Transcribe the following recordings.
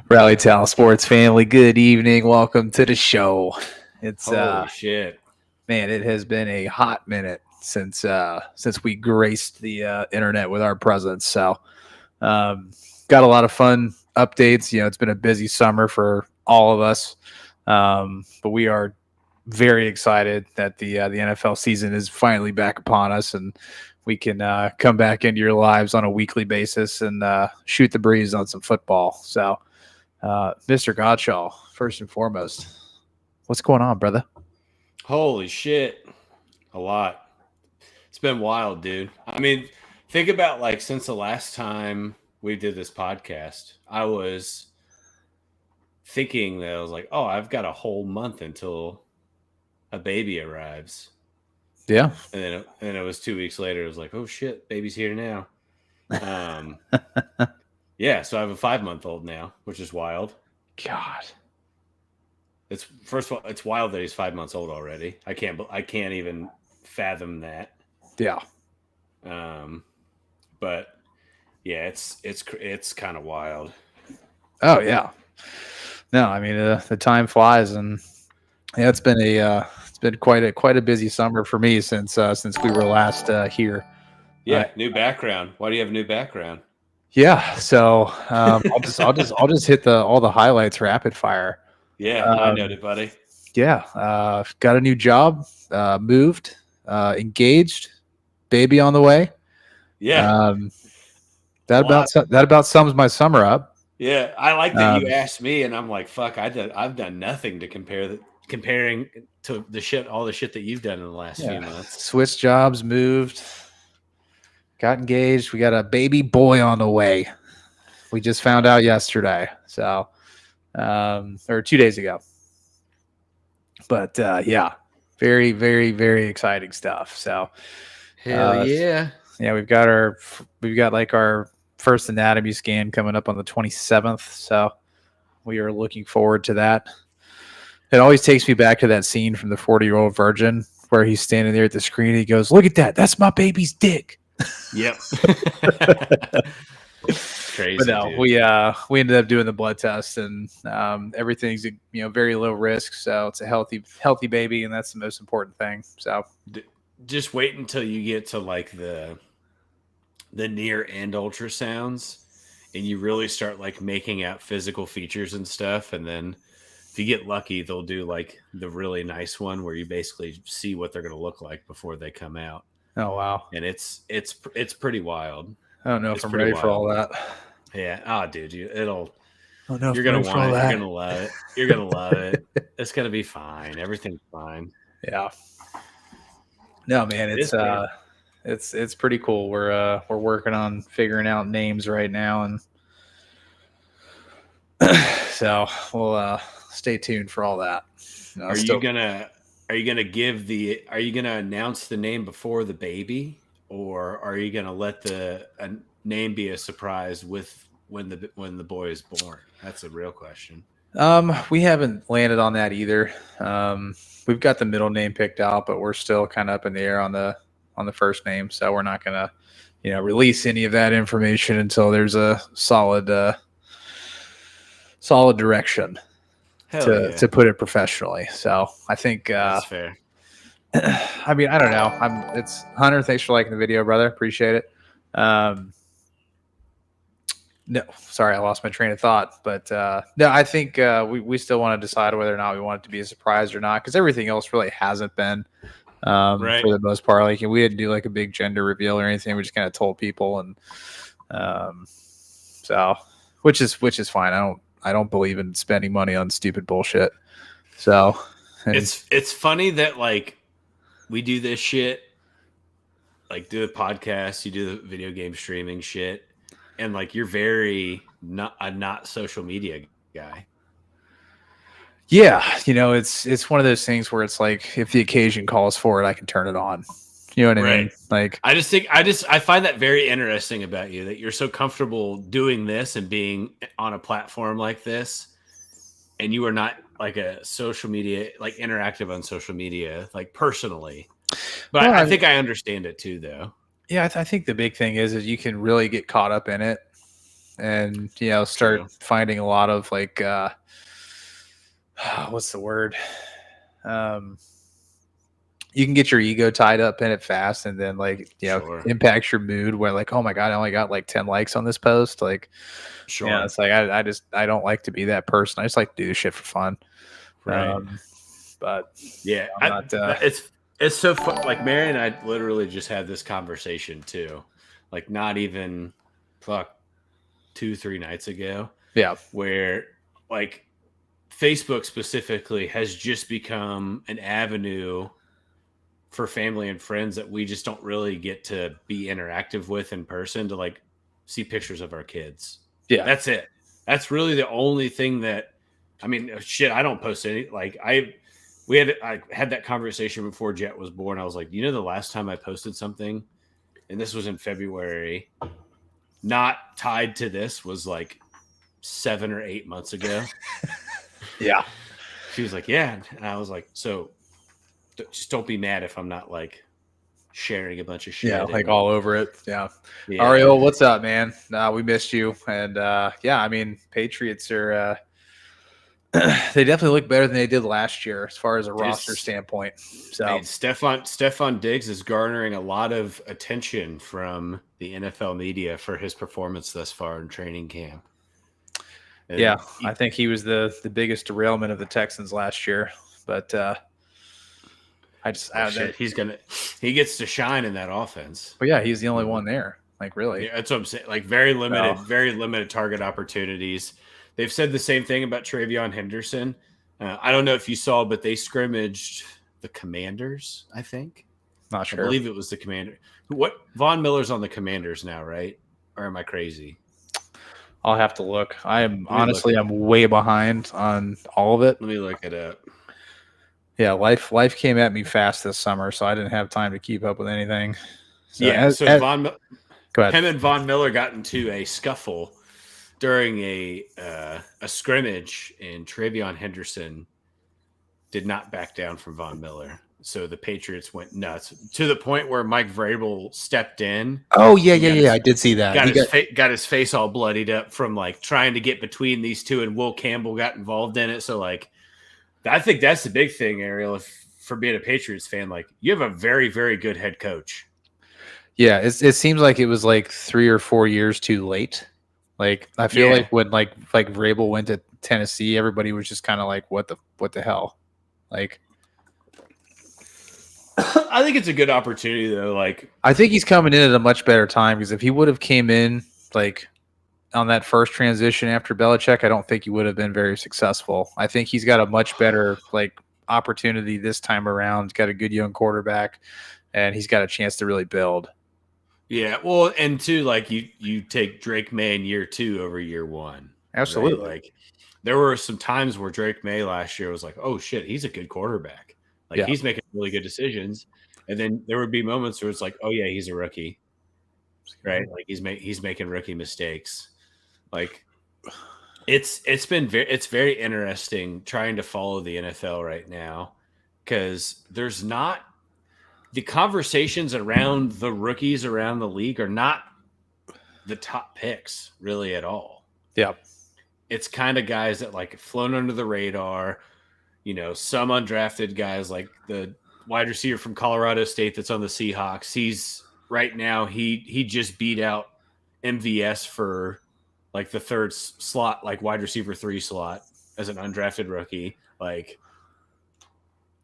Rallytown Sports family, good evening. Welcome to the show. It's Holy shit. man, it has been a hot minute since we graced the internet with our presence. So, got a lot of fun updates. It's been a busy summer for all of us, but we are very excited that the NFL season is finally back upon us, and we can come back into your lives on a weekly basis and shoot the breeze on some football. So. Mr. Godshaw, first and foremost, what's going on, brother? Holy shit. A lot. It's been wild, dude. I mean, think about like since the last time we did this podcast, I was thinking that I was like, oh, I've got a whole month until a baby arrives. Yeah. And then it was 2 weeks later. It was like, oh shit, baby's here now. Yeah, so I have a 5-month-old now, which is wild. God. It's first of all, it's wild that he's 5 months old already. I can't even fathom that. Yeah. But yeah, it's kind of wild. Oh yeah. No, I mean the time flies, and yeah, it's been quite a busy summer for me since we were last here. Yeah, new background. Why do you have a new background? Yeah, so I'll just hit all the highlights rapid fire. Yeah, I know it, buddy. Yeah, got a new job, moved, engaged, baby on the way. Yeah, that about sums my summer up. Yeah, I like that you asked me, and I'm like, fuck, I've done nothing to comparing to all the shit that you've done in the last few months. Switched jobs, moved. Got engaged. We got a baby boy on the way. We just found out yesterday, so or 2 days ago. But yeah, very, very, very exciting stuff. So hell yeah, yeah. We've got our first anatomy scan coming up on the 27th. So we are looking forward to that. It always takes me back to that scene from the 40-Year-Old Virgin where he's standing there at the screen and he goes, "Look at that! That's my baby's dick." Yep. Crazy. But no, dude. We ended up doing the blood test, and everything's very low risk, so it's a healthy baby, and that's the most important thing. So just wait until you get to like the near end ultrasounds, and you really start like making out physical features and stuff, and then if you get lucky, they'll do like the really nice one where you basically see what they're going to look like before they come out. Oh wow! And it's pretty wild. I don't know if I'm ready for all that. Yeah. Oh, dude, you're gonna want it. You're gonna love it. You're gonna love it. It's gonna be fine. Everything's fine. Yeah. No, man, it's pretty cool. We're working on figuring out names right now, and so we'll stay tuned for all that. Are you gonna announce the name before the baby, or are you gonna let the name be a surprise when the boy is born? That's a real question. We haven't landed on that either. We've got the middle name picked out, but we're still kind of up in the air on the first name, so we're not gonna release any of that information until there's a solid direction to put it professionally. So I think that's fair. I mean, I don't know. It's Hunter. Thanks for liking the video, brother. Appreciate it. No, sorry, I lost my train of thought. But no, I think we still want to decide whether or not we want it to be a surprise or not, because everything else really hasn't been right. For the most part. Like we didn't do like a big gender reveal or anything. We just kind of told people, and so which is fine. I don't believe in spending money on stupid bullshit. So it's funny that like we do this shit, like do a podcast, you do the video game streaming shit, and like you're very not social media guy. Yeah, it's one of those things where it's like if the occasion calls for it, I can turn it on. You know what I mean? Like I find that very interesting about you, that you're so comfortable doing this and being on a platform like this, and you are not like a social media, like interactive on social media, like personally. But I think I understand it too, though. Yeah, I think the big thing is you can really get caught up in it and start True. finding a lot of like what's the word? You can get your ego tied up in it fast, and then like Sure. impacts your mood. Where like, oh my god, I only got like 10 likes on this post. Like, Sure. it's like I don't like to be that person. I just like to do this shit for fun. Right. But Yeah, I'm not. it's so fun. Like Mary and I literally just had this conversation too, like not even 2-3 nights ago, Yeah, where like Facebook specifically has just become an avenue for family and friends that we just don't really get to be interactive with in person to like see pictures of our kids. yeah. That's it. That's really the only thing that, I mean, shit, I don't post any, like I had that conversation before Jet was born. I was like, the last time I posted something, and this was in February, not tied to this, was like 7 or 8 months ago. Yeah. She was like, yeah. And I was like, so just don't be mad if I'm not like sharing a bunch of shit. Yeah, like all over it. Yeah. Yeah. Ariel, what's up, man? We missed you. And yeah, I mean, Patriots are they definitely look better than they did last year as far as a roster standpoint. So Stefan Diggs is garnering a lot of attention from the NFL media for his performance thus far in training camp. And yeah, I think he was the biggest derailment of the Texans last year. But he gets to shine in that offense. But yeah, he's the only one there. Like really. Yeah, that's what I'm saying. Like very limited target opportunities. They've said the same thing about Travion Henderson. I don't know if you saw, but they scrimmaged the Commanders, I think. Not sure. I believe it was the Commander. Von Miller's on the Commanders now, right? Or am I crazy? I'll have to look. I'm way behind on all of it. Let me look it up. Yeah, life came at me fast this summer, so I didn't have time to keep up with anything. So go ahead. Him and Von Miller got into a scuffle during a scrimmage, and Travion Henderson did not back down from Von Miller. So the Patriots went nuts to the point where Mike Vrabel stepped in. Oh, yeah. I did see that. Got his face all bloodied up from like trying to get between these two, and Will Campbell got involved in it. So like, I think that's the big thing, Ariel, for being a Patriots fan. Like, you have a very, very good head coach. Yeah, it seems like it was like 3 or 4 years too late. Like I feel like when like Vrabel went to Tennessee, everybody was just kind of like, what the hell? Like, I think it's a good opportunity though. Like, I think he's coming in at a much better time, because if he would have came in like on that first transition after Belichick, I don't think he would have been very successful. I think he's got a much better like opportunity this time around. He's got a good young quarterback, and he's got a chance to really build. Yeah, well, and two, like you take Drake May in year 2 over year 1. Absolutely. Right? Like there were some times where Drake May last year was like, oh shit, he's a good quarterback. Like he's making really good decisions. And then there would be moments where it's like, oh yeah, he's a rookie. Right? Like he's making rookie mistakes. Like it's very interesting trying to follow the NFL right now, because there's not the conversations around the rookies around the league are not the top picks really at all. Yeah. It's kind of guys that like flown under the radar, some undrafted guys like the wide receiver from Colorado State that's on the Seahawks. He's right now, he just beat out MVS for like the third slot, like wide receiver 3 slot as an undrafted rookie. Like,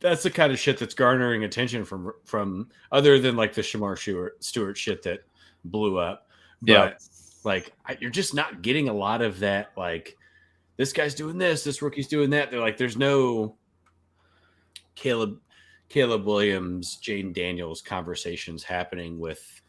that's the kind of shit that's garnering attention from other than like the Shamar Stewart shit that blew up. But like, you're just not getting a lot of that. Like, this guy's doing this rookie's doing that. They're like, there's no Caleb Williams, Jaden Daniels conversations happening with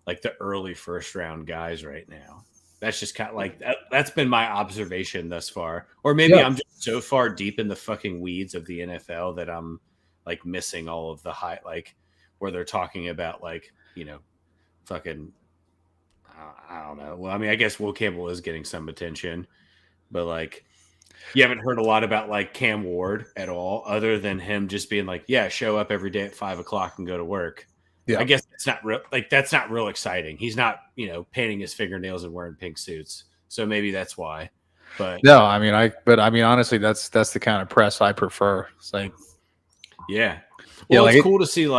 like the early first round guys right now. That's just kind of like that's been my observation thus far. Or maybe I'm just so far deep in the fucking weeds of the NFL that I'm like missing all of the high, like where they're talking about like, fucking, I don't know. Well, I mean, I guess Will Campbell is getting some attention, but like, you haven't heard a lot about like Cam Ward at all, other than him just being like, yeah, show up every day at 5 o'clock and go to work. Yeah. I guess it's not real. Like, that's not real exciting. He's not, painting his fingernails and wearing pink suits. So maybe that's why. But No, I mean, honestly, that's the kind of press I prefer. It's like, yeah. Yeah, Well, like it's it- cool to see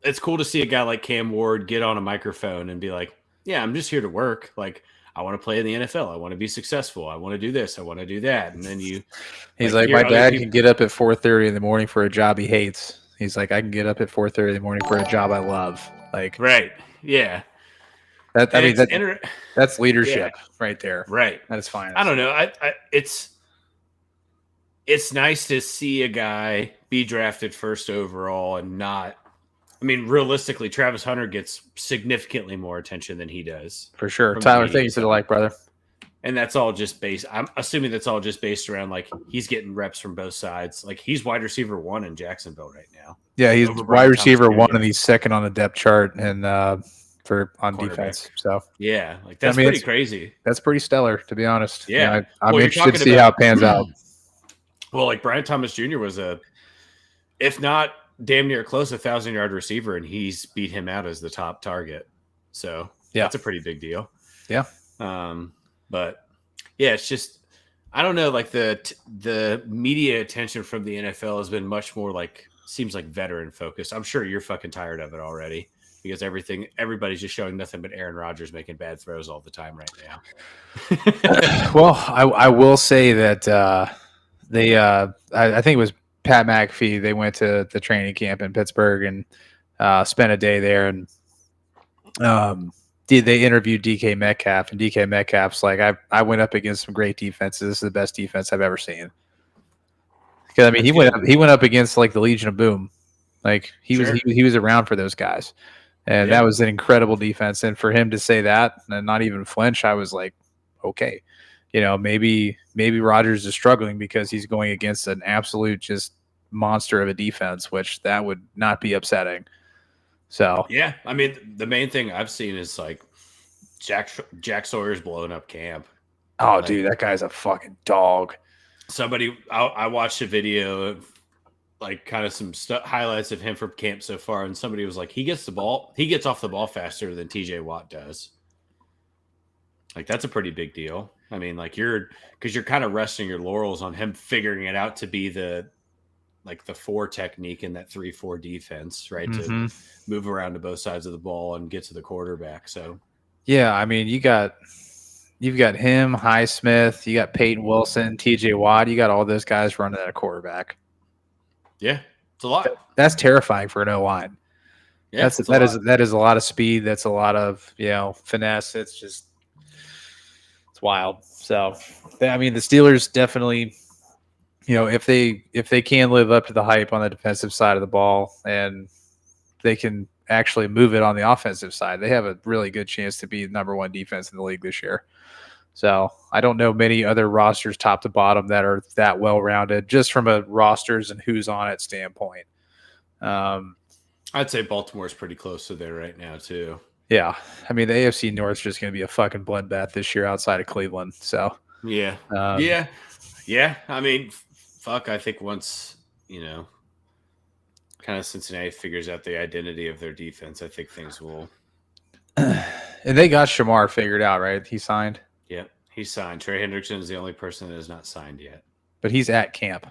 it's cool to see a guy like Cam Ward get on a microphone and be like, "Yeah, I'm just here to work. Like, I want to play in the NFL. I want to be successful. I want to do this. I want to do that." And then you he's like, hear my other dad people. can get up at 4:30 in the morning for a job he hates. He's like, I can get up at 4:30 in the morning for a job I love. Like Right. Yeah. that. I And mean, that's yeah. leadership right there. Right. That is fine. I don't know. It's nice to see a guy be drafted first overall and not. I mean, realistically, Travis Hunter gets significantly more attention than he does. For sure. From the Tyler, media thank you for the side. like, brother. And that's all just based. I'm assuming that's all just based around like he's getting reps from both sides. Like he's wide receiver 1 in Jacksonville right now. Yeah, he's Over wide Brian receiver Thomas 1, Jr. and he's second on the depth chart and on Quarterback. defense. So Yeah, like that's I mean, pretty crazy. that's pretty stellar, to be honest. Yeah. I'm Well, you're interested to talking see how it pans out. Well, like Brian Thomas Jr. was if not damn near close, 1,000-yard receiver, and he's beat him out as the top target. So Yeah. that's a pretty big deal. Yeah. But yeah, it's just I don't know. Like the media attention from the NFL has been much more seems like veteran focused. I'm sure you're fucking tired of it already because everybody's just showing nothing but Aaron Rodgers making bad throws all the time right now. Well, I will say that I think it was Pat McAfee. They went to the training camp in Pittsburgh and spent a day there, and they interviewed DK Metcalf, and DK Metcalf's like, I went up against some great defenses. This is the best defense I've ever seen. Because I mean, he went up against like the Legion of Boom, like he was around for those guys, and that was an incredible defense. And for him to say that and not even flinch, I was like, okay, maybe Rodgers is struggling because he's going against an absolute just monster of a defense, which that would not be upsetting. So yeah, I mean, the main thing I've seen is like Jack Sawyer's blowing up camp. Oh, dude, that guy's a fucking dog. I watched a video of like kind of some highlights of him from camp so far, and somebody was like, he gets off the ball faster than TJ Watt does. Like that's a pretty big deal. I mean, like because you're kind of resting your laurels on him figuring it out to be the 4 technique in that 3-4 defense, right? Mm-hmm. To move around to both sides of the ball and get to the quarterback. So yeah, I mean, you've got him, Highsmith, you got Peyton Wilson, TJ Watt, you got all those guys running at a quarterback. Yeah, it's a lot. That's terrifying for an O-line. Yeah, that is a lot of speed. That's a lot of finesse. It's wild. So I mean, the Steelers definitely, if they can live up to the hype on the defensive side of the ball and they can actually move it on the offensive side, they have a really good chance to be number 1 defense in the league this year. So I don't know many other rosters top to bottom that are that well-rounded just from a rosters and who's on it standpoint. I'd say Baltimore's pretty close to there right now too. Yeah. I mean, the AFC North is just going to be a fucking bloodbath this year outside of Cleveland. So yeah. Yeah. I mean, fuck, I think once, kind of Cincinnati figures out the identity of their defense, I think things will. And they got Shamar figured out, right? He signed. Yeah, he signed. Trey Hendrickson is the only person that is not signed yet. But he's at camp.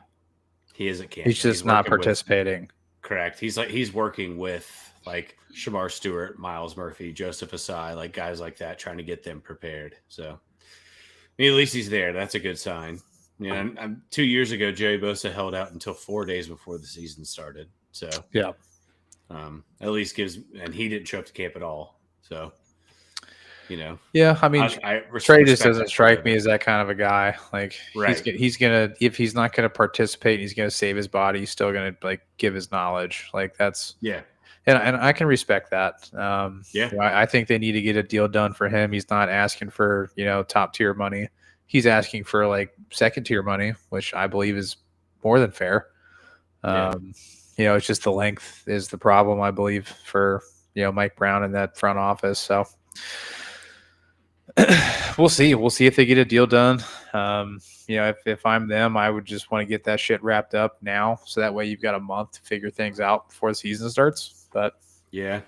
He is at camp. He's just not participating. Correct. He's working with like Shamar Stewart, Miles Murphy, Joseph Asai, like guys like that, trying to get them prepared. So, I mean, at least he's there. That's a good sign. 2 years ago, Jerry Bosa held out until 4 days before the season started. So, yeah, at least and he didn't show up to camp at all. So, yeah, I mean, Trey just doesn't strike me as that kind of a guy. Like, right. he's gonna, if he's not gonna participate, he's gonna save his body. He's still gonna give his knowledge. Like that's and I can respect that. I think they need to get a deal done for him. He's not asking for top tier money. He's asking for like second tier money, which I believe is more than fair. It's just the length is the problem, I believe, for Mike Brown in that front office. So. We'll see. We'll see if they get a deal done. If I'm them, I would just want to get that shit wrapped up now, so that way you've got a month to figure things out before the season starts. But yeah,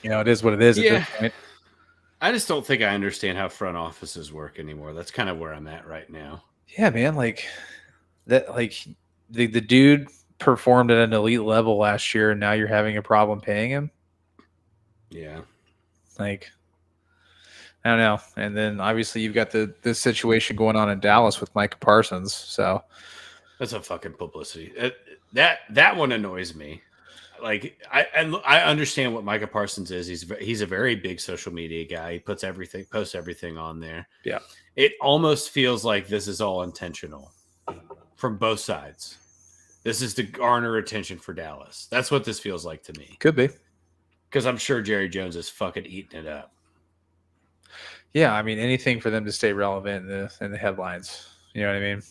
it is what it is at this point. I just don't think I understand how front offices work anymore. That's kind of where I'm at right now. Yeah, man. Like that. Like the dude performed at an elite level last year, and now you're having a problem paying him. Yeah. Like, I don't know. And then obviously you've got this situation going on in Dallas with Micah Parsons. So That's a fucking publicity. That one annoys me. Like I understand what Micah Parsons is. He's a very big social media guy. He posts everything on there. Yeah. It almost feels like this is all intentional from both sides. This is to garner attention for Dallas. That's what this feels like to me. could be. Because I'm sure Jerry Jones is fucking eating it up. Yeah, I mean anything for them to stay relevant in the headlines. You know what I mean?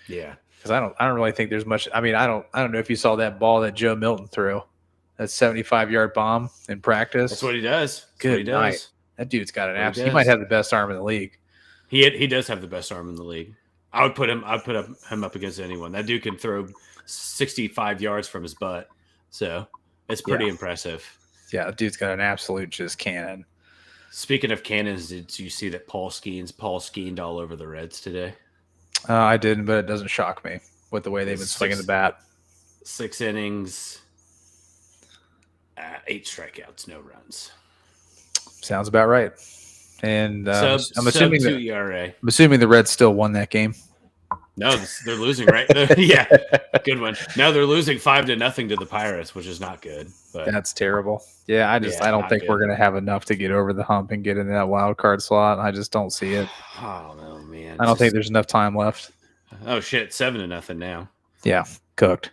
Yeah. Because I don't really think there's much. I mean, I don't know if you saw that ball that Joe Milton threw, that 75-yard bomb in practice. That's what he does. That's Good what he does. night. That dude's got an That's what abs. He might have the best arm in the league. He does have the best arm in the league. I'd put him up against anyone. That dude can throw 65 yards from his butt. So it's pretty impressive. Yeah, the dude's got an absolute just cannon. Speaking of cannons, did you see that Paul skied all over the Reds today? I didn't, but it doesn't shock me with the way they've been swinging the bat. 6 innings, 8 strikeouts, no runs. Sounds about right. And I'm assuming sub 2 ERA. I'm assuming the Reds still won that game. No, they're losing, right? Yeah, good one. No, they're losing 5-0 to the Pirates, which is not good. But that's terrible. Yeah, I don't think we're gonna have enough to get over the hump and get in that wild card slot. I just don't see it. Oh no, man! I don't think there's enough time left. Oh shit, 7-0 now. Yeah, cooked.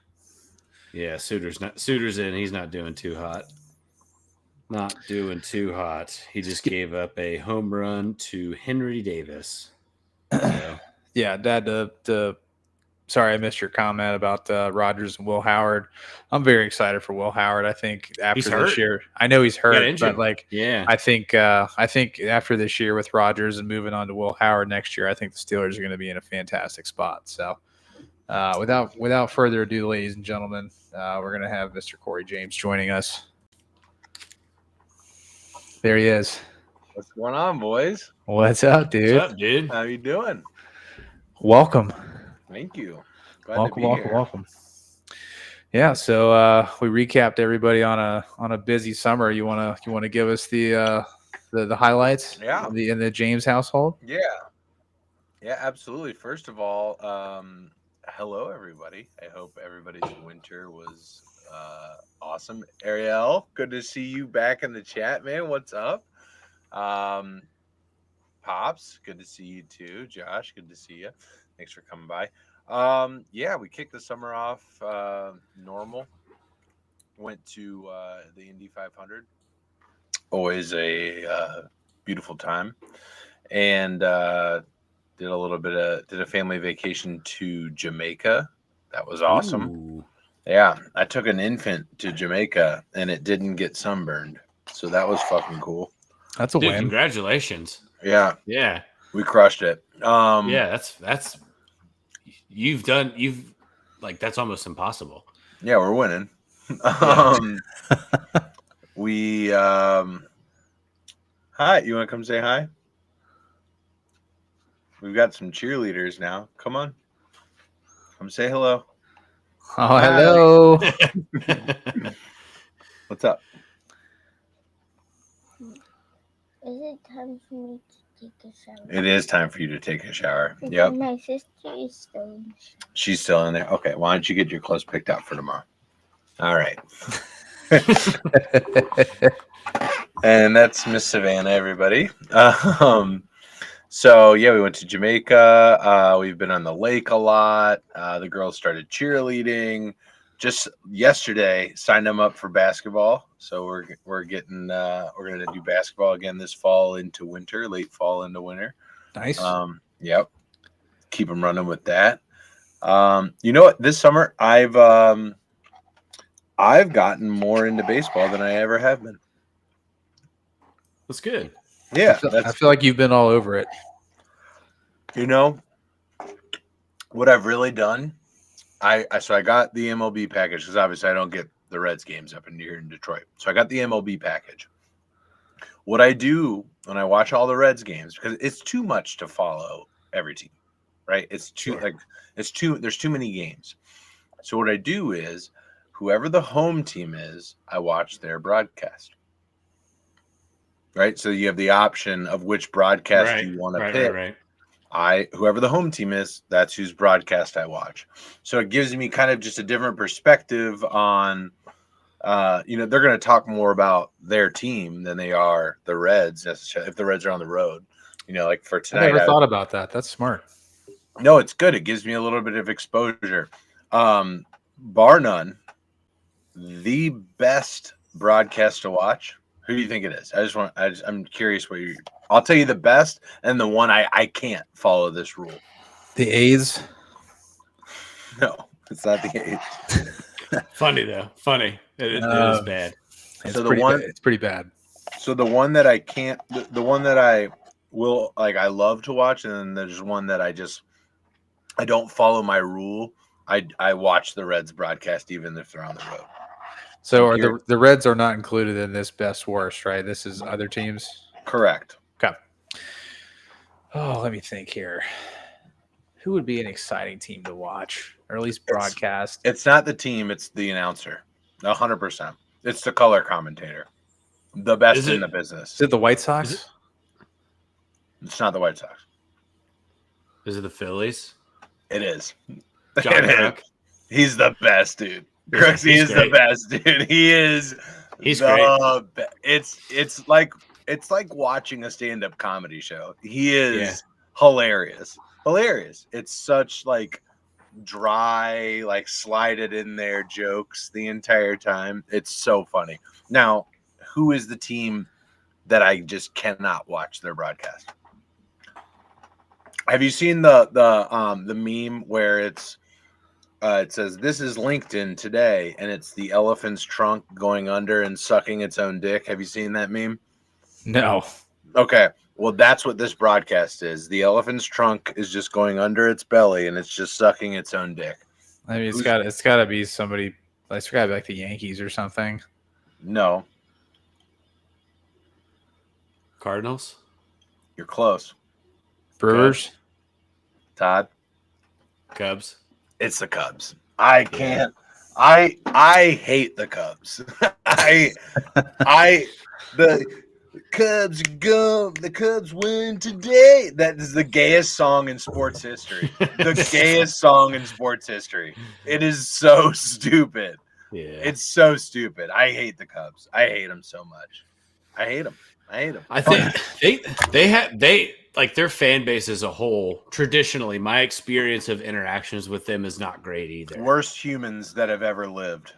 Yeah, Suter's in. He's not doing too hot. Not doing too hot. He just gave up a home run to Henry Davis. So. Yeah, Dad. Sorry, I missed your comment about Rogers and Will Howard. I'm very excited for Will Howard. I think after this year, I know he's hurt, but I think after this year with Rogers and moving on to Will Howard next year, I think the Steelers are going to be in a fantastic spot. So, without further ado, ladies and gentlemen, we're going to have Mr. Corey James joining us. There he is. What's going on, boys? What's up, dude? What's up, dude? How you doing? Welcome. Thank you. Welcome. Yeah, so we recapped everybody on a busy summer. You wanna give us the highlights? Yeah. In the James household? Yeah, absolutely. First of all, hello everybody. I hope everybody's winter was awesome. Ariel, good to see you back in the chat, man. What's up? Pops, good to see you too. Josh, good to see you. Thanks for coming by. Yeah, we kicked the summer off normal. Went to the Indy 500. Always a beautiful time. And did a family vacation to Jamaica. That was awesome. Ooh. Yeah, I took an infant to Jamaica and it didn't get sunburned. So that was fucking cool. That's a win. Congratulations. Yeah. Yeah. We crushed it. Yeah, that's that's almost impossible. Yeah, we're winning. We hi, you want to come say hi? We've got some cheerleaders now. Come on. Come say hello. Oh, hello. What's up? Is it time for me to take a shower? It is time for you to take a shower. Because Yep. my sister is still in the shower. She's still in there. Okay, why don't you get your clothes picked out for tomorrow? All right. And that's Miss Savannah, everybody. So yeah, we went to Jamaica. We've been on the lake a lot. The girls started cheerleading. Just yesterday, signed them up for basketball. So we're gonna do basketball again this fall into winter, late fall into winter. Nice. Yep. Keep them running with that. You know what? This summer, I've gotten more into baseball than I ever have been. That's good. Yeah, I feel like you've been all over it. You know what I've really done. I got the MLB package because obviously I don't get the Reds games up in here in Detroit. So I got the MLB package. what I do when I watch all the Reds games, because it's too much to follow every team, right? It's too there's too many games. So what I do is whoever the home team is, I watch their broadcast. Right? So you have the option of which broadcast you want to pick. Whoever the home team is, that's whose broadcast I watch. So it gives me kind of just a different perspective on they're going to talk more about their team than they are the Reds necessarily if the Reds are on the road. Like for tonight. I never thought about that. That's smart. No, it's good. It gives me a little bit of exposure. Bar none, the best broadcast to watch. Who do you think it is? I'm curious I'll tell you the best and the one I can't follow this rule. The A's? No, it's not the A's. Funny though. Funny. It is bad. It's pretty bad. So the one that I can't, the one that I will I love to watch, and then there's one that I don't follow my rule. I watch the Reds broadcast even if they're on the road. So are the Reds are not included in this best worst, right? This is other teams. Correct. Okay. Oh, let me think here. Who would be an exciting team to watch, or at least broadcast? It's not the team; it's the announcer. 100%. It's the color commentator, the best in the business. Is it the White Sox? It's not the White Sox. Is it the Phillies? It is. John Kruk. He's the best, dude. Crooksy is the best, dude. He is. He's great. It's like watching a stand-up comedy show. He is hilarious. Hilarious. It's such dry, slide it in there jokes the entire time. It's so funny. Now, who is the team that I just cannot watch their broadcast? Have you seen the meme where it says this is LinkedIn today, and it's the elephant's trunk going under and sucking its own dick? Have you seen that meme? No. Okay. Well, that's what this broadcast is. The elephant's trunk is just going under its belly, and it's just sucking its own dick. I mean, it's got to be somebody. It's got to be like the Yankees or something. No. Cardinals? You're close. Brewers? Todd? Cubs? It's the Cubs. I can't. I hate the Cubs. The Cubs go. The Cubs win today. That is the gayest song in sports history. The gayest song in sports history. It is so stupid. Yeah, it's so stupid. I hate the Cubs. I hate them so much. I hate them. I think they like their fan base as a whole. Traditionally, my experience of interactions with them is not great either. Worst humans that have ever lived.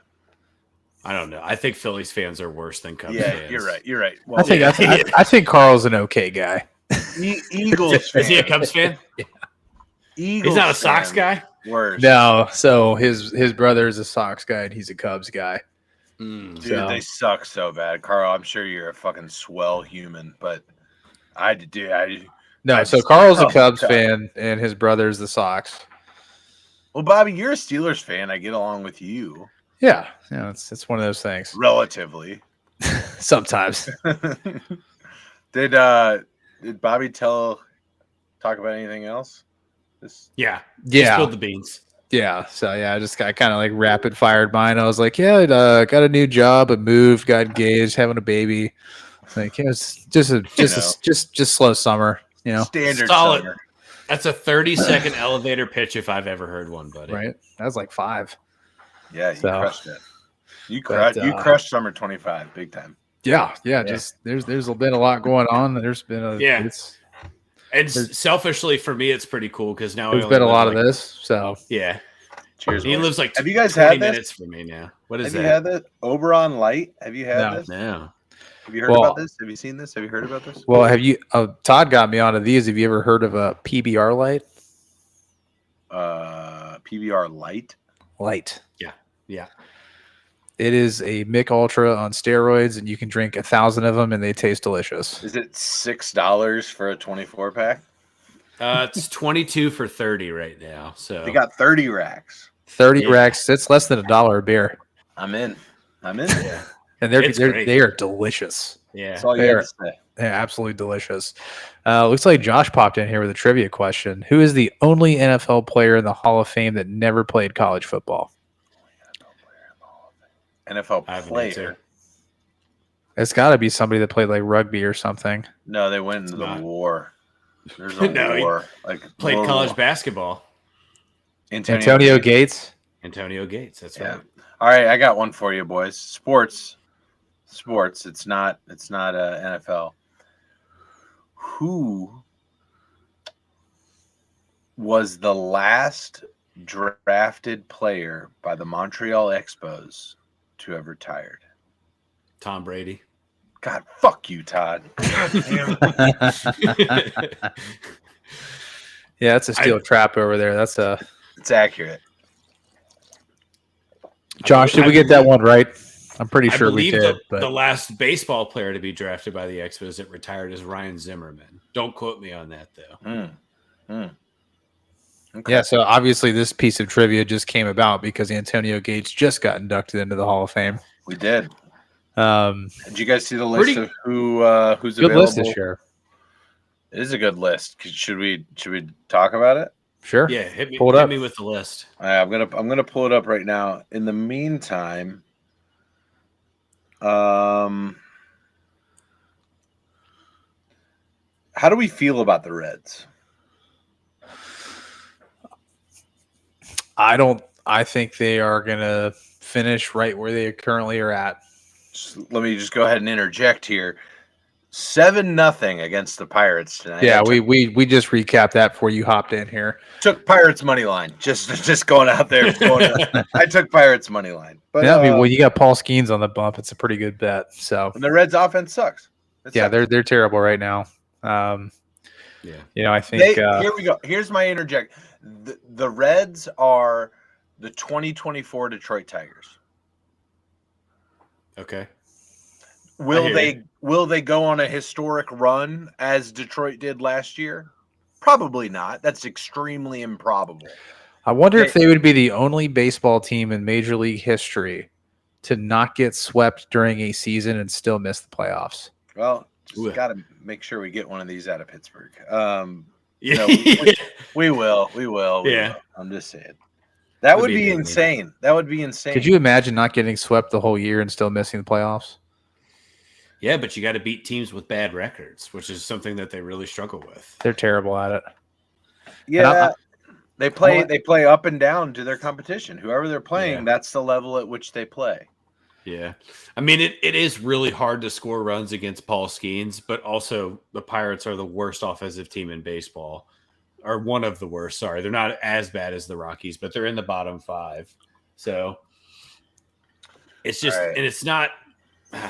I don't know. I think Phillies fans are worse than Cubs fans. You're right. Well, I think Carl's an okay guy. Eagles fan. Is he a Cubs fan? Yeah. He's not a Sox guy? Worse. No. So his brother is a Sox guy and he's a Cubs guy. Dude, they suck so bad. Carl, I'm sure you're a fucking swell human, but so Carl's a Cubs fan and his brother's the Sox. Well, Bobby, you're a Steelers fan. I get along with you. Yeah, it's one of those things. Relatively. Sometimes. Did Bobby talk about anything else? Yeah. He spilled the beans. Yeah. So I kind of rapid fired mine. I was like, got a new job, I moved, got engaged, having a baby. It's just slow summer, Standard solid summer. That's a 30-second elevator pitch if I've ever heard one, buddy. Right. That was 5. Yeah, you crushed it. You crushed summer 25 big time. Yeah. Just there's been a lot going on. There's been It's selfishly for me, it's pretty cool because now there's been a lot of this. So yeah. Cheers. He lives have you guys 20 had minutes this? from me now. What is have that? You had that Oberon Light? Have you had this? No. Have you heard about this? Have you seen this? Have you heard about this? Well, have you? Todd got me onto these. Have you ever heard of a PBR Light? PBR Light. Yeah. It is a Mick Ultra on steroids, and you can drink 1,000 of them, and they taste delicious. Is it $6 for a 24-pack? It's 22 for 30 right now. So they got 30 racks. 30 racks. It's less than $1 a beer. I'm in. Yeah. And they are delicious. Yeah. That's all you Fair. have to say. Yeah, absolutely delicious. Looks like Josh popped in here with a trivia question. Who is the only NFL player in the Hall of Fame that never played college football? NFL I have an player. answer. It's got to be somebody that played like rugby or something. No, they went into the not. war. There's a No, he war. Like Played World college War- basketball. Antonio Gates. Antonio Gates. That's Yeah. right. All right, I got one for you, boys. Sports. It's not NFL. Who was the last drafted player by the Montreal Expos to have retired? Tom Brady. God, fuck you, Todd. God damn it. Yeah, that's a steel trap over there. That's a It's accurate. Josh. Did we get that one right? I'm pretty I sure we believe did. the But last baseball player to be drafted by the Expos that retired is Ryan Zimmerman. Don't quote me on that, though. Okay. yeah, so obviously this piece of trivia just came about because Antonio Gates just got inducted into the Hall of Fame. We did. Um, Did you guys see the list of who's good available? list this year. It is a good list. Should we talk about it? Sure. Yeah, hit me, Pull it hit up. me with the list. I'm gonna pull it up right now. In the meantime, how do we feel about the Reds? I think they are gonna finish right where they currently are at. Let me just go ahead and interject here. 7-0 against the Pirates tonight. Yeah, I we just recapped that before you hopped in here. took Pirates money line. Just going out there. I took Pirates money line. But Yeah, I mean, well, you got Paul Skeens on the bump. It's a pretty good bet. So and the Reds offense sucks. It yeah, sucks. they're terrible right now. Yeah. You know, I think Here we go. Here's my interject. The Reds are the 2024 Detroit Tigers. Okay. Will hear they go on a historic run as Detroit did last year? Probably not. That's extremely improbable. I wonder if they would be the only baseball team in Major League history to not get swept during a season and still miss the playoffs. Well, Ooh. just got to make sure we get one of these out of Pittsburgh. Yeah. No, we will. Yeah. I'm just saying. That would be be big, insane. That would be insane. Could you imagine not getting swept the whole year and still missing the playoffs? Yeah, but you got to beat teams with bad records, which is something that they really struggle with. They're terrible at it. Yeah. They play up and down to their competition. Whoever they're playing, that's the level at which they play. Yeah. I mean, it is really hard to score runs against Paul Skeens, but also the Pirates are the worst offensive team in baseball, or one of the worst. Sorry. They're not as bad as the Rockies, but they're in the bottom 5. So it's just, All right. and it's not,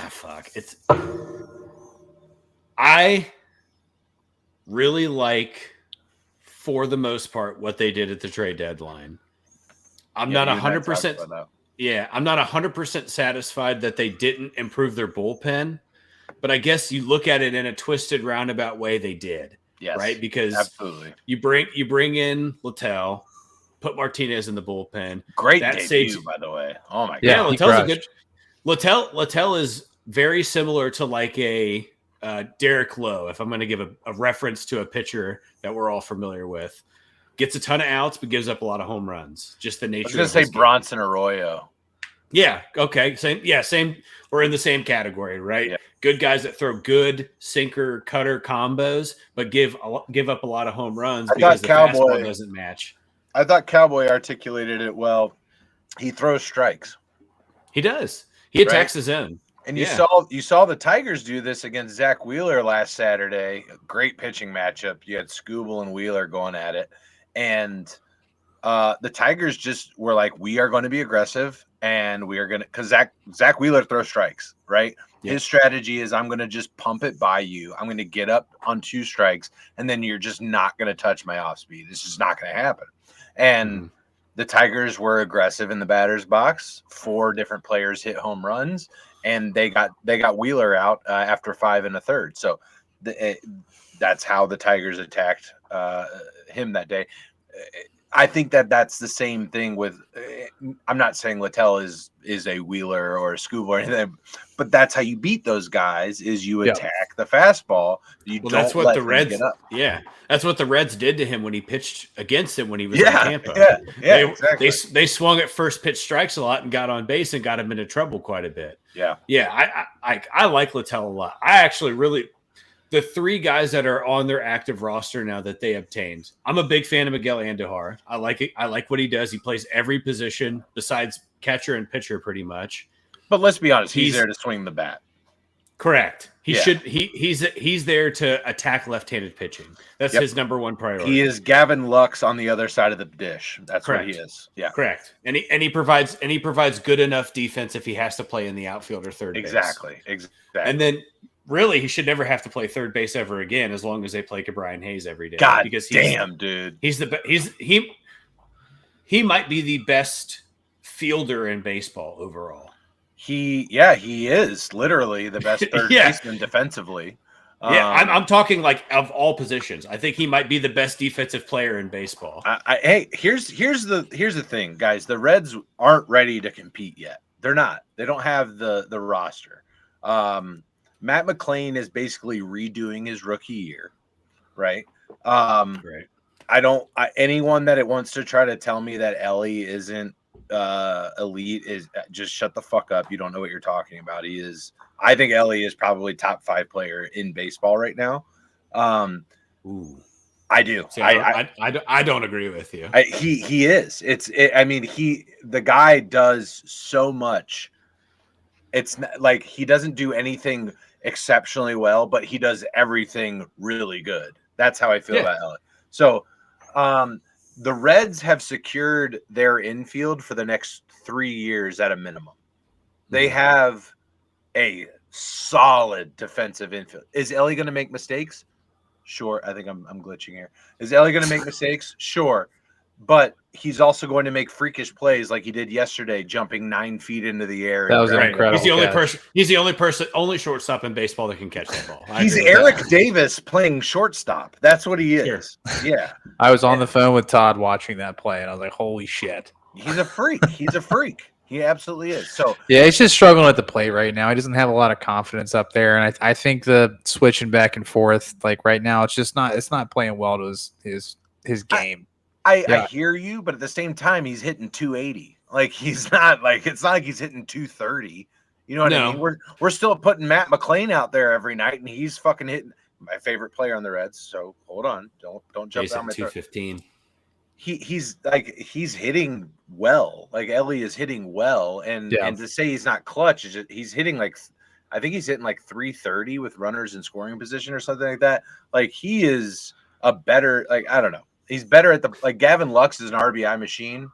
fuck. I really like, for the most part, what they did at the trade deadline. I'm not 100%. Yeah, I'm not 100% satisfied that they didn't improve their bullpen, but I guess you look at it in a twisted, roundabout way. They did, Yes, right? Because absolutely. you bring in Littell, put Martinez in the bullpen. Great That debut, saves- by the way. Oh my god. Yeah, he Littell's a crushed. good. Littell is very similar to like a Derek Lowe. If I'm going to give a reference to a pitcher that we're all familiar with. Gets a ton of outs, but gives up a lot of home runs. Just the nature. I was going to say Bronson Arroyo. Yeah. Okay. Same. Yeah. Same. We're in the same category, right? Yeah. Good guys that throw good sinker cutter combos, but give up a lot of home runs because the fastball doesn't match. I thought Cowboy articulated it well. He throws strikes. He does. He attacks the zone. And you saw the Tigers do this against Zach Wheeler last Saturday. Great pitching matchup. You had Skubal and Wheeler going at it. And the Tigers just were like, we are going to be aggressive, and we are going to – because Zach Wheeler throws strikes, right? Yeah. His strategy is I'm going to just pump it by you. I'm going to get up on 2 strikes, and then you're just not going to touch my off speed. This is not going to happen. And the Tigers were aggressive in the batter's box. 4 different players hit home runs, and they got Wheeler out after 5 1/3. So that's how the Tigers attacked him that day. I think that's the same thing with I'm not saying Littell is a Wheeler or a Scoob or anything, but that's how you beat those guys is you Yep. attack the fastball. You Well, don't that's what let the them Reds. get up. Yeah, that's what the Reds did to him when he pitched against him when he was Yeah, in Tampa. yeah, they, exactly. they swung at first pitch strikes a lot and got on base and got him into trouble quite a bit. Yeah. I like Littell a lot. I actually really the three guys that are on their active roster now that they obtained. I'm a big fan of Miguel Andujar. I like it. I like what he does. He plays every position besides catcher and pitcher pretty much. But let's be honest, he's there to swing the bat. Correct. He Yeah. should. He's there to attack left-handed pitching. That's his number one priority. He is Gavin Lux on the other side of the dish. That's Correct. what he is. Yeah. Correct. And he provides good enough defense if he has to play in the outfield or third base. Exactly. And then really he should never have to play third base ever again as long as they play Brian Hayes every day. God because damn, dude. He might be the best fielder in baseball overall. He is literally the best third baseman defensively. Yeah, I'm talking like of all positions. I think he might be the best defensive player in baseball. Hey, here's the thing, guys. The Reds aren't ready to compete yet. They're not. They don't have the roster. Matt McClain is basically redoing his rookie year, right? Right. Anyone that wants to try to tell me that Ellie isn't elite is just shut the fuck up. You don't know what you're talking about. He is. I think Ellie is probably top 5 player in baseball right now. Ooh. I do. See, I don't agree with you. He is. The guy does so much. It's not, like he doesn't do anything exceptionally well, but he does everything really good. That's how I feel about Ellie. So, the Reds have secured their infield for the next 3 years at a minimum. They have a solid defensive infield. Is Ellie going to make mistakes? Sure. I think I'm glitching here. Is Ellie going to make mistakes? Sure. But he's also going to make freakish plays like he did yesterday, jumping 9 feet into the air. That was incredible. He's the only person. He's the only shortstop in baseball that can catch that ball. He's Eric Davis playing shortstop. That's what he is. Sure. Yeah. I was on the phone with Todd watching that play, and I was like, "Holy shit!" He's a freak. He's a freak. He absolutely is. So yeah, he's just struggling at the plate right now. He doesn't have a lot of confidence up there, and I think the switching back and forth, like right now, it's not playing well to his game. I hear you, but at the same time, he's hitting 280. Like he's not like it's not like he's hitting 230. You know what I mean? We're still putting Matt McClain out there every night, and he's fucking hitting my favorite player on the Reds. So hold on, don't jump down my 215. He's hitting well. Like Ellie is hitting well, and to say he's not clutch is he's hitting like I think he's hitting like 330 with runners in scoring position or something like that. Like he is a better I don't know. He's better at the Gavin Lux is an RBI machine.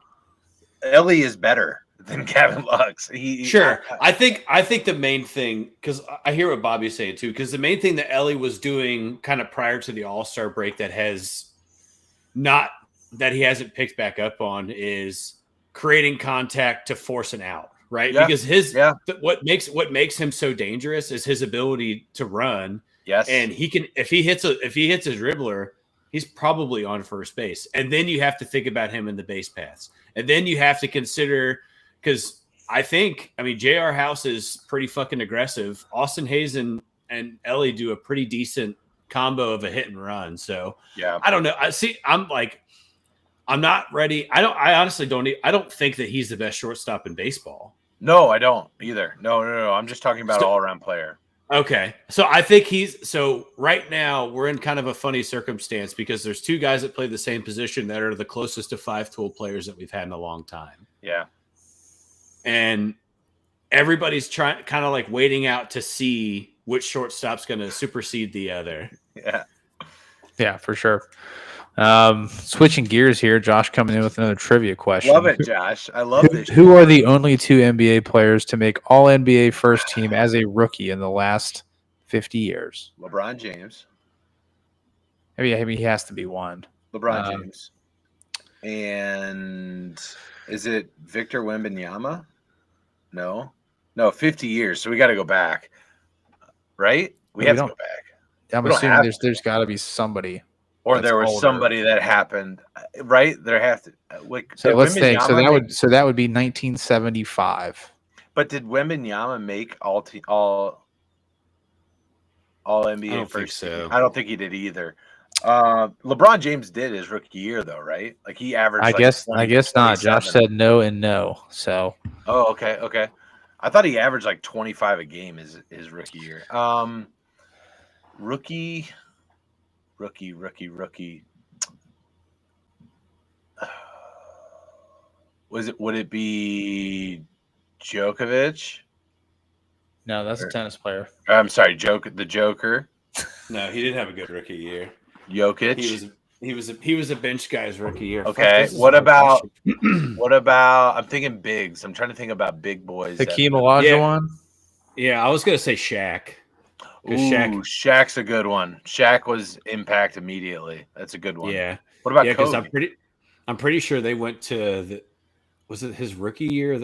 Ellie is better than Gavin Lux. I think the main thing, because I hear what Bobby's saying too, because the main thing that Ellie was doing kind of prior to the All-Star break that he hasn't picked back up on is creating contact to force an out, right? Yeah. Because what makes him so dangerous is his ability to run. Yes. And he can if he hits a dribbler, he's probably on first base. And then you have to think about him in the base paths. And then you have to consider, because J.R. House is pretty fucking aggressive. Austin Hayes and Ellie do a pretty decent combo of a hit and run. So I don't know. I'm not ready. I honestly don't think that he's the best shortstop in baseball. No, I don't either. No. I'm just talking about all around player. Okay. So I think right now we're in kind of a funny circumstance because there's 2 guys that play the same position that are the closest to 5-tool players that we've had in a long time. Yeah. And everybody's kind of like waiting out to see which shortstop's going to supersede the other. Yeah. Yeah, for sure. Switching gears here, Josh coming in with another trivia question. Love it, Josh. I love this. Who are the only 2 NBA players to make All NBA first team as a rookie in the last 50 years? LeBron James. I mean, he has to be one. LeBron James. And is it Victor Wembanyama? No, 50 years. So we got to go back, right? We have to go back. I'm assuming there's got to be somebody. Or That's there was older. somebody that happened, right? There have to. Like, So did let's think. So Wembanyama that would be 1975. But did Wembanyama make all NBA I don't think first team? so. I don't think he did either. LeBron James did his rookie year though, right? Like he averaged. I like guess 20, not. Josh 27. said no and no. So Oh, okay. I thought he averaged like 25 a game his rookie year. Rookie. Would it be Djokovic? no, that's a tennis player. I'm sorry, the Joker. No, he didn't have a good rookie year. Jokic. He was a bench guy's rookie year. Okay. Fuck, this is What a hard about question. I'm thinking bigs. I'm trying to think about big boys. Hakeem Olajuwon. Yeah, I was gonna say Shaq. Ooh, 'Cause Shaq- Shaq's a good one. Shaq was impact immediately. That's a good one. Yeah, What about because Kobe? I'm pretty sure they went to was it his rookie year or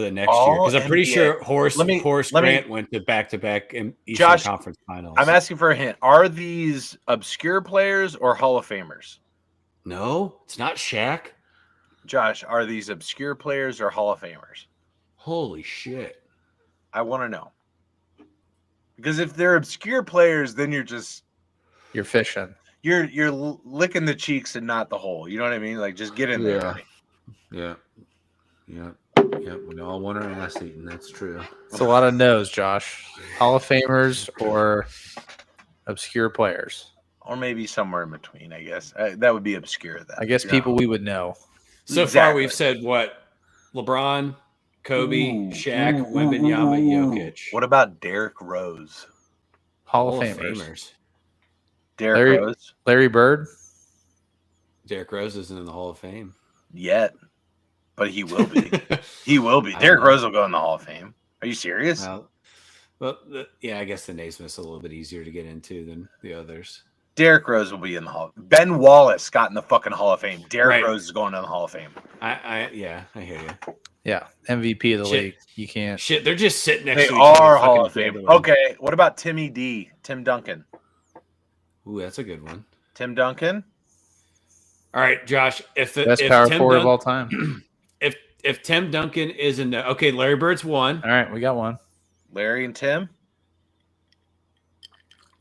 the next year? All Because I'm pretty NBA. sure Horace Let me- Grant went to back-to-back in Eastern Josh, Conference Finals. I'm asking for a hint. Are these obscure players or Hall of Famers? No, it's not Shaq. Josh, are these obscure players or Hall of Famers? Holy shit! I want to know. Because if they're obscure players, then You're fishing. you're licking the cheeks and not the hole. You know what I mean? Like just get in there. buddy. Yeah. We all want our ass eaten. That's true. It's a lot of no's, Josh. Hall of Famers or obscure players. Or maybe somewhere in between, I guess. That would be obscure then. I guess Yeah. people we would know. So far, Exactly. we've said what? LeBron, Kobe, Ooh, Shaq, ooh, Wembanyama, ooh. Jokic. What about Derrick Rose? Hall Hall of of Famers. Famers. Derrick Rose? Larry Bird. Derrick Rose isn't in the Hall of Fame. Yet. But he will be. He will be. I Derrick know. Rose will go in the Hall of Fame. Are you serious? Yeah, I guess the Naismith's a little bit easier to get into than the others. Derrick Rose will be in the Hall. Ben Wallace got in the fucking Hall of Fame. Derrick Right. Rose is going in the Hall of Fame. I hear you. Yeah, MVP of the Shit. league. You can't. Shit, they're just sitting next They to each other. are fucking Hall of Fame. fiddling. Okay, what about Tim Duncan? Ooh, that's a good one. Tim Duncan? All right, Josh. If Best power forward of all time. if Tim Duncan is in the okay, Larry Bird's one. All right, we got one. Larry and Tim?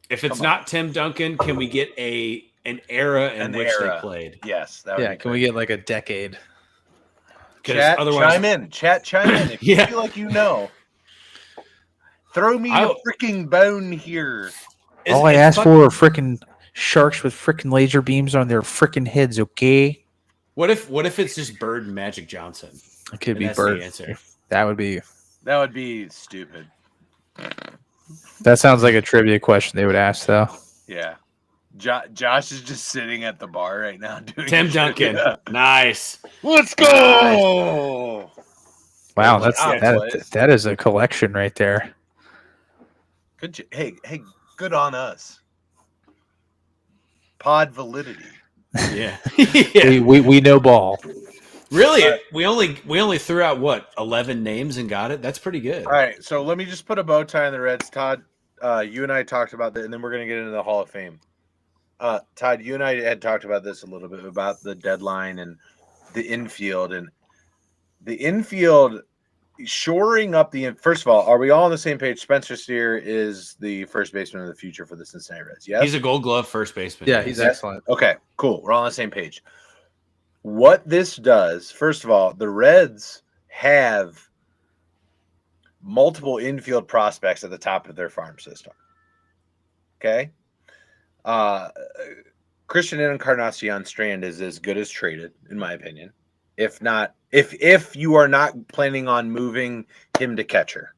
If it's Come not Tim Duncan, can we get an era in An which era. they played? Yes. That would Yeah, be can great. we get like a decade? Because Chat, otherwise, chime in. Chat, chime in. If you Yeah. feel like you know. Throw me a I'll- freaking bone here. All I asked for are freaking sharks with freaking laser beams on their freaking heads. Okay, What if it's just Bird and Magic Johnson? it could And be that's the Bird. answer. That would be. That would be stupid. That sounds like a trivia question they would ask, though. Yeah. Josh is just sitting at the bar right now doing Tim Duncan, nice. Let's go. Wow, Good that's job, boys. that is a collection right there. Hey, good on us. Pod validity. Yeah, yeah. We know ball. Really, we only threw out what 11 names and got it. That's pretty good. All right, so let me just put a bow tie on the Reds. Todd, you and I talked about that, and then we're going to get into the Hall of Fame. Todd, you and I had talked about this a little bit about the deadline and the infield. And the infield, shoring up the – first of all, are we all on the same page? Spencer Steer is the first baseman of the future for the Cincinnati Reds, yes? He's a Gold Glove first baseman. Yeah, he's excellent. Okay, cool. We're all on the same page. What this does, first of all, the Reds have multiple infield prospects at the top of their farm system. Okay? Christian Encarnacion Strand is as good as traded, in my opinion. If not, if you are not planning on moving him to catcher.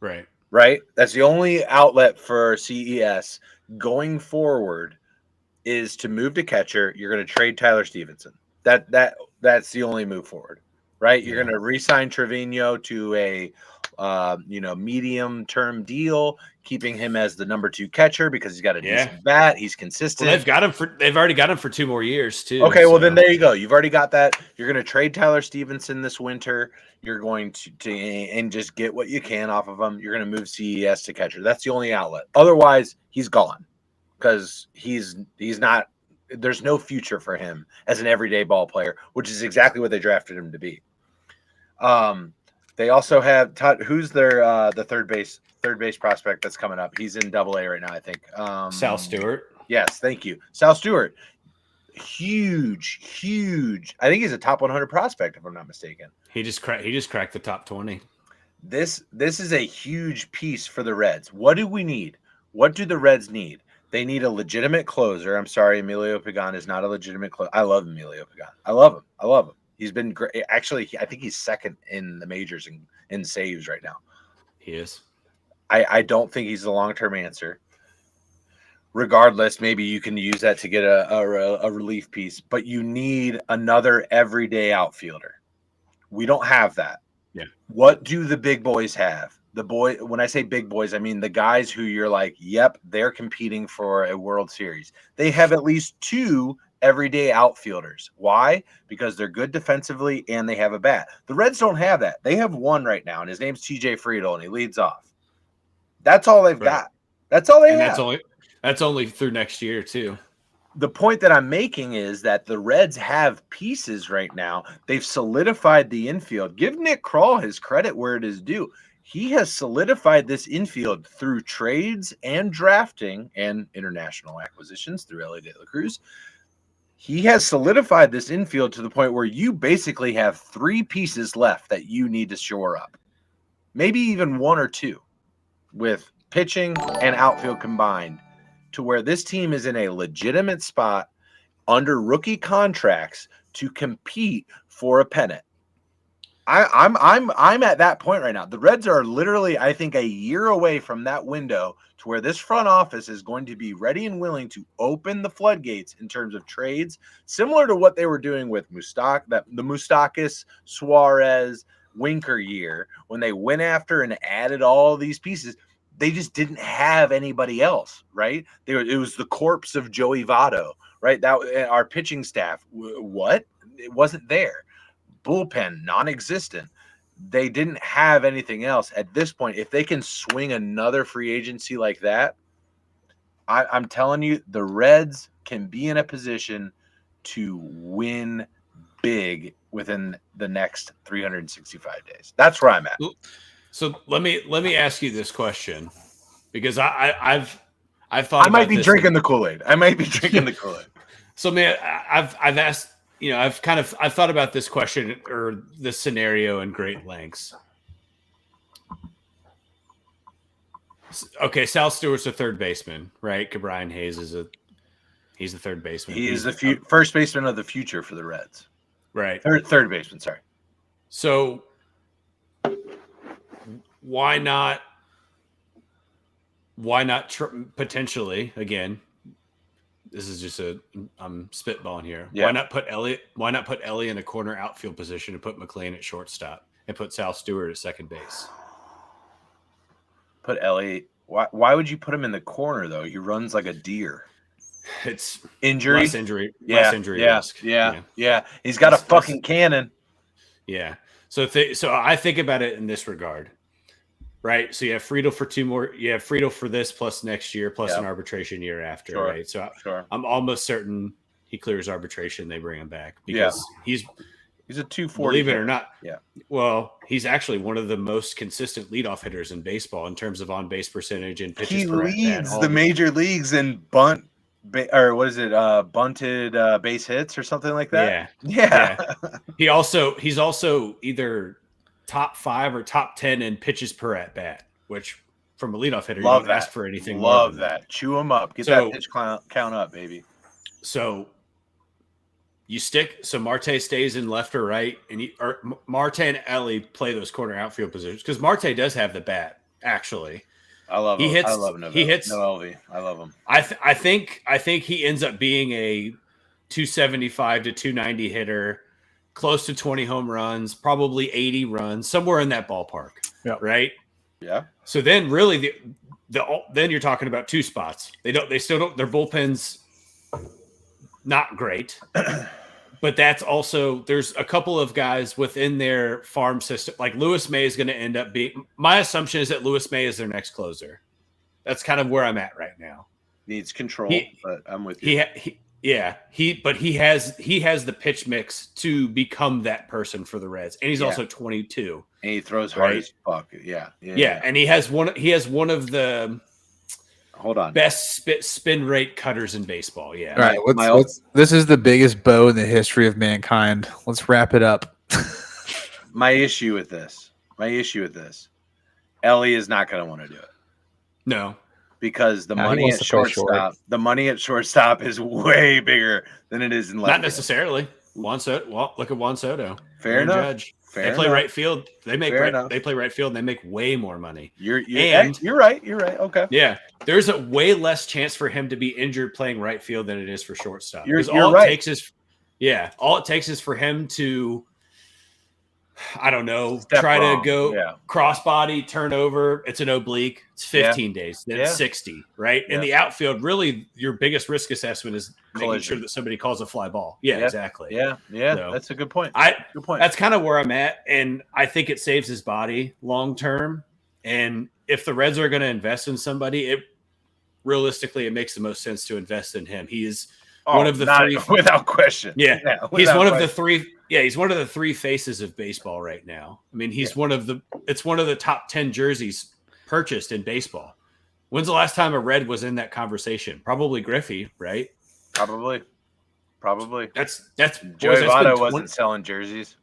Right. Right? That's the only outlet for CES going forward is to move to catcher. You're going to trade Tyler Stevenson. That's the only move forward, right? You're going to re-sign Trevino to a medium-term deal, keeping him as the number 2 catcher because he's got a decent bat. He's consistent. Well, they've already got him for 2 more years too. Okay, well then there you go. You've already got that. You're going to trade Tyler Stevenson this winter. You're going to and just get what you can off of him. You're going to move CES to catcher. That's the only outlet. Otherwise, he's gone. because he's not. There's no future for him as an everyday ball player, which is exactly what they drafted him to be. They also have Todd. Who's their the third base prospect that's coming up? He's in Double-A right now, I think. Sal Stewart. Yes, thank you, Sal Stewart. Huge. I think he's a top 100 prospect, if I'm not mistaken. He just cracked the top 20. This is a huge piece for the Reds. What do we need? What do the Reds need? They need a legitimate closer. I'm sorry, Emilio Pagan is not a legitimate closer. I love Emilio Pagan. I love him. He's been great. Actually, I think he's second in the majors in saves right now. He is. I don't think he's the long-term answer. Regardless, maybe you can use that to get a relief piece, but you need another everyday outfielder. We don't have that. Yeah. What do the big boys have? When I say big boys, I mean the guys who you're like, yep, they're competing for a World Series. They have at least 2 everyday outfielders. Why? Because they're good defensively and they have a bat. The Reds don't have that. They have one right now, and his name's TJ Friedel, and he leads off. That's all they've got. That's all they have. That's only through next year too. The point that I'm making is that the Reds have pieces right now. They've solidified the infield. Give Nick Krall his credit where it is due. He has solidified this infield through trades and drafting and international acquisitions through Elly De La Cruz. He has solidified this infield to the point where you basically have 3 pieces left that you need to shore up. Maybe even 1 or 2 with pitching and outfield combined, to where this team is in a legitimate spot under rookie contracts to compete for a pennant. I'm at that point right now. The Reds are literally, I think, a year away from that window to where this front office is going to be ready and willing to open the floodgates in terms of trades, similar to what they were doing with the Moustakas, Suarez, Winker year, when they went after and added all these pieces. They just didn't have anybody else, right? It was the corpse of Joey Votto, right? That our pitching staff, what? It wasn't there. Bullpen, non-existent. They didn't have anything else at this point. If they can swing another free agency like that, I'm telling you, the Reds can be in a position to win big within the next 365 days. That's where I'm at. So let me ask you this question, because I've thought I might be drinking the Kool-Aid. So man, I've asked, I've thought about this question or this scenario in great lengths. Okay, Sal Stewart's a third baseman, right? Ke'Bryan Hayes he's the third baseman. He is the first baseman of the future for the Reds. Right. Third baseman, sorry. So why not potentially, again, this is just I'm spitballing here. Yeah. Why not put Elly in a corner outfield position and put McLean at shortstop and put Sal Stewart at second base? Put Elly. Why would you put him in the corner though? He runs like a deer. It's less injury risk. Yeah. He's got a fucking cannon. Yeah. So I think about it in this regard. Right. So you have Friedel for 2 more. You have Friedel for this plus next year plus an arbitration year after. Sure. Right. So I'm almost certain he clears arbitration. They bring him back because he's a 240. Believe it or not. Yeah. Well, he's actually one of the most consistent leadoff hitters in baseball in terms of on base percentage and pitches. He leads the major leagues in bunted base hits or something like that. Yeah. He's also either top 5 or top 10 in pitches per at bat, which from a leadoff hitter, you don't ask for anything. Love that. Chew them up. Get that pitch count up, baby. So Marte stays in left or right, and Marte and Elly play those corner outfield positions because Marte does have the bat. Actually, I love him. I love Noel. He hits. Noelvi. I love him. I think he ends up being a 275 to 290 hitter. Close to 20 home runs, probably 80 runs, somewhere in that ballpark. Yeah. Right. Yeah. So then, really, then you're talking about 2 spots. They still don't. Their bullpen's not great, but that's also there's a couple of guys within their farm system. Like Lewis May is going to end up being. My assumption is that Lewis May is their next closer. That's kind of where I'm at right now. Needs control, He- but I'm with you. he has the pitch mix to become that person for the Reds, and he's Yeah. also 22. And he throws hard Right. as fuck. Yeah. And he has one of the Hold on. best spin rate cutters in baseball. Yeah. All right, My- this is the biggest bow in the history of mankind. Let's wrap it up. My issue with this, Ellie is not going to want to do it No. because the No, he money wants at to play short. shortstop is way bigger than it is in left Not field. necessarily. Juan Soto. Well, look at Juan Soto. Fair Aaron enough. Judge. Fair They play enough. right field. They Fair enough. They play right field and they make way more money. You're And- right. You're right. Okay. Yeah. There's a way less chance for him to be injured playing right field than it is for shortstop. You're 'Cause all right. it takes is for him to, I don't know, Step try wrong. to go Yeah. crossbody, turn over. It's an oblique. It's 15 days. Then Yeah. it's 60, right? In Yeah. the outfield, really, your biggest risk assessment is making Collision. sure that somebody calls a fly ball. Yeah, Yeah. exactly. Yeah. So- That's a good point. Good point. That's kind of where I'm at, and I think it saves his body long term. And if the Reds are going to invest in somebody, it makes the most sense to invest in him. He is one of the three, without question. yeah. He's without one of the question. three. Yeah, he's one of the three faces of baseball right now. I mean, he's one of the top 10 jerseys purchased in baseball. When's the last time a Red was in that conversation? Probably Griffey, right? Probably. That's Joey Votto 20 wasn't selling jerseys.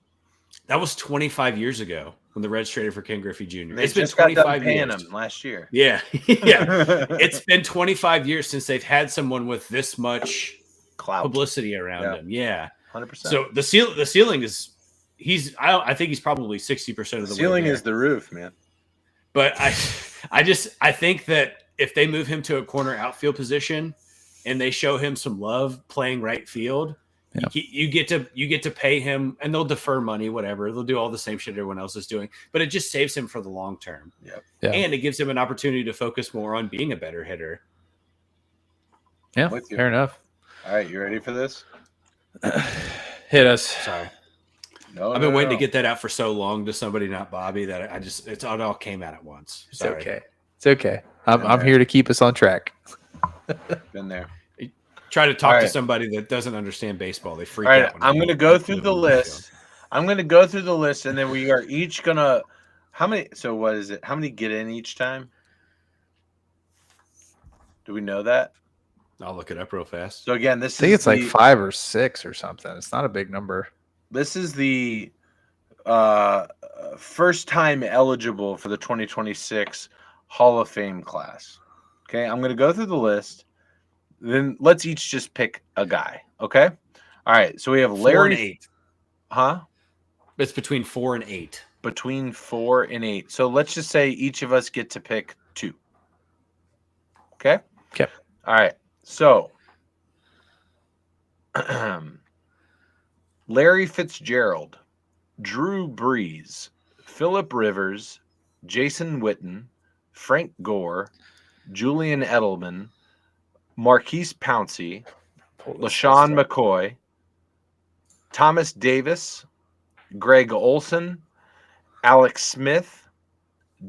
that was 25 years ago when the Reds traded for Ken Griffey Jr. They It's been just got done 25 paying years. him last year. Yeah, yeah. It's been 25 years since they've had someone with this much Clout. publicity around Yeah. him. Yeah. 100%. So the ceiling is I think he's probably 60% of the ceiling way there. is the roof, man. But I think that if they move him to a corner outfield position and they show him some love playing right field, Yeah. you get to pay him, and they'll defer money, whatever. They'll do all the same shit everyone else is doing, but it just saves him for the long term. Yep. Yeah. And it gives him an opportunity to focus more on being a better hitter. Yeah, With you. fair enough. All right, you ready for this? Hit us. Sorry. No, I've been waiting to get that out for so long to somebody, not Bobby, that it all came out at once. It's Sorry. okay. It's okay. I'm Okay. here to keep us on track. Been there. Try to talk All to right. somebody that doesn't understand baseball. They freak All right, out. when I'm you going to don't go put through them the on list. I'm going to go through the list, and then we are each going to. How many? So, what is it? How many get in each time? Do we know that? field. I'll look it up real fast. So, again, I this think is it's like the- 5 or 6 or something. It's not a big number. This is the first time eligible for the 2026 Hall of Fame class. Okay, I'm going to go through the list. Then let's each just pick a guy. Okay. All right. So we have 4 and Larry. 8. Huh? It's between 4 and 8. Between 4 and 8. So let's just say each of us get to pick 2. Okay. Okay. All right. So Larry Fitzgerald, Drew Brees, Phillip Rivers, Jason Witten, Frank Gore, Julian Edelman, Marquise Pouncey, LaShawn McCoy, Thomas Davis, Greg Olson, Alex Smith,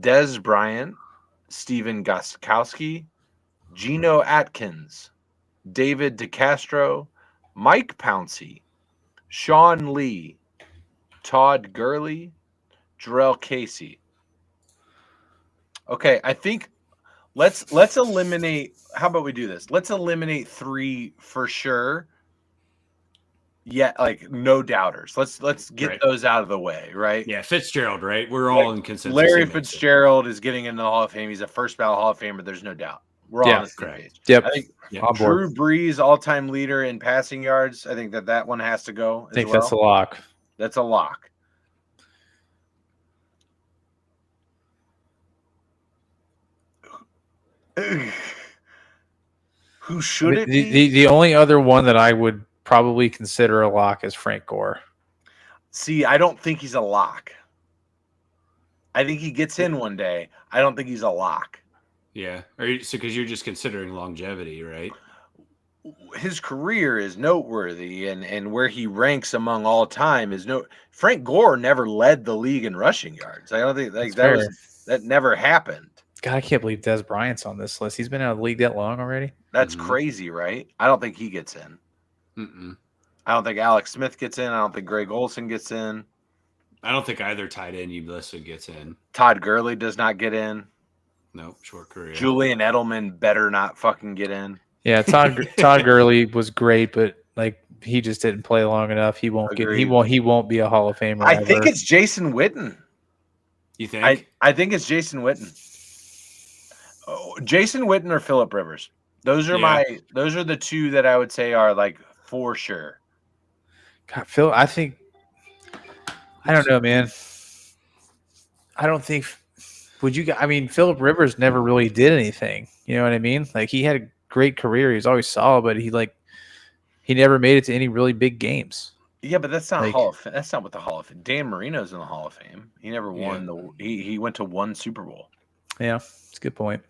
Des Bryant, Stephen Gostkowski, Geno Atkins, David DeCastro, Mike Pouncey, Sean Lee, Todd Gurley, Jarrell Casey. Okay, I think let's eliminate. How about we do this? Let's eliminate 3 for sure. Yeah, like no doubters. Let's get Right. those out of the way, right? Yeah, Fitzgerald, right? We're all in consensus. Larry he makes it. Fitzgerald is getting into the Hall of Fame. He's a first ballot Hall of Famer. There's no doubt. We're all Yeah, on the same correct. page. Yep. I think Yeah. On board. Drew Brees, all-time leader in passing yards. I think that one has to go. I think as well. that's a lock. That's a lock. Who should it be? The only other one that I would probably consider a lock is Frank Gore. See, I don't think he's a lock. I think he gets in one day. I don't think he's a lock. Yeah. Because you're just considering longevity, right? His career is noteworthy, and where he ranks among all time is no. Frank Gore never led the league in rushing yards. I don't think like That's that never happened. God, I can't believe Des Bryant's on this list. He's been out of the league that long already. That's Mhm. crazy, right? I don't think he gets in. Mm-mm. I don't think Alex Smith gets in. I don't think Greg Olson gets in. I don't think either tight end you listed gets in. Todd Gurley does not get in. Nope, short career. Julian Edelman better not fucking get in. Yeah, Todd Gurley was great, but like he just didn't play long enough. He won't get. Agreed. He won't be a Hall of Famer. I think ever. it's Jason Witten. You think? I think it's Jason Witten. Oh, Jason Witten or Phillip Rivers. Those are those are the two that I would say are like for sure. God, Phil. I think. I don't know, man. I don't think. Would you? I mean, Phillip Rivers never really did anything. You know what I mean? Like he had a great career. He was always solid, but he never made it to any really big games. Yeah, but that's not Like- Hall of Fame. That's not what the Hall of Fame. Dan Marino's in the Hall of Fame. He never won he went to one Super Bowl. Yeah, it's a good point.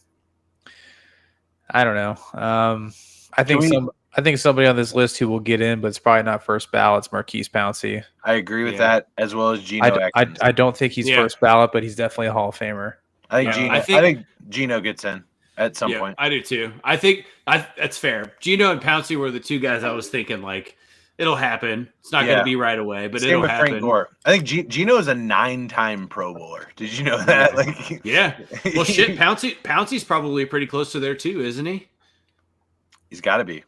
I don't know. I think Can we- I think somebody on this list who will get in, but it's probably not first ballot. It's Marquise Pouncey. I agree with Yeah. that, as well as Geno Atkins. I don't think he's Yeah. first ballot, but he's definitely a Hall of Famer. I think Yeah, Geno. I I think- think Geno gets in at some Yeah, point. I do too. I think that's fair. Geno and Pouncey were the two guys I was thinking like it'll happen. It's not going Yeah. to be right away, but Same it'll with happen. Frank Gore. I think Geno is a 9-time Pro Bowler. Did you know that? Yeah. Like, Yeah. Well, shit, Pouncey's probably pretty close to there too, isn't he? he's got to be.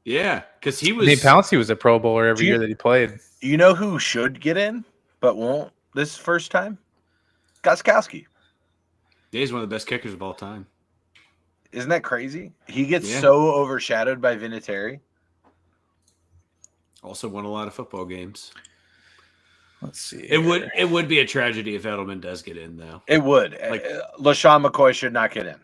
Yeah, because he I was. mean, Pouncey was a Pro Bowler every Do you- year that he played. You know who should get in but won't this first time? Gostkowski. He's one of the best kickers of all time. Isn't that crazy? He gets Yeah. so overshadowed by Vinatieri. Also won a lot of football games. Let's see. It would be a tragedy if Edelman does get in though. It would. Like- LaShawn McCoy should not get in.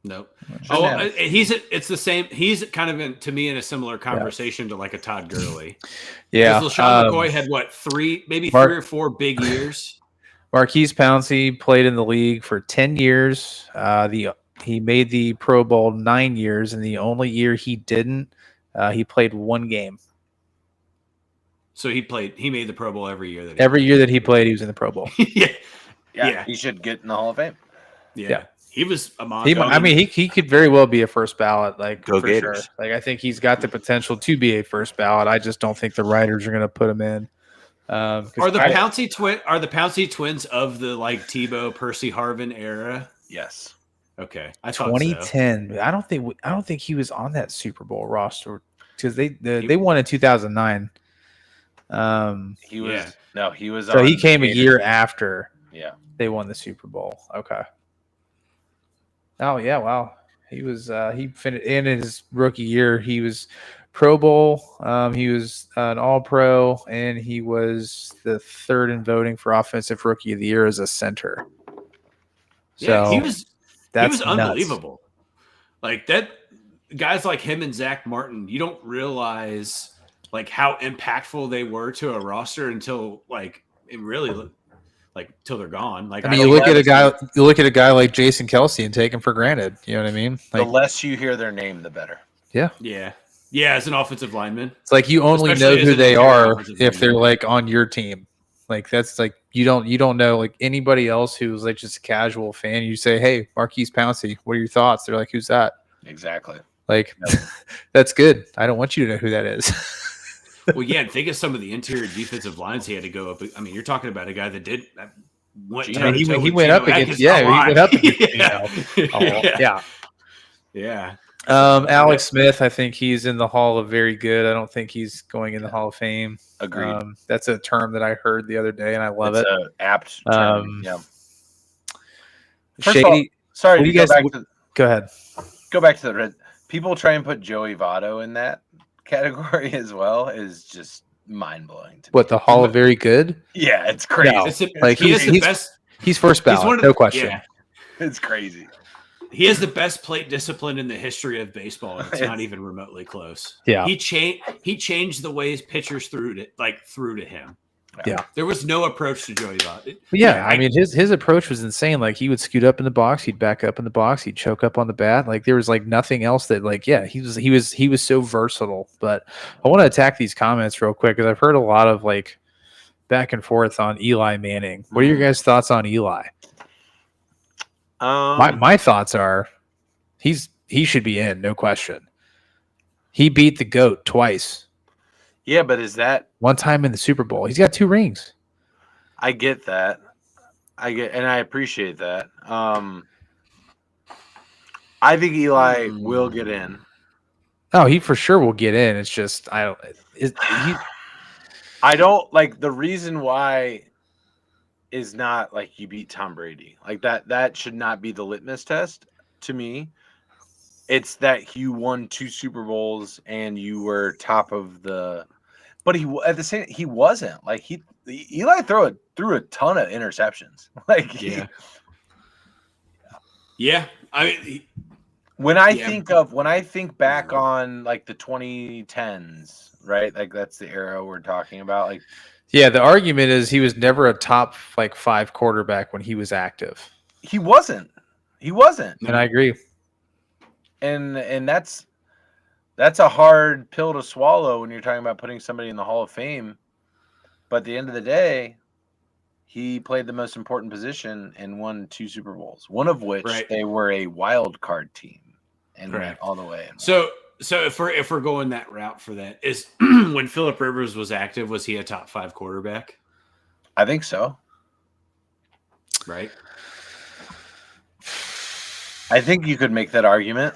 Nope. Shouldn't Oh, have. it's the same. He's kind of to me in a similar conversation to like a Todd Gurley. Yeah. Because LaShawn McCoy had what maybe Mark- 3 or 4 big years. Marquise Pouncey played in the league for 10 years. He made the Pro Bowl 9 years, and the only year he didn't, he played one game. So he made the Pro Bowl every year. Every year that he played, he was in the Pro Bowl. yeah, Yeah, Yeah. he should get in the Hall of Fame. yeah. He was a monster. He could very well be a first ballot, like Go for Gators. sure. Like I think he's got the potential to be a first ballot. I just don't think the writers are going to put him in. 'Cause Are the I- Pouncey twins of the like Tebow Percy Harvin era? Yes. Okay, I thought so. 2010? I don't think he was on that Super Bowl roster because they won in 2009. He was Yeah. no, he was So on he came a Gators. year after Yeah. they won the Super Bowl. Okay. Oh yeah, wow. He was he finished in his rookie year. He was Pro Bowl. He was an All Pro, and he was the third in voting for Offensive Rookie of the Year as a center. Yeah, So he was that's nuts. unbelievable. Like that, guys like him and Zach Martin, you don't realize like how impactful they were to a roster until like it really like till they're gone. Like I mean, don't you look at know. you look at a guy like Jason Kelsey and take him for granted. You know what I mean? The Like, less you hear their name, the better. Yeah, as an offensive lineman. it's like you only Especially know as who an they interior are offensive if they're lineman. like on your team. Like that's like you don't know like anybody else who's like just a casual fan. You say, "Hey, Marquise Pouncey, what are your thoughts?" They're like, "Who's that?" Exactly. Like, that's good. I don't want you to know who that is. Well, yeah, and think of some of the interior defensive lines he had to go up. I mean, you're talking about a guy that went. Gino, he toe-to-toe went with up Geno against- Atkins yeah, a he lot. went up against yeah. yeah. Yeah. Alex Smith, I think he's in the Hall of Very Good. I don't think he's going in the Hall of Fame. Agreed. That's a term that I heard the other day, and I love It's it. a apt term. Um, Yeah. First of all, Shady, sorry what to do you guys- go go ahead. back to the red. People try and put Joey Votto in that category as well is just mind blowing. What, the Hall of Very Good? Yeah, it's crazy. No. It's Like, he has the he's- best. He's first He's ballot, one of no the- question. yeah. It's crazy. He has the best plate discipline in the history of baseball. And it's not even remotely close. Yeah. He changed the ways pitchers threw to him. Yeah. There was no approach to Joey Votto. But yeah, I mean his approach was insane. Like he would scoot up in the box, he'd back up in the box, he'd choke up on the bat. Like there was like nothing else that like he was so versatile. But I want to attack these comments real quick because I've heard a lot of like back and forth on Eli Manning. What are your guys' thoughts on Eli? My thoughts are he should be in, no question. He beat the GOAT twice. Yeah, but is that? One time in the Super Bowl. He's got 2 rings. I get that. And I appreciate that. I think Eli will get in. Oh, he for sure will get in. It's just I don't like the reason why is not like you beat Tom Brady. Like that should not be the litmus test to me. It's that you won 2 Super Bowls and you were top of the. But he wasn't like Eli threw a ton of interceptions. Like yeah. I mean, when I think back on like the 2010s, right? Like that's the era we're talking about. Like, yeah, the argument is he was never a top 5 quarterback when he was active. He wasn't. And I agree. And that's a hard pill to swallow when you're talking about putting somebody in the Hall of Fame. But at the end of the day, he played the most important position and won 2 Super Bowls, one of which they were a wild card team and went all the way. So if we're going that route for that, is when Phillip Rivers was active, was he a top 5 quarterback? I think so. Right. I think you could make that argument.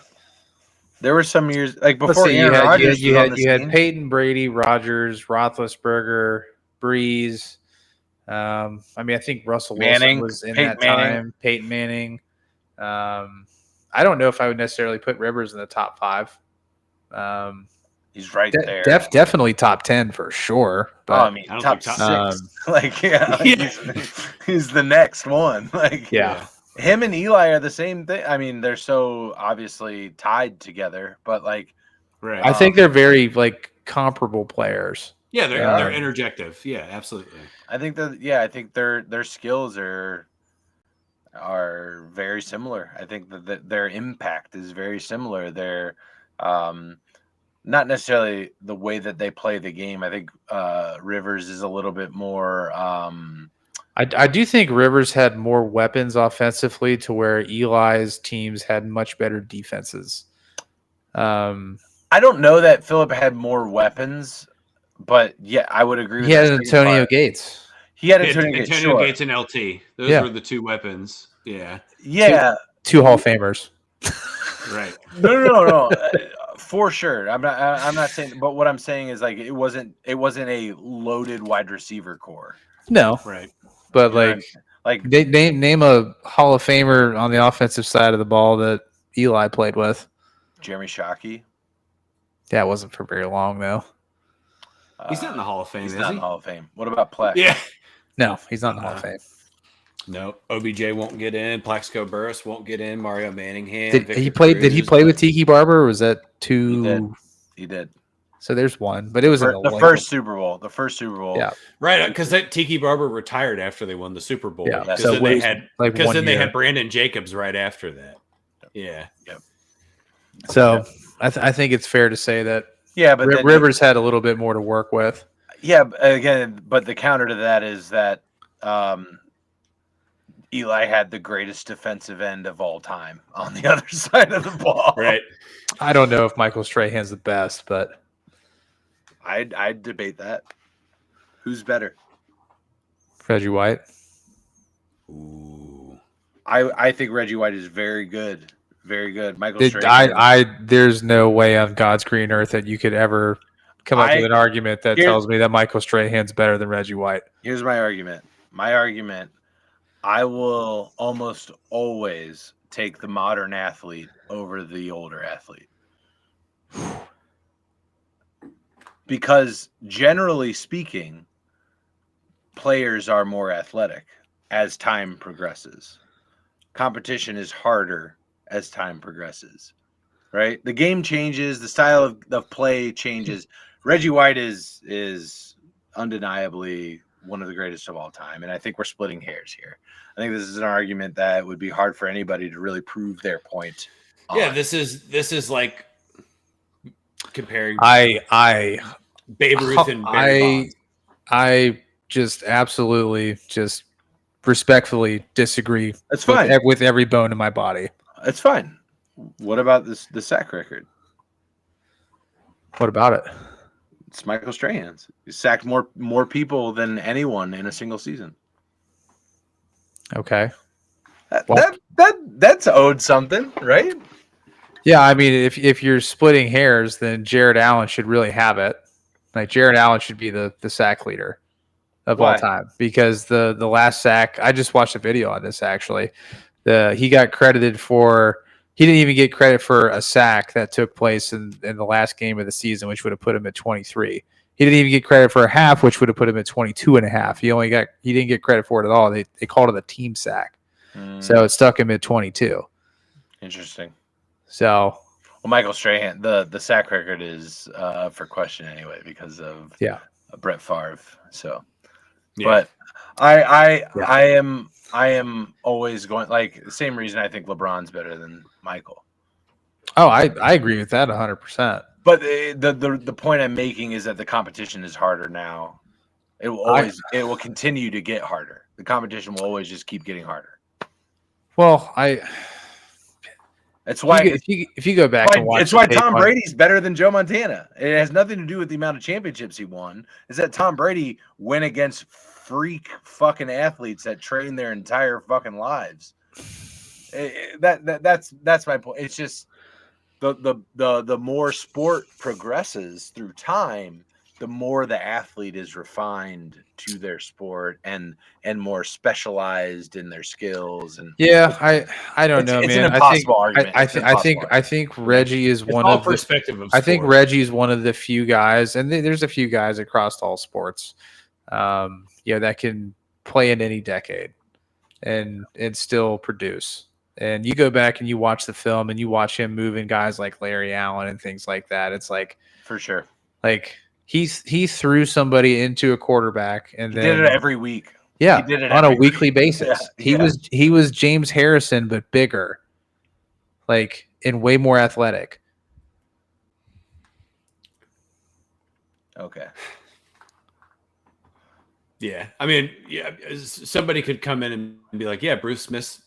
There were some years like before you had Peyton, Brady, Rodgers, Roethlisberger, Breeze. I mean, I think Russell Wilson was in that time. Peyton Manning. I don't know if I would necessarily put Rivers in the top 5. He's right there. Definitely top 10 for sure. But I mean, top 6. He's the next one. Like, him and Eli are the same thing. I mean, they're so obviously tied together, but like, I think they're very like comparable players. Yeah, they're interjective. Yeah, absolutely. I think their skills are very similar. I think that their impact is very similar. They're not necessarily the way that they play the game. I think Rivers is a little bit more. I do think Rivers had more weapons offensively to where Eli's teams had much better defenses. I don't know that Phillip had more weapons, but yeah, I would agree with he had Antonio Gates. He had Antonio Gates and LT. Those were the 2 weapons. Yeah. Yeah. 2 Hall of Famers. Right. No. For sure. I'm not saying, but what I'm saying is like it wasn't a loaded wide receiver core. No. Right. But name a Hall of Famer on the offensive side of the ball that Eli played with. Jeremy Shockey. Yeah, it wasn't for very long though. He's not in the Hall of Fame. He's not in the Hall of Fame. What about Plex? Yeah. No, he's not in the Hall of Fame. No, OBJ won't get in. Plaxico Burress won't get in. Mario Manningham. Did he play with Tiki Barber? Or was that 2? He did. So there's one, but it was the first Super Bowl. The first Super Bowl. Yeah. Right, because that Tiki Barber retired after they won the Super Bowl. Yeah. Because then they had Brandon Jacobs right after that. Yeah. Yep. So I think it's fair to say that but Rivers had a little bit more to work with. Yeah, again, but the counter to that is that Eli had the greatest defensive end of all time on the other side of the ball. Right. I don't know if Michael Strahan's the best, but I'd debate that. Who's better? Reggie White. Ooh. I think Reggie White is very good. Very good. Michael Strahan. There's no way on God's green earth that you could ever come up with an argument that tells me that Michael Strahan's better than Reggie White. Here's my argument. I will almost always take the modern athlete over the older athlete. Because generally speaking, players are more athletic as time progresses. Competition is harder as time progresses, right? The game changes, the style of play changes. Reggie White is undeniably one of the greatest of all time, and I think we're splitting hairs here. I think this is an argument that would be hard for anybody to really prove their point on. Yeah, this is like comparing Babe Ruth and Barry Bonds. I just absolutely just respectfully disagree That's fine. with every bone in my body. It's fine. What about the sack record? What about it? It's Michael Strahan's. He sacked more people than anyone in a single season. Okay. That's owed something, right? Yeah, I mean, if you're splitting hairs, then Jared Allen should really have it. Like Jared Allen should be the sack leader of all Why? time, because the last sack, I just watched a video on this actually. He got credited for, he didn't even get credit for a sack that took place in the last game of the season, which would have put him at 23. He didn't even get credit for a half, which would have put him at 22 and a half. He didn't get credit for it at all. They called it a team sack. So it stuck him at 22. Interesting. So Well, Michael Strahan, the sack record is for question anyway because of Brett Favre. So, but I am always going, like, the same reason I think LeBron's better than Michael. Oh, I agree with that 100%. But the point I'm making is that the competition is harder now. It will it will continue to get harder. The competition will always just keep getting harder. Well, That's why if you go back and watch, it's why Tom Brady's better than Joe Montana. It has nothing to do with the amount of championships he won. Is that Tom Brady went against freak fucking athletes that train their entire fucking lives. That's my point. It's just the more sport progresses through time, the more the athlete is refined to their sport and more specialized in their skills. And I don't know, it's man. an impossible argument. I think Reggie is one of the perspective of I think sport. Reggie's one of the few guys, and there's a few guys across all sports, that can play in any decade and still produce. And you go back and you watch the film and you watch him moving guys like Larry Allen and things like that. It's like, for sure, like he threw somebody into a quarterback and he then did it every week. Yeah, he did it on a every weekly week. basis. Yeah, He was James Harrison but bigger, like, and way more athletic. Okay. Yeah, I mean, yeah, somebody could come in and be like, "Yeah, Bruce Smith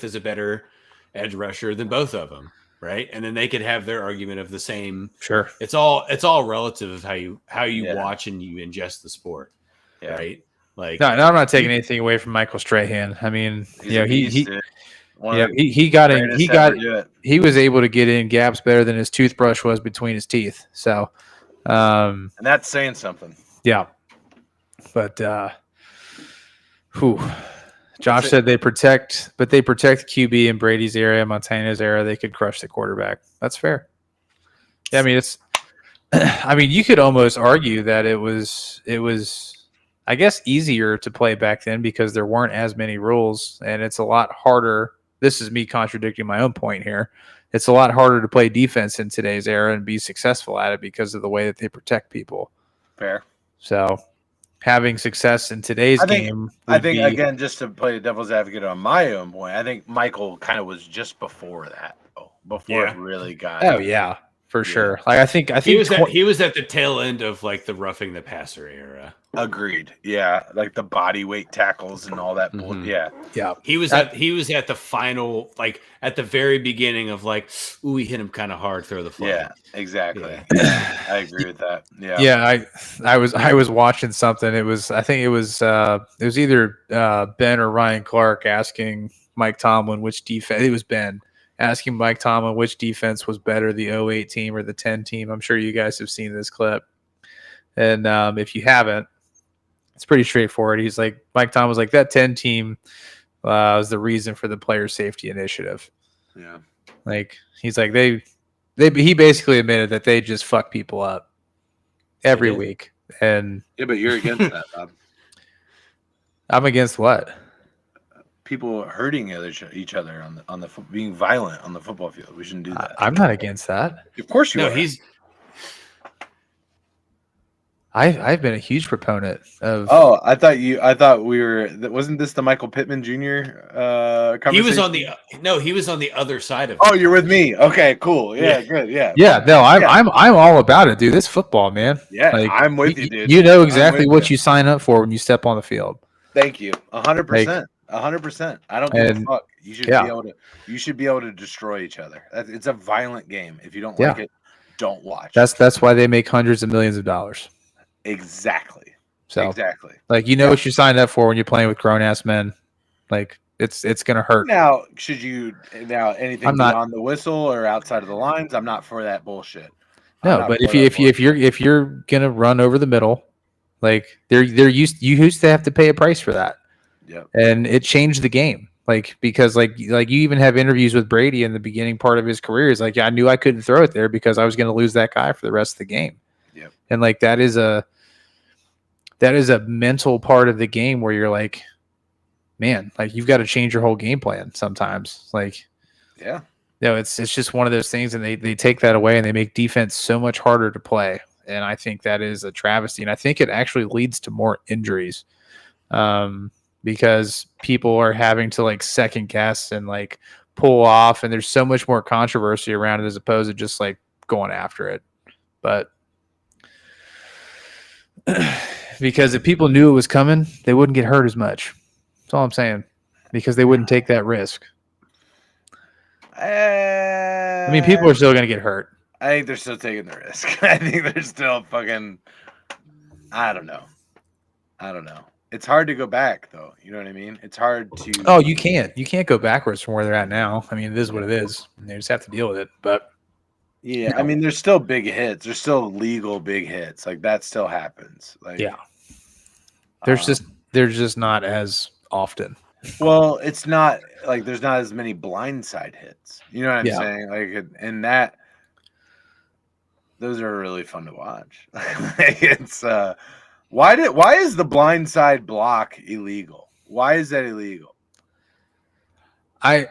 is a better edge rusher than both of them," right? And then they could have their argument of the same. Sure, it's all relative of how you watch and you ingest the sport, right? Like, no, I'm not taking anything away from Michael Strahan. I mean, he was able to get in gaps better than his toothbrush was between his teeth. So, and that's saying something. Yeah. But Josh said they protect QB in Brady's era, Montana's era. They could crush the quarterback. That's fair. Yeah, I mean, you could almost argue that it was, I guess, easier to play back then because there weren't as many rules, and it's a lot harder. This is me contradicting my own point here. It's a lot harder to play defense in today's era and be successful at it because of the way that they protect people. Fair. So, having success in today's game, again, just to play devil's advocate on my own point, I think Michael kind of was just before that, before it really got. Oh yeah, for sure. Like I think he was at the tail end of like the roughing the passer era. Agreed. Yeah, like the body weight tackles and all that. Mm-hmm. Yeah. He was at the final, like at the very beginning of like, ooh, he hit him kind of hard, throw the flag. Yeah, exactly. Yeah. I agree with that. Yeah. Yeah, I was watching something. I think it was either Ben or Ryan Clark asking Mike Tomlin which defense. It was Ben asking Mike Tomlin which defense was better, the 08 team or the 10 team. I'm sure you guys have seen this clip, and if you haven't, it's pretty straightforward. He's like, Mike Tomlin was like, that 10 team was the reason for the player safety initiative. Yeah. Like, he's like, he basically admitted that they just fuck people up every week. And yeah, but you're against that, Bob. I'm against what? People hurting each other on the being violent on the football field. We shouldn't do that. I'm not against that. Of course you are. I've been a huge proponent of. Oh, I thought we were. Wasn't this the Michael Pittman Jr. Conversation? He was on the other side of. Oh, you're with me. Okay, cool. Yeah, good. Yeah. Yeah. No, I'm all about it, dude. This football, man. Yeah, like, I'm with you, dude. You know exactly what you sign up for when you step on the field. Thank you. 100%. 100%. I don't give a And fuck. You should yeah. be able to. You should be able to destroy each other. It's a violent game. If you don't Yeah. like it, don't watch. That's why they make hundreds of millions of dollars. Exactly. So Exactly. like what you signed up for when you're playing with grown ass men. Like it's gonna hurt. Now, should you anything I'm not- beyond the whistle or outside of the lines? I'm not for that bullshit. I'm No, not but for that if you're gonna run over the middle, like you used to have to pay a price for that. Yep. And it changed the game. Like because like you even have interviews with Brady in the beginning part of his career. He's like, yeah, I knew I couldn't throw it there because I was gonna lose that guy for the rest of the game. Yep. And like that is a mental part of the game where you're like, man, like you've got to change your whole game plan sometimes. Like, Yeah. it's just one of those things, and they take that away and they make defense so much harder to play. And I think that is a travesty. And I think it actually leads to more injuries because people are having to like second guess and like pull off. And there's so much more controversy around it as opposed to just like going after it. But because if people knew it was coming, they wouldn't get hurt as much. That's all I'm saying. Because they wouldn't take that risk. I mean, people are still going to get hurt. I think they're still taking the risk. I think they're still fucking. I don't know. It's hard to go back, though. You know what I mean? It's hard to. Oh, you can't. You can't go backwards from where they're at now. I mean, it is what it is. They just have to deal with it. But yeah, I mean, there's still big hits. There's still legal big hits. Like that still happens. Like yeah, there's just not as often. Well, it's not like there's not as many blindside hits. You know what I'm Yeah. saying? Like, and that those are really fun to watch. Like, it's why is the blindside block illegal? Why is that illegal? I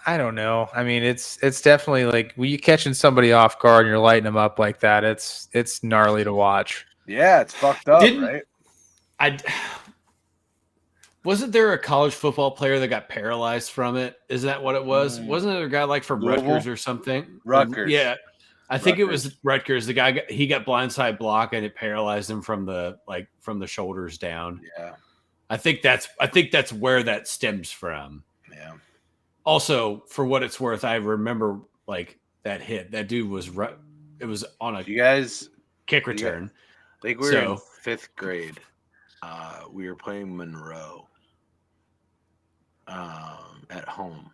don't know. I mean, it's definitely like when you catching somebody off guard and you're lighting them up like that. It's gnarly to watch. Yeah, it's fucked up, right? Wasn't there a college football player that got paralyzed from it? Is that what it was? Wasn't it a guy like from Louisville? Rutgers or something? Rutgers. Yeah. I think it was Rutgers. The guy he got blindside block and it paralyzed him from the shoulders down. Yeah. I think that's where that stems from. Yeah. Also, for what it's worth, I remember like that hit. That dude was it was on a You guys kick return. I think we were in 5th grade. We were playing Monroe at home.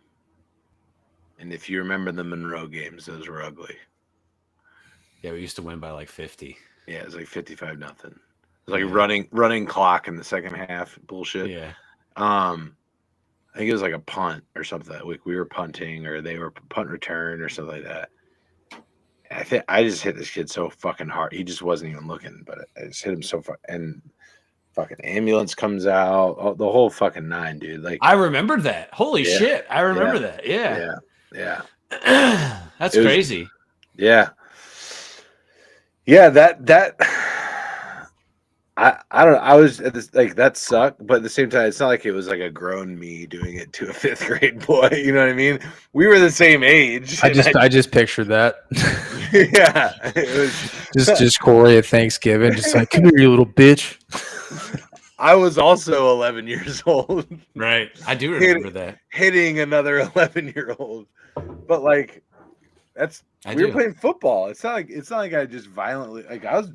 And if you remember the Monroe games, those were ugly. Yeah, we used to win by like 50. Yeah, it was like 55-0. It was like running clock in the second half. Bullshit. Yeah. I think it was like a punt or something that week. We were punting or they were punt return or something like that. I think I just hit this kid so fucking hard. He just wasn't even looking, but I just hit him so far. And fucking ambulance comes out. The whole fucking nine, dude. Like I remember that. Holy Yeah. shit. I remember that. Yeah. Yeah. That's It was- crazy. Yeah. Yeah, that I don't know. I was at this, like that sucked, but at the same time, it's not like it was like a grown me doing it to a 5th grade boy. You know what I mean? We were the same age. I just pictured that. Yeah, it was just Corey at Thanksgiving, just like, come here, you little bitch. I was also 11 years old, Right. I do remember that. hitting another 11-year-old. But like, we were playing football. It's not like I just violently like I was.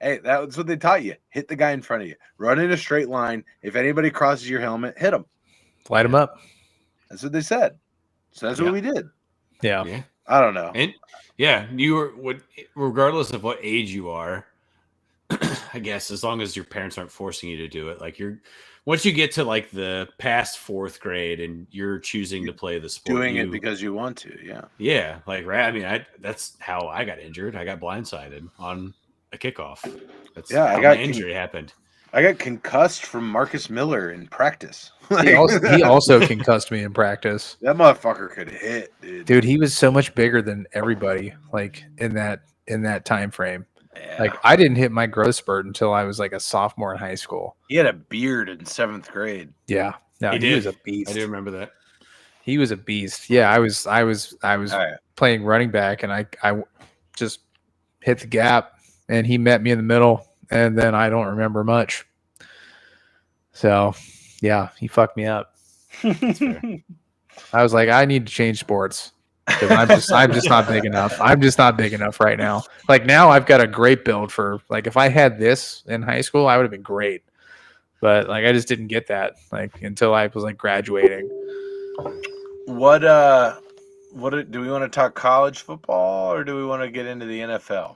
Hey, that's what they taught you. Hit the guy in front of you. Run in a straight line. If anybody crosses your helmet, hit them. Light them up. That's what they said. So that's what we did. Yeah. Yeah. I don't know. And yeah, regardless of what age you are, I guess, as long as your parents aren't forcing you to do it, like once you get to like the past 4th grade and you're choosing to play the sport, Doing it because you want to, yeah. Yeah, like right. I mean, that's how I got injured. I got blindsided on a kickoff. That's how my injury happened. I got concussed from Marcus Miller in practice. He also concussed me in practice. That motherfucker could hit, dude. Dude, he was so much bigger than everybody, like in that time frame. Yeah. Like I didn't hit my growth spurt until I was like a sophomore in high school. He had a beard in 7th grade. Yeah. No, he was a beast. I do remember that. He was a beast. Yeah, I was Right. playing running back and I just hit the gap and he met me in the middle and then I don't remember much. So, yeah, he fucked me up. I was like, I need to change sports because I'm just not big enough. I'm just not big enough right now. Like now, I've got a great build for like if I had this in high school, I would have been great. But like I just didn't get that like until I was like graduating. What do we want to talk college football or do we want to get into the NFL?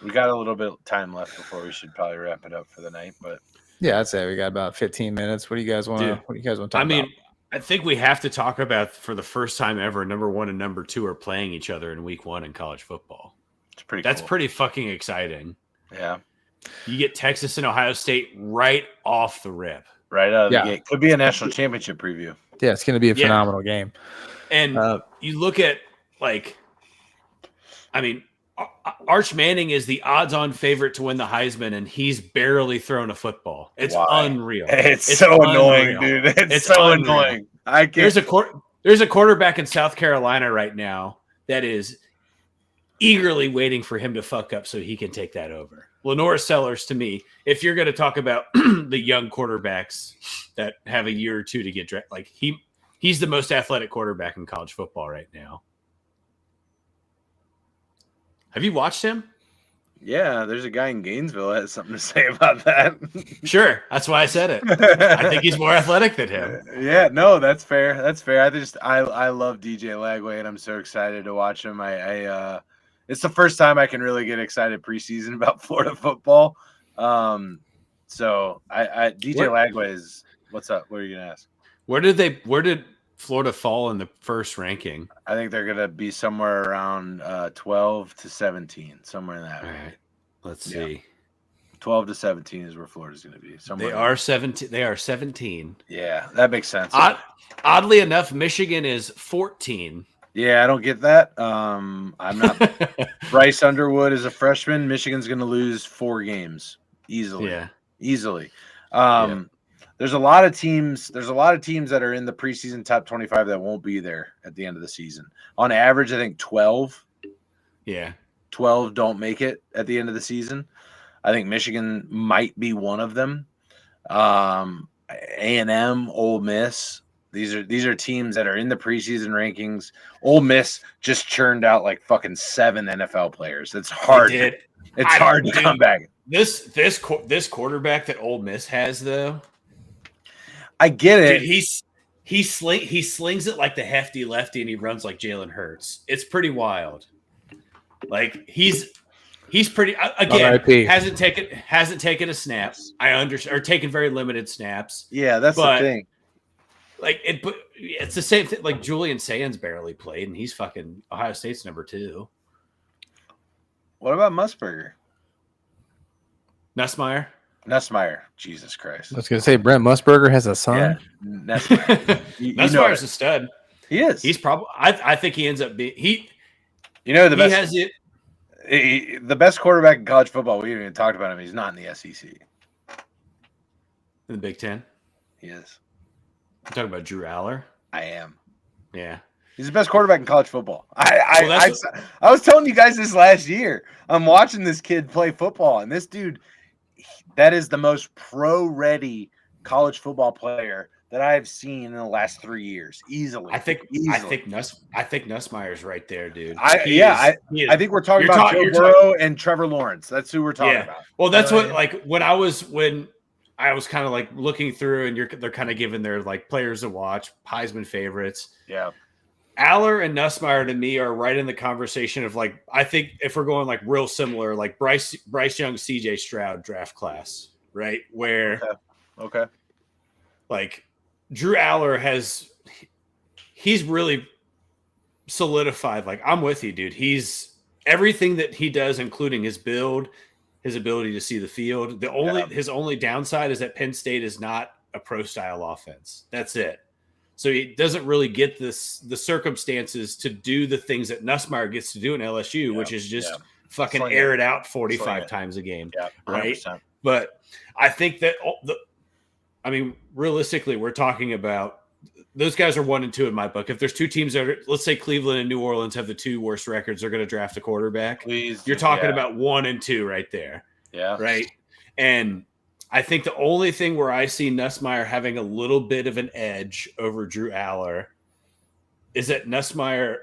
We got a little bit of time left before we should probably wrap it up for the night, but Yeah, I'd say we got about 15 minutes. What do you guys want to? Dude, What do you guys want to talk I mean, about? I think we have to talk about for the first time ever, number 1 and number 2 are playing each other in week 1 in college football. it's pretty That's cool. pretty fucking exciting. Yeah. You get Texas and Ohio State right off the rip. Right out of Yeah. the gate. Could be a national championship preview. Yeah, it's going to be a Yeah. phenomenal game. And you look at like, I mean, Arch Manning is the odds-on favorite to win the Heisman, and he's barely thrown a football. It's Why? unreal. It's so annoying, unreal. dude. It's It's so unreal. annoying. I can't. There's a quarterback in South Carolina right now that is eagerly waiting for him to fuck up so he can take that over. Lenore Sellers, to me, if you're going to talk about the young quarterbacks that have a year or two to get drafted, like he's the most athletic quarterback in college football right now. Have you watched him? Yeah, there's a guy in Gainesville that has something to say about that. Sure. That's why I said it. I think he's more athletic than him. Yeah, no, that's fair. That's fair. I love DJ Lagway, and I'm so excited to watch him. It's the first time I can really get excited preseason about Florida football. So DJ Lagway is what's up? What are you gonna ask? Where did Florida fall in the first ranking? I think they're gonna be somewhere around 12 to 17, somewhere in that. All range. right. Let's Yeah. see. 12 to 17 is where Florida's gonna be. Somewhere. They are 17. They are 17. Yeah, that makes sense. Oddly enough, Michigan is 14. Yeah, I don't get that. I'm not. Bryce Underwood is a freshman. Michigan's going to lose 4 games easily. Yeah. Easily. Yeah. There's a lot of teams. There's a lot of teams that are in the preseason top 25 that won't be there at the end of the season. On average, I think 12 Yeah. don't make it at the end of the season. I think Michigan might be one of them. A&M, Ole Miss. These are teams that are in the preseason rankings. Ole Miss just churned out like fucking 7 NFL players. It's hard. They did. It's hard to come back. This quarterback that Ole Miss has though, I get it. dude, he slings it like the hefty lefty, and he runs like Jalen Hurts. It's pretty wild. Like he's pretty again. RIP. Hasn't taken a snap. I understand, or taken very limited snaps. Yeah, that's but- the thing. Like it's the same thing. Like Julian Sands barely played, and he's fucking Ohio State's number 2. What about Musburger? Nussmeier. Nussmeier. Jesus Christ. I was going to say Brent Musburger has a son. Yeah, Nussmeier. You know Nussmeier's it. a stud. He is. He's probably. I think he ends up being You know the he best. has it. The best quarterback in college football. We haven't even talked about him. He's not in the SEC. In the Big Ten. He is. I'm talking about Drew Aller. I am. Yeah. He's the best quarterback in college football. Well, I was telling you guys this last year. I'm watching this kid play football, and this dude, that is the most pro-ready college football player that I've seen in the last 3 years, easily. I think Easily. Nussmeier's right there, dude. I think we're talking about Joe Burrow and Trevor Lawrence. That's who we're talking about. Well, that's You know what what I like when I was kind of like looking through, and they're kind of giving their like players to watch, Heisman favorites. Yeah. Aller and Nussmeier to me are right in the conversation of like, I think if we're going like real similar, like Bryce Young, CJ Stroud draft class, right? Where Okay. like Drew Aller he's really solidified. Like, I'm with you, dude. He's everything that he does, including his build, his ability to see the field. His only downside is that Penn State is not a pro style offense. That's it. So he doesn't really get the circumstances to do the things that Nussmeier gets to do in LSU, which is just fucking Sling air it. it out 45 Sling it. times a game. Yeah. 100%. Right. But I think that realistically, we're talking about those guys are 1 and 2 in my book. If there's 2 teams that are, let's say Cleveland and New Orleans have the 2 worst records, they're going to draft a quarterback. Please. You're talking about 1 and 2 right there. Yeah. Right. And I think the only thing where I see Nussmeier having a little bit of an edge over Drew Aller is that Nussmeier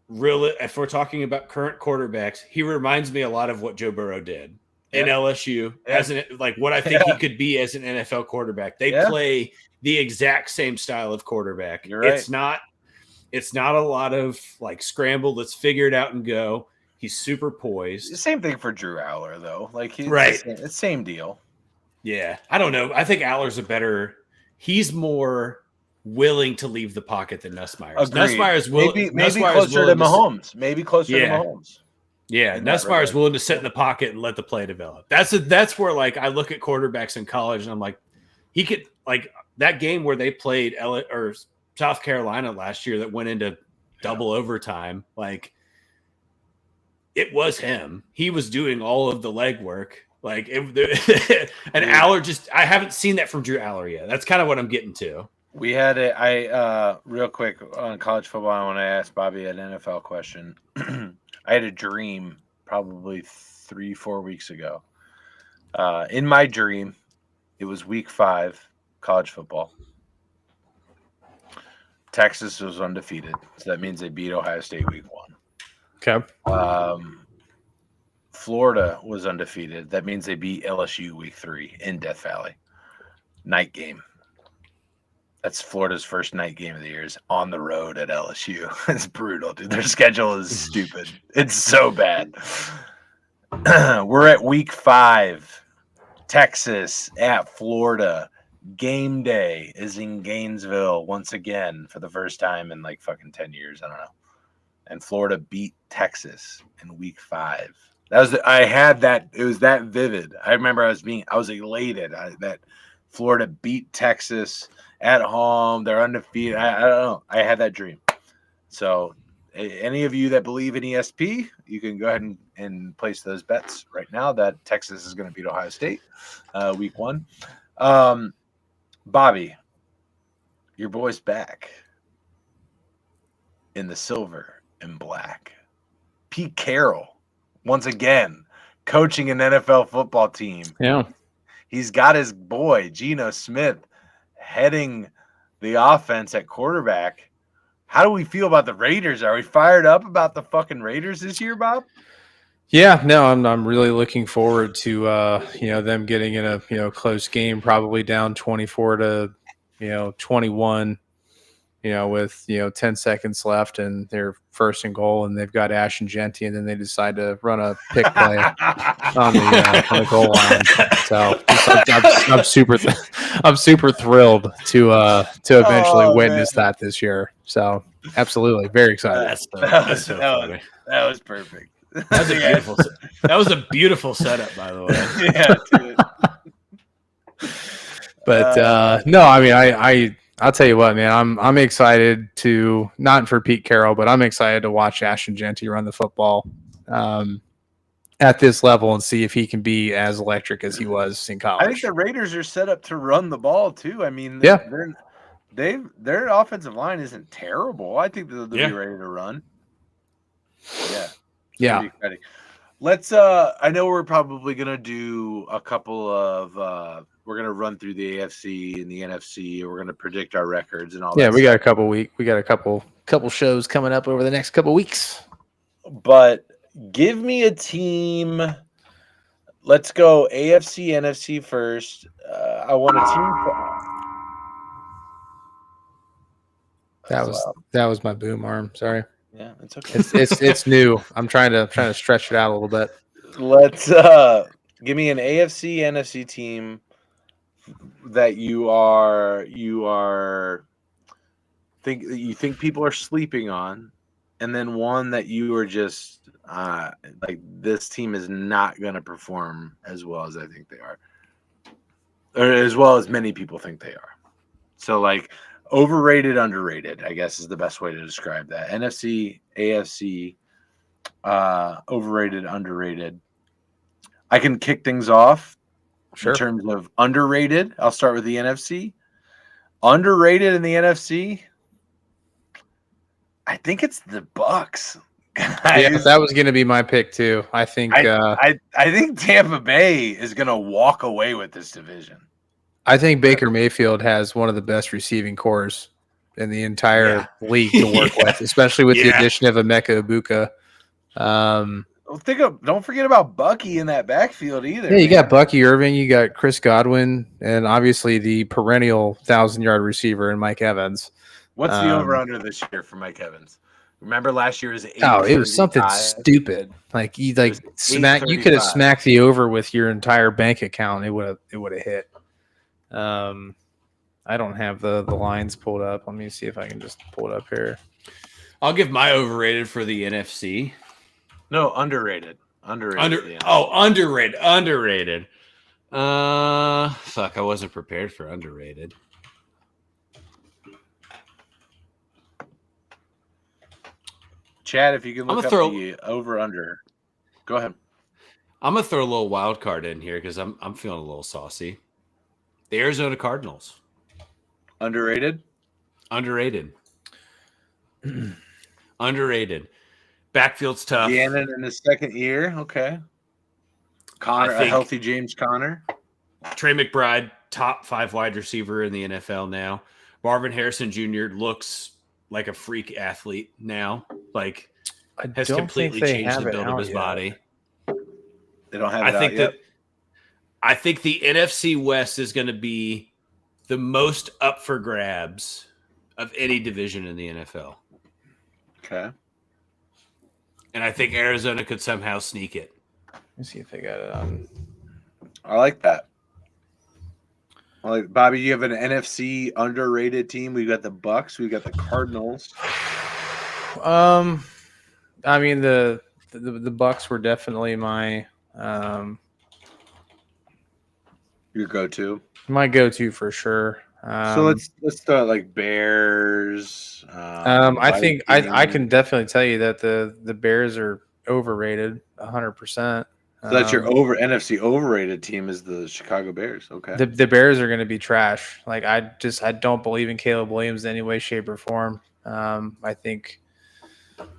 really, if we're talking about current quarterbacks, he reminds me a lot of what Joe Burrow did in LSU as an like what I think he could be as an NFL quarterback. They play the exact same style of quarterback. You're right. It's not a lot of like scramble. Let's figure it out and go. He's super poised. Same thing for Drew Aller, though. Like he's right. It's the same deal. Yeah. I don't know. I think Aller's he's more willing to leave the pocket than Nussmeier. Nussmeier's maybe closer to Mahomes. Maybe closer to Mahomes. Yeah, Nussmeier's willing to sit in the pocket and let the play develop. That's where like I look at quarterbacks in college and I'm like, he could like that game where they played South Carolina last year that went into double overtime. Like it was him. He was doing all of the legwork. Like and Aller I haven't seen that from Drew Aller yet. That's kind of what I'm getting to. We had real quick on college football. I want to ask Bobby an NFL question. I had a dream probably 3-4 weeks ago. In my dream, it was week 5 college football. Texas was undefeated, so that means they beat Ohio State week 1. Okay. Florida was undefeated. That means they beat LSU week 3 in Death Valley. Night game. That's Florida's first night game of the year is on the road at LSU. It's brutal, dude. Their schedule is stupid. It's so bad. We're at week 5. Texas at Florida. Game day is in Gainesville once again for the first time in like fucking 10 years. I don't know. And Florida beat Texas in week 5. I had that. It was that vivid. I remember I was elated that Florida beat Texas at home. They're undefeated. I don't know. I had that dream. So any of you that believe in ESP, you can go ahead and place those bets right now that Texas is going to beat Ohio State week 1. Bobby, your boy's back in the silver and black. Pete Carroll, once again, coaching an NFL football team. Yeah. He's got his boy, Geno Smith, heading the offense at quarterback. How do we feel about the Raiders? Are we fired up about the fucking Raiders this year, Bob? Yeah, no, I'm really looking forward to them getting in a close game, probably down 24 to 21, with 10 seconds left and they're first and goal, and they've got Ashton Genty, and then they decide to run a pick play on the goal line. So I'm super thrilled to eventually witness that this year. So absolutely, very excited. That's so funny. That was perfect. That was a beautiful setup, by the way. Yeah, dude. But no, I mean, I'll tell you what, man. I'm excited to not for Pete Carroll, but I'm excited to watch Ashton Genty run the football at this level and see if he can be as electric as he was in college. I think the Raiders are set up to run the ball too. I mean, their offensive line isn't terrible. I think they'll be ready to run. Yeah. Let's I know we're probably gonna do a couple of we're gonna run through the AFC and the NFC, and we're gonna predict our records and all that. Yeah, we got a couple shows coming up over the next couple weeks. But give me a team. Let's go AFC, NFC first. I want a team. That was my boom arm. Sorry. Yeah, it's okay. It's new. I'm trying to stretch it out a little bit. Let's give me an AFC, NFC team that you think people are sleeping on, and then one that you are just like this team is not going to perform as well as I think they are, or as well as many people think they are. So like. Overrated, underrated, I guess is the best way to describe that. NFC, AFC, overrated, underrated. I can kick things off in terms of underrated. I'll start with the NFC. Underrated in the NFC, I think it's the Bucks. Yeah, guys. that was going to be my pick too. I think I think Tampa Bay is going to walk away with this division. I think Baker Mayfield has one of the best receiving cores in the entire league to work Yeah. with, especially with the Yeah. addition of Emeka Ibuka. Don't forget about Bucky in that backfield either. Yeah, you man. got Bucky Irving, you got Chris Godwin, and obviously the perennial 1,000-yard receiver in Mike Evans. What's the over under this year for Mike Evans? Remember last year was 8. Oh, it was something stupid. Like you like was smack. You could have 835. smacked the over with your entire bank account. It would have hit. I don't have the lines pulled up. Let me see if I can just pull it up here. I'll give my overrated for the NFC. No, underrated. Underrated. Underrated. Fuck, I wasn't prepared for underrated. Chad, if you can look gonna up throw- the over under. Go ahead. I'm gonna throw a little wild card in here because I'm feeling a little saucy. The Arizona Cardinals. Underrated. Underrated. Underrated. Backfield's tough. Gannon in his second year. Okay. Connor, I a think- healthy James Connor. Trey McBride, top 5 wide receiver in the NFL now. Marvin Harrison Jr. looks like a freak athlete now. Like I has don't completely think they changed have the it build of out his yet. body. They don't have I it think out that yet. I think the NFC West is going to be the most up for grabs of any division in the NFL. Okay. And I think Arizona could somehow sneak it. Let me see if they got it on. I like that. Bobby, you have an NFC underrated team. We've got the Bucks. We've got the Cardinals. I mean the Bucks were definitely my Your go-to. my go-to for sure. So let's start like Bears. I think I Vikings. can definitely tell you that the Bears are overrated 100%. So that's your NFC overrated team is the Chicago Bears. Okay. The Bears are going to be trash. Like I don't believe in Caleb Williams in any way, shape, or form. I think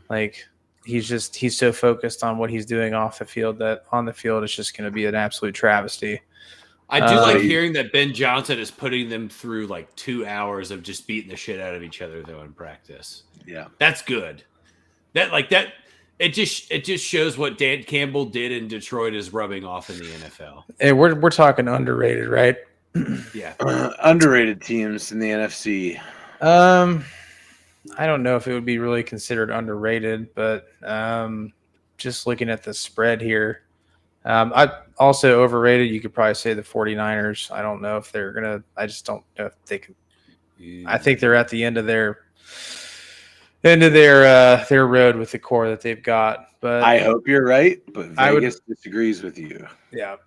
like he's so focused on what he's doing off the field that on the field it's just going to be an absolute travesty. I do like you- hearing that Ben Johnson is putting them through like 2 hours of just beating the shit out of each other though in practice. Yeah. That's good. That it just shows what Dan Campbell did in Detroit is rubbing off in the NFL. And we're talking underrated, right? Yeah. Underrated teams in the NFC. I don't know if it would be really considered underrated, but just looking at the spread here, I also overrated. You could probably say the 49ers. I don't know if they're gonna. I just don't know if they can. I think they're at the end of their road with the core that they've got. But I hope you're right, but I would- Vegas disagrees with you. yeah,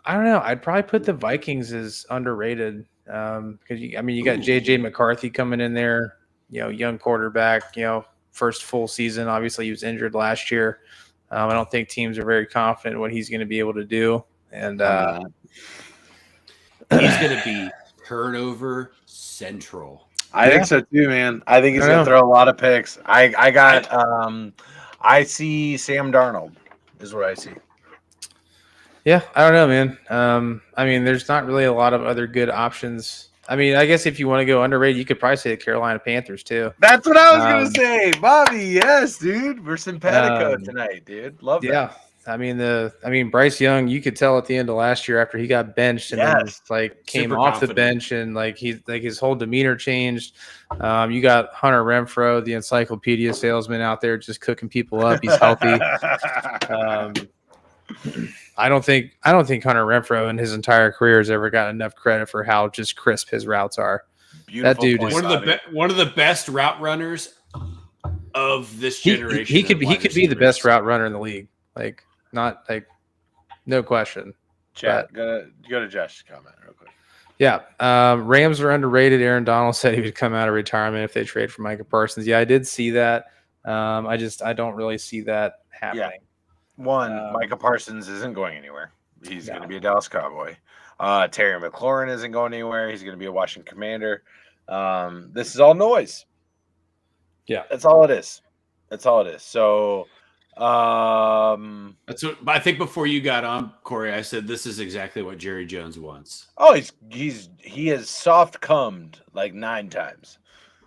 I don't know. I'd probably put the Vikings as underrated because you got JJ McCarthy coming in there. Young quarterback. First full season. Obviously, he was injured last year. I don't think teams are very confident in what he's going to be able to do. And He's going to be turnover central. I think so too, man. I think he's I gonna know. throw a lot of picks. I see Sam Darnold is what I see. yeah, I don't know, man. There's not really a lot of other good options. I guess if you want to go underrated, you could probably say the Carolina Panthers too. That's what I was Um, gonna say, Bobby. Yes, dude. We're simpatico Um, tonight, dude. Love that. Yeah. Bryce Young, you could tell at the end of last year after he got benched and Yes. then came Super off the confident. bench and his whole demeanor changed. You got Hunter Renfro, the encyclopedia salesman out there just cooking people up. He's healthy. I don't think Hunter Renfro in his entire career has ever gotten enough credit for how just crisp his routes are. Beautiful dude point, is- One of the best route runners of this He generation. could of be wide the best receivers. route runner in the league. No question. Chat. Go to Josh's comment real quick. Yeah. Rams are underrated. Aaron Donald said he would come out of retirement if they trade for Micah Parsons. Yeah, I did see that. I don't really see that happening. Micah Parsons isn't going anywhere. He's No. going to be a Dallas Cowboy. Terry McLaurin isn't going anywhere. He's going to be a Washington Commander. This is all noise. Yeah. That's all it is. That's all it is. So, That's what I think. Before you got on, Corey, I said this is exactly what Jerry Jones wants. oh, he has soft cummed like 9 times.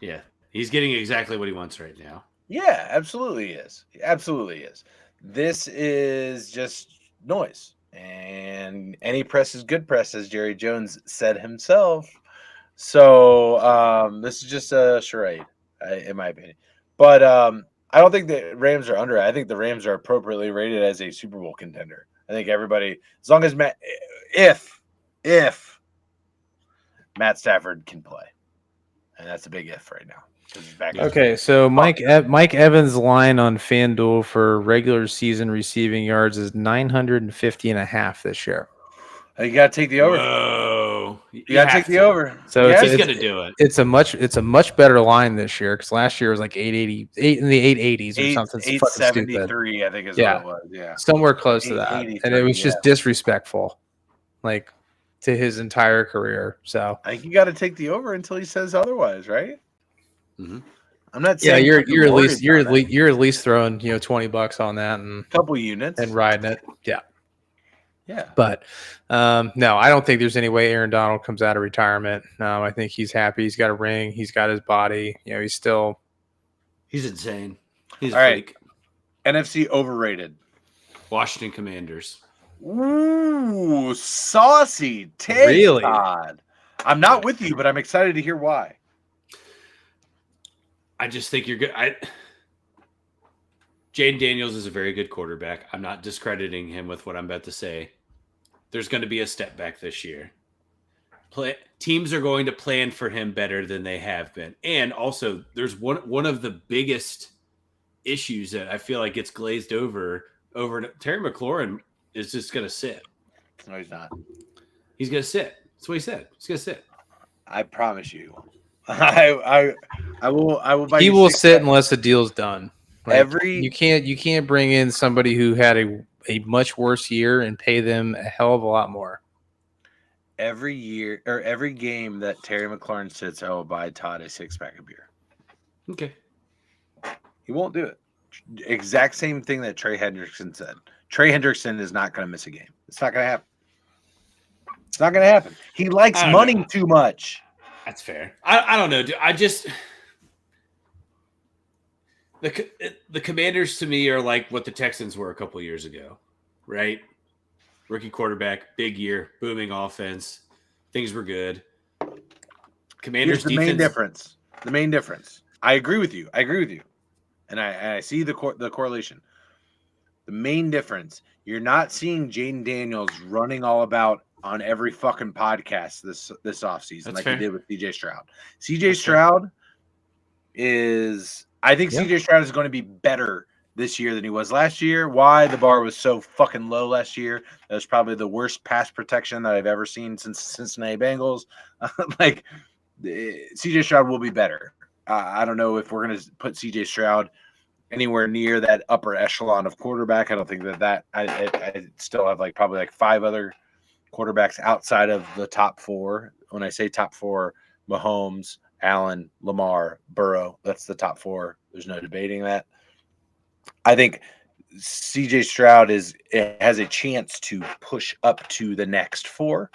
Yeah, he's getting exactly what he wants right now. Yeah, absolutely he is. He absolutely is. This is just noise. And any press is good press, as Jerry Jones said himself. So this is just a charade, in my opinion. But I don't think the Rams are under. I think the Rams are appropriately rated as a Super Bowl contender. I think everybody, as long as if Matt Stafford can play, and that's a big if right now. 'Cause he's back. Okay, so Mike Evans' line on FanDuel for regular season receiving yards is 950.5 this year. You got to take the over. Whoa, You got to take the over. So Yeah, He's gonna do it. It's a much better line this year because last year was like 880, in the 880s or something. It's fucking stupid. 873, I think is Yeah. what it was. Yeah. Somewhere close to that, and it 883, was just disrespectful, like to his entire career. So I think you got to take the over until he says otherwise, right? Mhm. I'm not yeah, saying you're put the at mortgage least you're on at it. least you're at least throwing $20 on that and Couple units riding it. Yeah. Yeah. But no, I don't think there's any way Aaron Donald comes out of retirement. I think he's happy. He's got a ring. He's got his body. He's still. He's insane. He's All a right. freak. NFC overrated. Washington Commanders. Ooh, saucy take, Really? Todd. I'm not with you, but I'm excited to hear why. I just think you're good. Jaden Daniels is a very good quarterback. I'm not discrediting him with what I'm about to say. There's going to be a step back this year. Teams are going to plan for him better than they have been. And also, there's one of the biggest issues that I feel like gets glazed over. Terry McLaurin is just going to sit. No, he's not. He's going to sit. That's what he said. He's going to sit. I promise you. I will. Buy He you will 6 sit unless the deal's done. Every- you can't bring in somebody who had a much worse year and pay them a hell of a lot more. Every year or every game that Terry McLaurin sits, I will buy Todd a 6-pack of beer. Okay. He won't do it. Exact same thing that Trey Hendrickson said. Trey Hendrickson is not going to miss a game. It's not going to happen. It's not going to happen. He likes money too much. That's fair. I don't know, dude. I just the Commanders to me are like what the Texans were a couple years ago, right? Rookie quarterback, big year, booming offense. Things were good. Commanders Here's the main difference. The main difference. I agree with you. And I see the correlation. The main difference, you're not seeing Jaden Daniels running all about on every fucking podcast this offseason That's like fair. he did with CJ Stroud. CJ Stroud is I think CJ Stroud is going to be better this year than he was last year. Why? The bar was so fucking low last year. That was probably the worst pass protection that I've ever seen since Cincinnati Bengals. Like CJ Stroud will be better. I don't know if we're going to put CJ Stroud anywhere near that upper echelon of quarterback. I don't think that I still have probably 5 other quarterbacks outside of the top 4. When I say top 4, Mahomes, Allen, Lamar, Burrow, that's the top 4. There's no debating that. I think CJ Stroud has a chance to push up to the next 4.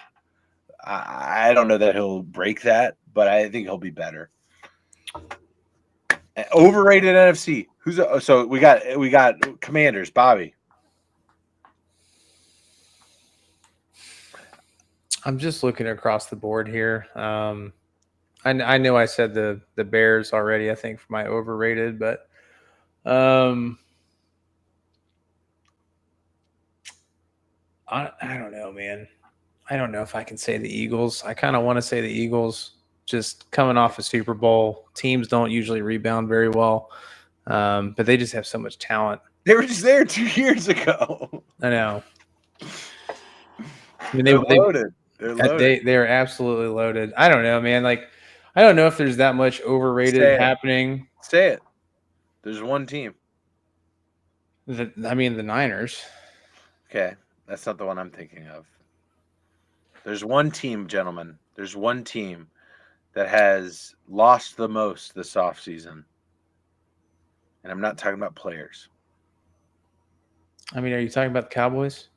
I don't know that he'll break that, but I think he'll be better. Overrated NFC. So we got Commanders, Bobby. I'm just looking across the board here. I know I said the Bears already, I think, for my overrated, but I don't know, man. I don't know if I can say the Eagles. I kind of want to say the Eagles, just coming off a Super Bowl. Teams don't usually rebound very well, but they just have so much talent. They were just there 2 years ago. I know. I mean, They're loaded. They're loaded. They're absolutely loaded. I don't know, man. I don't know if there's that much overrated happening. Say it. There's one team. The Niners. Okay. That's not the one I'm thinking of. There's one team, gentlemen. There's one team that has lost the most this offseason. and I'm not talking about players. I mean, are you talking about the Cowboys?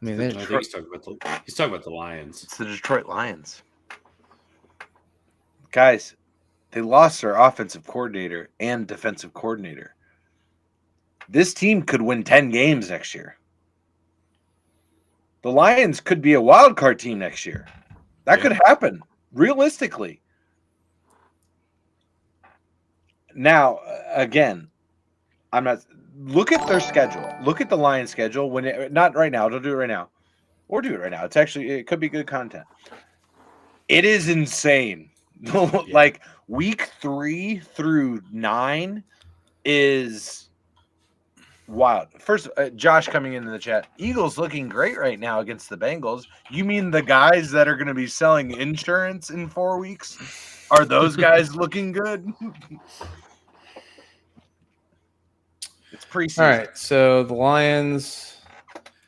I mean, I they- think he's talking about the Lions. It's the Detroit Lions. Guys, they lost their offensive coordinator and defensive coordinator. This team could win 10 games next year. The Lions could be a wild card team next year. That Yeah. could happen, realistically. Now, again, I'm not. Look at their schedule. Look at the Lions' schedule. Not right now. Don't do it right now, or do it right now. It could be good content. It is insane. Like week 3 through 9 is wild. First, Josh coming into the chat. Eagles looking great right now against the Bengals. You mean the guys that are going to be selling insurance in 4 weeks? Are those guys looking good? It's preseason. all right. So the Lions,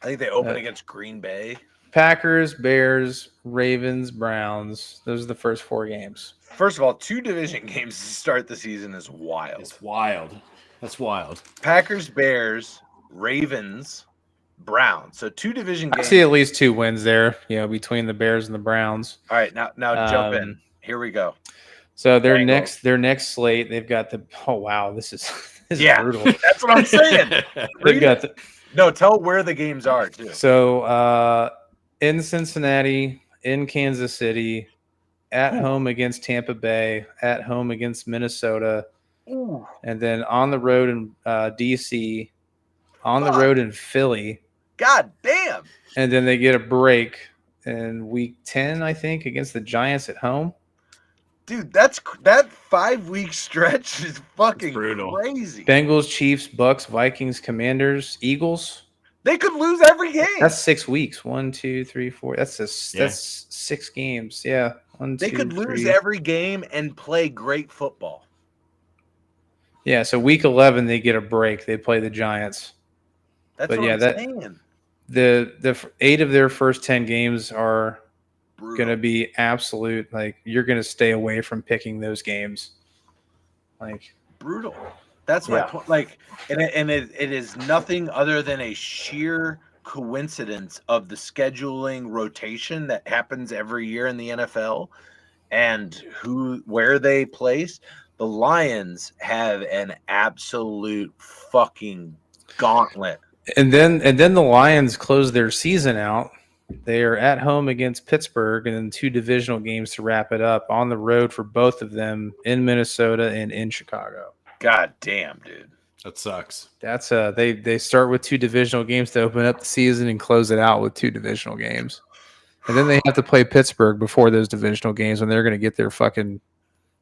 I think they open against Green Bay. Packers, Bears, Ravens, Browns. Those are the first 4 games. First of all, 2 division games to start the season is wild. It's wild. That's wild. Packers, Bears, Ravens, Browns. So 2 division I games. see at least 2 wins there, between the Bears and the Browns. All right, now jump in. Um, Here we go. So their Bengals. next slate, they've got the this is Yeah. brutal. That's what I'm saying. They've got the, No, tell where the games are too. so in Cincinnati, in Kansas City, at home against Tampa Bay, at home against Minnesota, Ooh, and then on the road in DC, on the Fuck. road in Philly, God damn. and then they get a break in week 10, I think, against the Giants at home. Dude, that 5-week stretch is fucking brutal. crazy. Bengals, Chiefs, Bucks, Vikings, Commanders, Eagles. They could lose every game. That's 6 weeks. 1, 2, 3, 4. That's Yeah. 6 games. Yeah. 1, They 2, could lose 3. every game and play great football. Yeah. So week 11 they get a break. They play the Giants. That's But what yeah, I'm that- saying. The 8 of their first 10 games are Brutal. going to be absolute. Like you're going to stay away from picking those games. Like Brutal. That's my Yeah. point. Like, and it is nothing other than a sheer coincidence of the scheduling rotation that happens every year in the NFL and where they place. The Lions have an absolute fucking gauntlet. and then the Lions close their season out. They are at home against Pittsburgh and then 2 divisional games to wrap it up on the road for both of them in Minnesota and in Chicago. God damn, dude. That sucks. That's they start with 2 divisional games to open up the season and close it out with 2 divisional games. And then they have to play Pittsburgh before those divisional games when they're going to get their fucking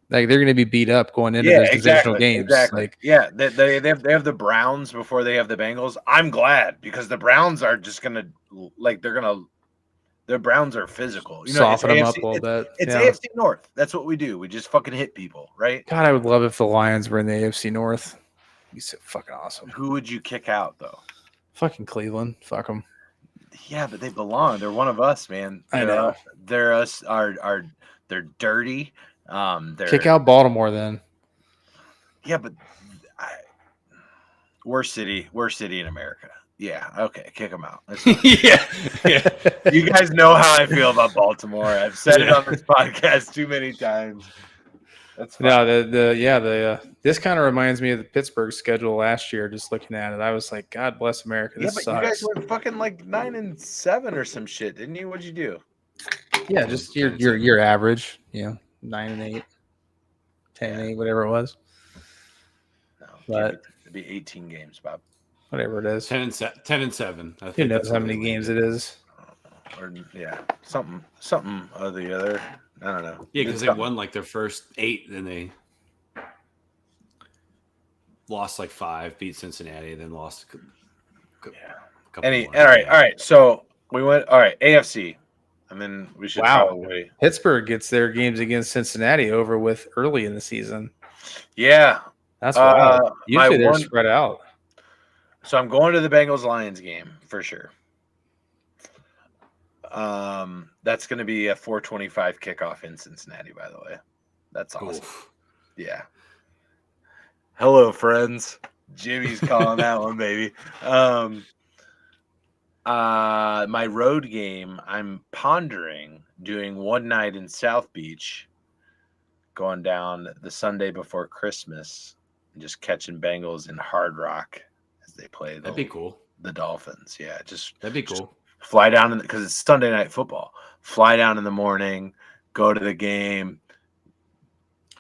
they're going to be beat up going into those divisional games. Exactly. Like Yeah, they have the Browns before they have the Bengals. I'm glad because the Browns are just gonna the Browns are physical. You know, soften them it's up a little bit. It's Yeah. AFC North. That's what we do. We just fucking hit people, right? God, I would love if the Lions were in the AFC North. It'd be so fucking awesome. Who would you kick out though? Fucking Cleveland. Fuck them. Yeah, but they belong. They're one of us, man. I know. They're us. They're dirty. They're Kick out Baltimore then. Yeah, but worst city in America. Yeah, okay, kick them out. That's fine. yeah. You guys know how I feel about Baltimore. I've said it on this podcast too many times. That's fine. No, this kind of reminds me of the Pittsburgh schedule last year. Just looking at it, I was like, God bless America. Yeah, This but sucks. you guys went fucking like 9-7 or some shit, didn't you? What'd you do? Yeah, just your average. 9-8, 10-8, whatever it was. No, But- it'd be 18 games, Bob. Whatever it is. 10 and 7. I Who think knows that's how what many it games is. it is? Or yeah, something or the other. I don't know. Yeah, It's because they something. won like their first 8, then they lost like 5, beat Cincinnati, then lost a couple more. All right. So we went. All right, AFC. I mean, we should Wow. probably. Pittsburgh gets their games against Cincinnati over with early in the season. Yeah. That's wild. my Usually they're one- spread out. So I'm going to the Bengals Lions game for sure. That's going to be a 4:25 kickoff in Cincinnati. By the way, that's awesome. Oof. Yeah. Hello, friends. Jimmy's calling that one, baby. My road game, I'm pondering doing one night in South Beach, going down the Sunday before Christmas, and just catching Bengals in Hard Rock as they play That'd be cool. the Dolphins. Yeah, That'd be cool. fly down because it's Sunday night football. Fly down in the morning, go to the game,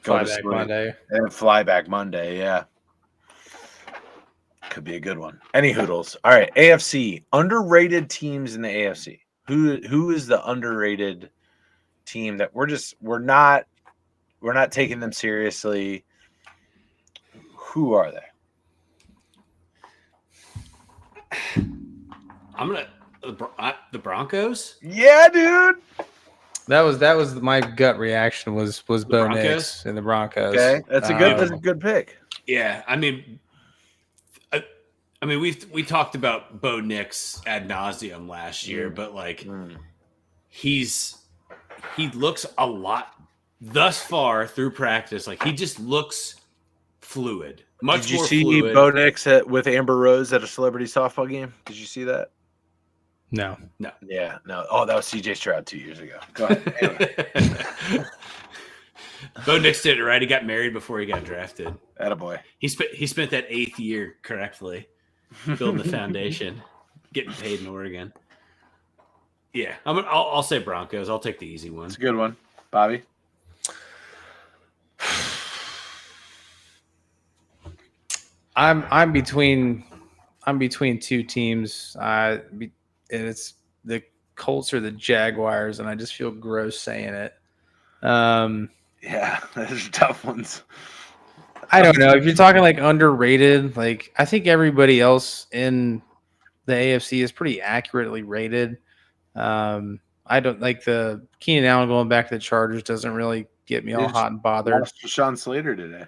go Fly to back sleep, Monday. and fly back Monday. Yeah. Could be a good one. Any hoodles. All right. AFC. Underrated teams in the AFC. Who is the underrated team that we're not taking them seriously? Who are they? I'm gonna the Broncos. Yeah, dude. That was my gut reaction was Bo Broncos? Nix and the Broncos. Okay. That's a good pick. Yeah, I mean, we talked about Bo Nix ad nauseum last year, but like he looks a lot thus far through practice. Like he just looks fluid. Much Did you more see fluid. Bo Nix with Amber Rose at a celebrity softball game? Did you see that? No. Yeah, no. Oh, that was CJ Stroud 2 years ago. Go ahead. Anyway. Bo Nix did it right. He got married before he got drafted. Attaboy. He spent that 8th year correctly, building the foundation, getting paid in Oregon. Yeah, I'll say Broncos. I'll take the easy one. It's a good one. Bobby? I'm between two teams. And it's the Colts or the Jaguars, and I just feel gross saying it. Yeah, those are tough ones. I don't know. If you're talking like underrated, like I think everybody else in the AFC is pretty accurately rated. I don't like the Keenan Allen going back to the Chargers doesn't really get me all hot and bothered. Lost Rashawn Slater today.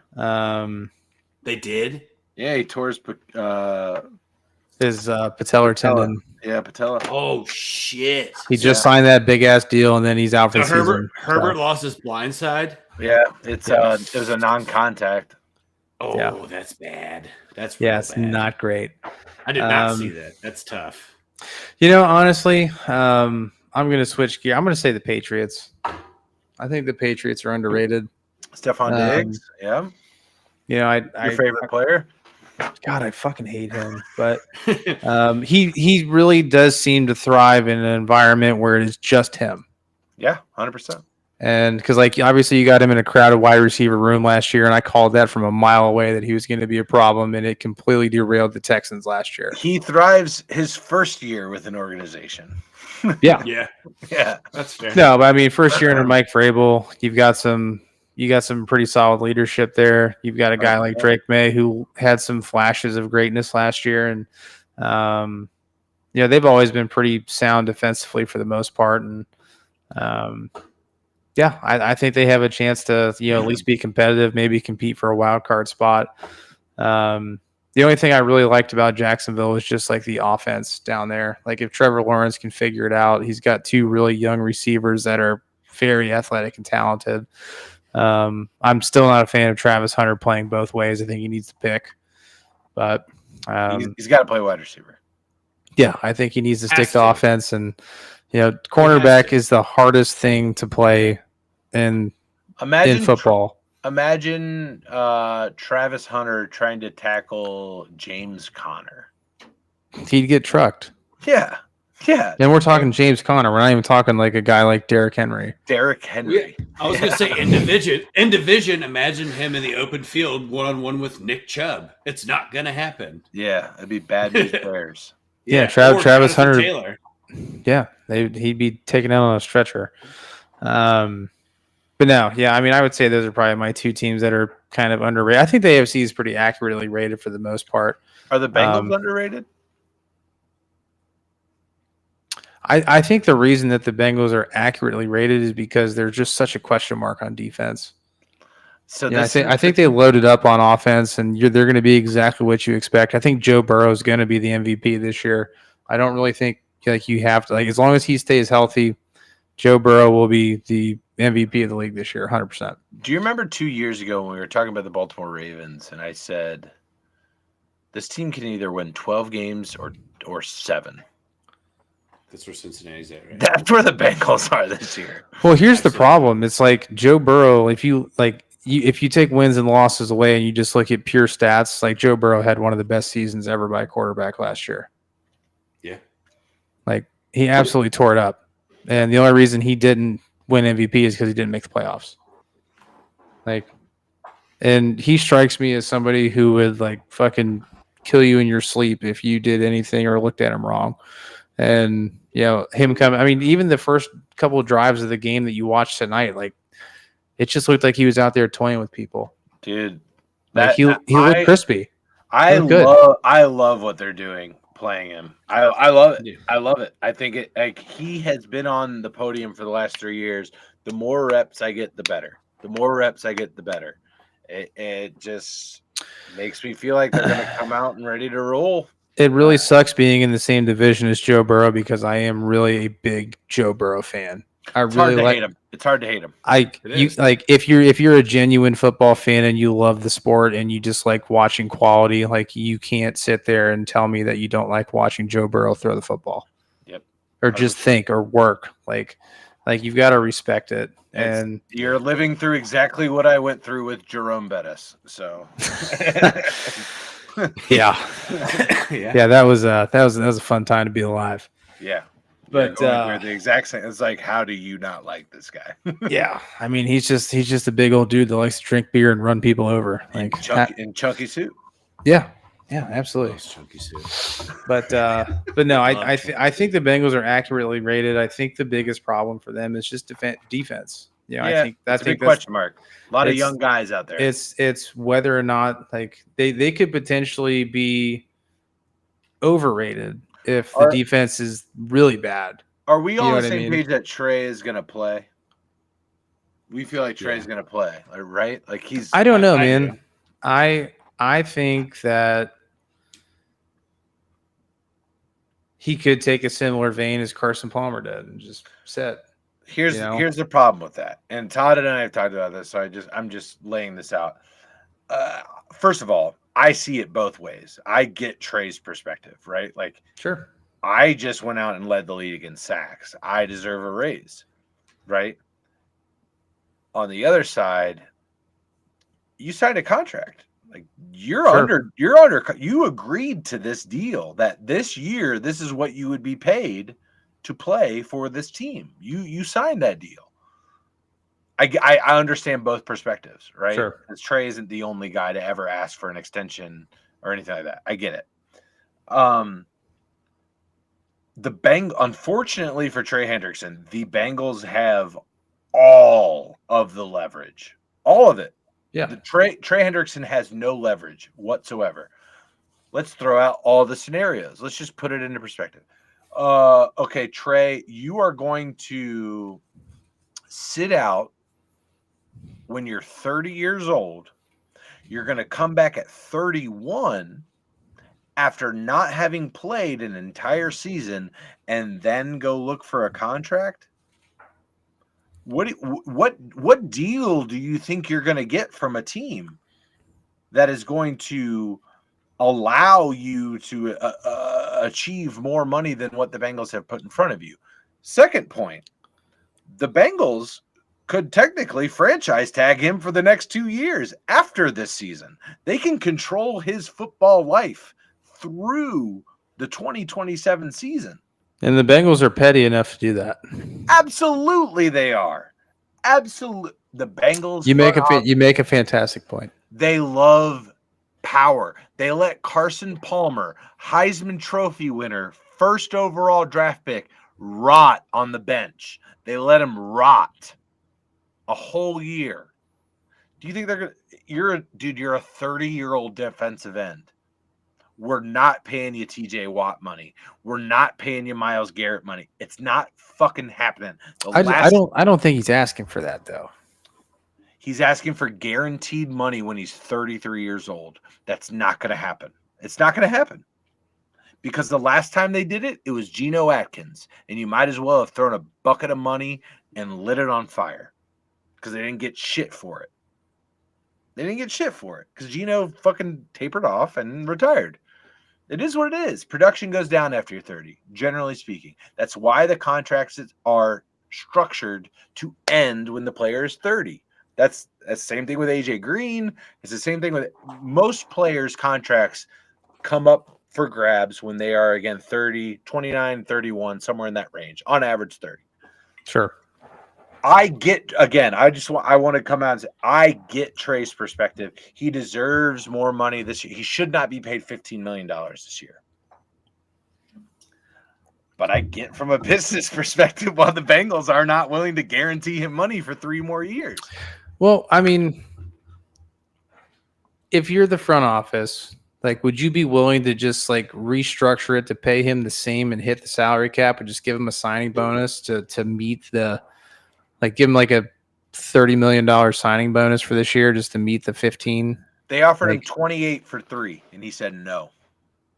They did? Yeah, he tore his His patellar tendon. Yeah, patella. Oh shit! He just signed that big ass deal, and then he's out for So the season. Herbert lost his blind side. Yeah, it was a non-contact. Oh, Yeah. that's bad. That's Yeah, real it's bad. not great. I did not see that. That's tough. You know, honestly, I'm going to switch gear. I'm going to say the Patriots. I think the Patriots are underrated. Stephon Diggs. Yeah. You know, Your favorite player? God, I fucking hate him. But he really does seem to thrive in an environment where it is just him. Yeah, 100%. And because, like, obviously you got him in a crowded wide receiver room last year, and I called that from a mile away that he was going to be a problem, and it completely derailed the Texans last year. He thrives his first year with an organization. Yeah. Yeah. That's fair. No, but I mean, first year under Mike Vrabel, you got some pretty solid leadership there. You've got a guy like Drake May who had some flashes of greatness last year, and they've always been pretty sound defensively for the most part. And I think they have a chance to at least be competitive, maybe compete for a wild card spot. The only thing I really liked about Jacksonville was just like the offense down there. Like if Trevor Lawrence can figure it out, he's got two really young receivers that are very athletic and talented. I'm still not a fan of Travis Hunter playing both ways. I think he needs to pick, but he's got to play wide receiver. Yeah, I think he needs to stick to offense, and cornerback is the hardest thing to play in football. Imagine Travis Hunter trying to tackle James Conner. He'd get trucked. Yeah. Yeah. And we're talking James Conner. We're not even talking like a guy like Derrick Henry. Derrick Henry. Yeah. I was going to say in division, imagine him in the open field one-on-one with Nick Chubb. It's not going to happen. Yeah. It'd be bad news bears. Yeah. Travis Hunter. Taylor. Yeah. He'd be taken out on a stretcher. But no, yeah, I mean, I would say those are probably my two teams that are kind of underrated. I think the AFC is pretty accurately rated for the most part. Are the Bengals underrated? I think the reason that the Bengals are accurately rated is because there's just such a question mark on defense. So I think they loaded up on offense, and they're going to be exactly what you expect. I think Joe Burrow is going to be the MVP this year. I don't really think like you have to as long as he stays healthy, Joe Burrow will be the MVP of the league this year, 100%. Do you remember 2 years ago when we were talking about the Baltimore Ravens, and I said this team can either win 12 games or 7? That's where Cincinnati's at, right? That's where the Bengals are this year. Well, here's the Absolutely. problem. It's like Joe Burrow. If you take wins and losses away and you just look at pure stats, like Joe Burrow had one of the best seasons ever by a quarterback last year. Yeah. Like he absolutely tore it up. And the only reason he didn't win MVP is because he didn't make the playoffs. Like, and he strikes me as somebody who would like fucking kill you in your sleep if you did anything or looked at him wrong. And him coming. I mean, even the first couple of drives of the game that you watched tonight, like it just looked like he was out there toying with people. Dude, Like he looked crispy. I good. love what they're doing playing him. I love it. Yeah. I love it. I think it like he has been on the podium for the last 3 years. The more reps I get, the better. The more reps I get, the better. It just makes me feel like they're gonna come out and ready to roll. It really sucks being in the same division as Joe Burrow because I am really a big Joe Burrow fan. It's hard to hate him. It's hard to hate him. If you're a genuine football fan and you love the sport and you just like watching quality, like you can't sit there and tell me that you don't like watching Joe Burrow throw the football. Yep. Or just think or work. Like you've got to respect it. And You're living through exactly what I went through with Jerome Bettis. So yeah, Yeah. that was a fun time to be alive. yeah. But Going through the exact same. It's like, how do you not like this guy? yeah, I mean he's just a big old dude that likes to drink beer and run people over. Like in chunky suit. yeah, absolutely. Those chunky suits. But no, I think the Bengals are accurately rated. I think the biggest problem for them is just defense. I think that's a big question mark. A lot of young guys out there. It's whether or not like they could potentially be overrated if the defense is really bad. Are we all on the same page that Trey is going to play? We feel like Trey's going to play, right? Like he's. I don't know, man. I think that he could take a similar vein as Carson Palmer did and just sit. Here's the problem with that, and Todd and I have talked about this, so I'm just laying this out. First of all, I see it both ways. I get Trey's perspective, right? Like, sure, I just went out and led the league against sacks. I deserve a raise, right? On the other side, you signed a contract. Like you agreed to this deal that this year, this is what you would be paid to play for this team. You signed that deal. I understand both perspectives, right? Sure. Because Trey isn't the only guy to ever ask for an extension or anything like that. I get it. Unfortunately for Trey Hendrickson, the Bengals have all of the leverage. All of it. Yeah. Trey Hendrickson has no leverage whatsoever. Let's throw out all the scenarios. Let's just put it into perspective. Okay, Trey, you are going to sit out when you're 30 years old. You're going to come back at 31 after not having played an entire season and then go look for a contract. What deal do you think you're going to get from a team that is going to allow you to achieve more money than what the Bengals have put in front of you? Second point, the Bengals could technically franchise tag him for the next 2 years after this season. They can control his football life through the 2027 season. And the Bengals are petty enough to do that. Absolutely, they are. Absolutely, the Bengals. You make a fantastic point. They love power. They let Carson Palmer, Heisman Trophy winner, first overall draft pick, rot on the bench. They let him rot a whole year. Do you think they're gonna? You're a 30-year-old defensive end. We're not paying you TJ Watt money. We're not paying you Myles Garrett money. It's not fucking happening. I don't think he's asking for that though. He's asking for guaranteed money when he's 33 years old. That's not going to happen. It's not going to happen. Because the last time they did it, it was Geno Atkins. And you might as well have thrown a bucket of money and lit it on fire. because they didn't get shit for it. They didn't get shit for it because Geno fucking tapered off and retired. It is what it is. Production goes down after you're 30, generally speaking. That's why the contracts are structured to end when the player is 30. That's the same thing with AJ Green. It's the same thing with most players' contracts come up for grabs when they are, again, 30, 29, 31, somewhere in that range. On average, 30. Sure. I get, again, I want to come out and say, I get Trey's perspective. He deserves more money this year. He should not be paid $15 million this year. But I get from a business perspective why the Bengals are not willing to guarantee him money for 3 more years. Well, I mean, if you're the front office, like, would you be willing to just like restructure it to pay him the same and hit the salary cap and just give him a signing bonus to meet the, like, give him like a $30 million signing bonus for this year just to meet the 15? They offered him 28 for 3, and he said no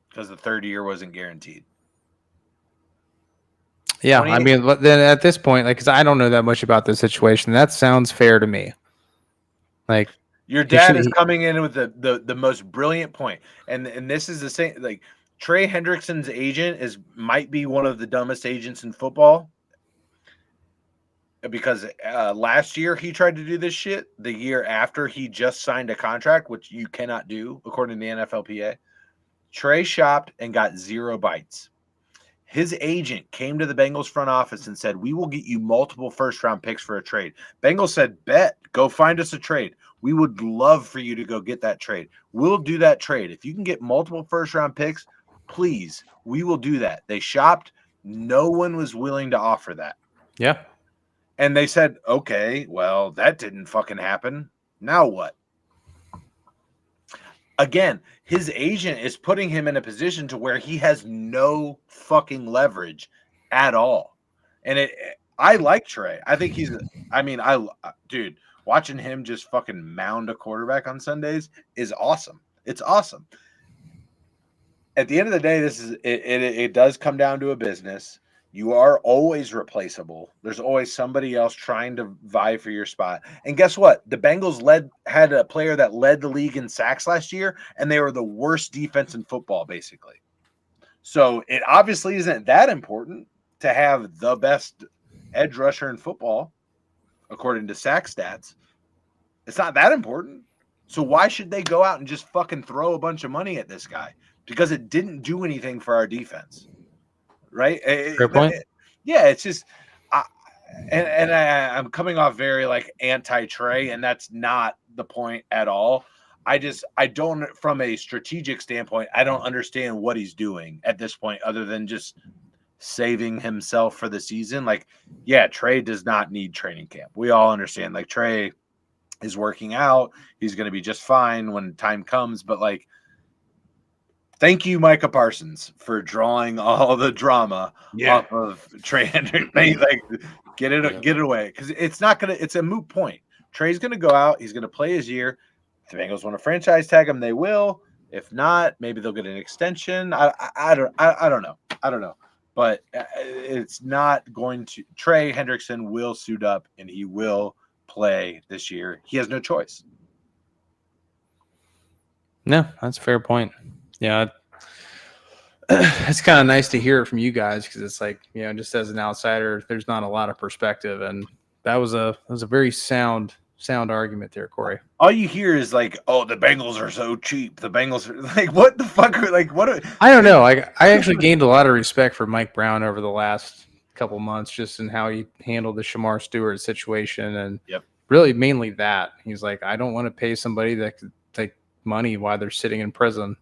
because the third year wasn't guaranteed. Yeah, I mean, then at this point, like, because I don't know that much about the situation, that sounds fair to me. Like, your dad is coming in with the most brilliant point, and this is the same. Like, Trey Hendrickson's agent might be one of the dumbest agents in football, because last year he tried to do this shit. The year after he just signed a contract, which you cannot do according to the NFLPA. Trey shopped and got 0 bites. His agent came to the Bengals front office and said, "We will get you multiple first-round picks for a trade." Bengals said, "Bet, go find us a trade. We would love for you to go get that trade. We'll do that trade. If you can get multiple first-round picks, please, we will do that." They shopped. No one was willing to offer that. Yeah. And they said, "Okay, well, that didn't fucking happen. Now what?" Again, his agent is putting him in a position to where he has no fucking leverage at all. And I like Trey. I think dude, watching him just fucking mound a quarterback on Sundays is awesome. It's awesome. At the end of the day, it does come down to a business. You are always replaceable. There's always somebody else trying to vie for your spot. And guess what? The Bengals had a player that led the league in sacks last year, and they were the worst defense in football, basically. So it obviously isn't that important to have the best edge rusher in football, according to sack stats. It's not that important. So why should they go out and just fucking throw a bunch of money at this guy? Because it didn't do anything for our defense. Right? Fair point. Yeah, it's just, I'm coming off very like anti-Trey, and that's not the point at all. I don't, from a strategic standpoint, I don't understand what he's doing at this point, other than just saving himself for the season. Like, yeah, Trey does not need training camp. We all understand. Like, Trey is working out. He's going to be just fine when time comes. But like, thank you, Micah Parsons, for drawing all the drama off of Trey Hendrickson. Like, get it away, because it's a moot point. Trey's gonna go out. He's gonna play his year. If the Bengals want to franchise tag him, they will. If not, maybe they'll get an extension. I don't know. But it's not going to. Trey Hendrickson will suit up and he will play this year. He has no choice. No, that's a fair point. Yeah, it's kind of nice to hear it from you guys, because it's like, just as an outsider, there's not a lot of perspective, and that was a very sound argument there, Corey. All you hear is like, "Oh, the Bengals are so cheap. The Bengals are like, what the fuck? Like, what?" I don't know. I actually gained a lot of respect for Mike Brown over the last couple months, just in how he handled the Shamar Stewart situation, and really mainly that he's like, I don't want to pay somebody that could take money while they're sitting in prison.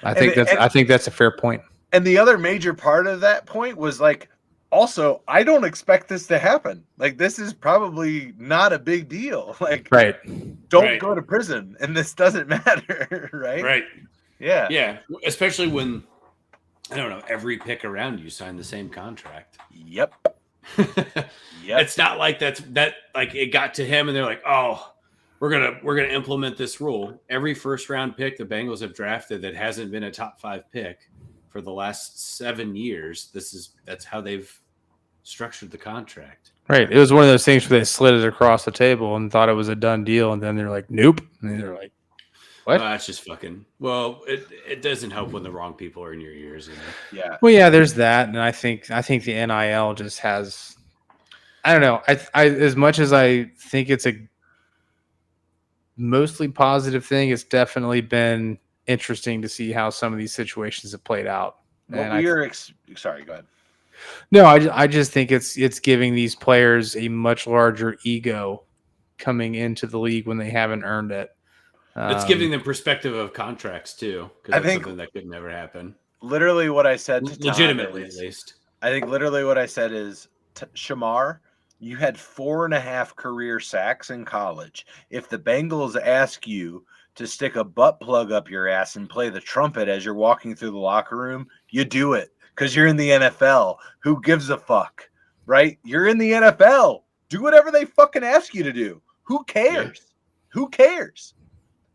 I think that's a fair point. And the other major part of that point was like, also, I don't expect this to happen. Like, this is probably not a big deal. Like, don't go to prison, and this doesn't matter, right? Right. Yeah. Yeah. Especially when, I don't know, every pick around you signed the same contract. Yep. It's not like that like it got to him and they're like, "Oh, we're gonna implement this rule." Every first round pick the Bengals have drafted that hasn't been a top 5 pick for the last 7 years, that's how they've structured the contract. Right. It was one of those things where they slid it across the table and thought it was a done deal, and then they're like, "Nope," and they're like, "What?" That's just fucking. Well, it doesn't help when the wrong people are in your ears. Yeah. Well, yeah, there's that, and I think the NIL just has. I don't know. I as much as I think it's a mostly positive thing, it's definitely been interesting to see how some of these situations have played out. What And were your sorry, go ahead. no, I just think it's giving these players a much larger ego coming into the league when they haven't earned it. It's giving them perspective of contracts too, because I that's think- something that could never happen. Literally what I said to Todd Legitimately, is- at least. I think literally what I said is, Shamar, you had 4.5 career sacks in college. If the Bengals ask you to stick a butt plug up your ass and play the trumpet as you're walking through the locker room, you do it because you're in the NFL. Who gives a fuck, right? You're in the NFL. Do whatever they fucking ask you to do. Who cares? Who cares?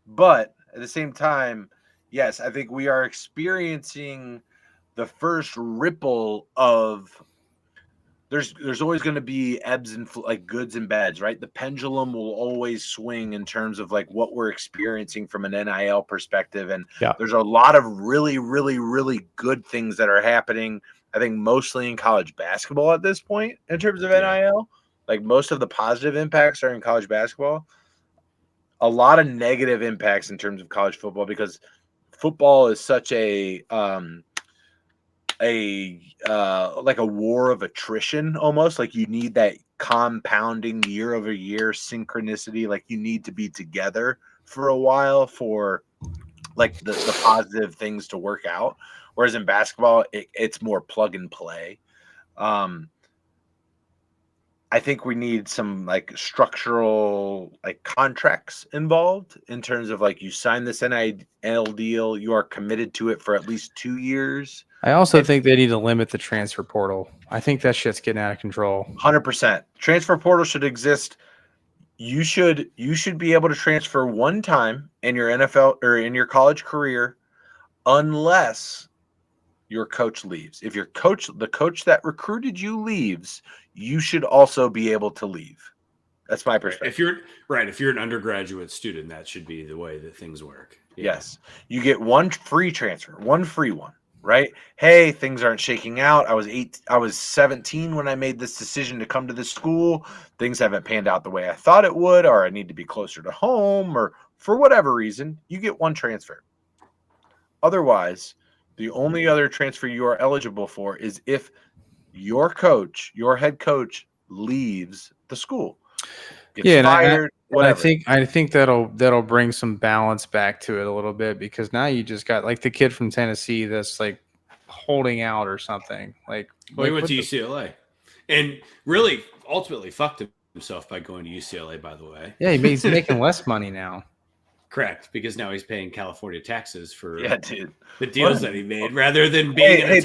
But at the same time, yes, I think we are experiencing the first ripple of there's always going to be ebbs and like goods and bads, right? The pendulum will always swing in terms of like what we're experiencing from an NIL perspective. And Yeah. there's a lot of really, really, really good things that are happening. I think mostly in college basketball at this point in terms of NIL. Like most of the positive impacts are in college basketball. A lot of negative impacts in terms of college football because football is such a like a war of attrition almost. Like you need that compounding year over year synchronicity. Like you need to be together for a while for like the positive things to work out. Whereas in basketball, it's more plug and play. I think we need some like structural like contracts involved in terms of like you sign this NIL deal, you are committed to it for at least 2 years. I also think they need to limit the transfer portal. I think that shit's getting out of control. 100%. Transfer portal should exist. You should be able to transfer one time in your NFL or in your college career unless your coach leaves. If the coach that recruited you leaves, you should also be able to leave. That's my perspective. If you're an undergraduate student, that should be the way that things work. Yeah. Yes. You get one free transfer, one free one, right? Hey, things aren't shaking out. I was 17 when I made this decision to come to this school. Things haven't panned out the way I thought it would, or I need to be closer to home, or for whatever reason, you get one transfer. Otherwise, the only other transfer you are eligible for is if your head coach leaves the school. Gets fired, whatever. I think that'll bring some balance back to it a little bit because now you just got like the kid from Tennessee that's like holding out or something. Like, well, he went to UCLA and really ultimately fucked himself by going to UCLA, by the way. Yeah, he's making less money now. Correct, because now he's paying California taxes for the deals that he made, rather than being in a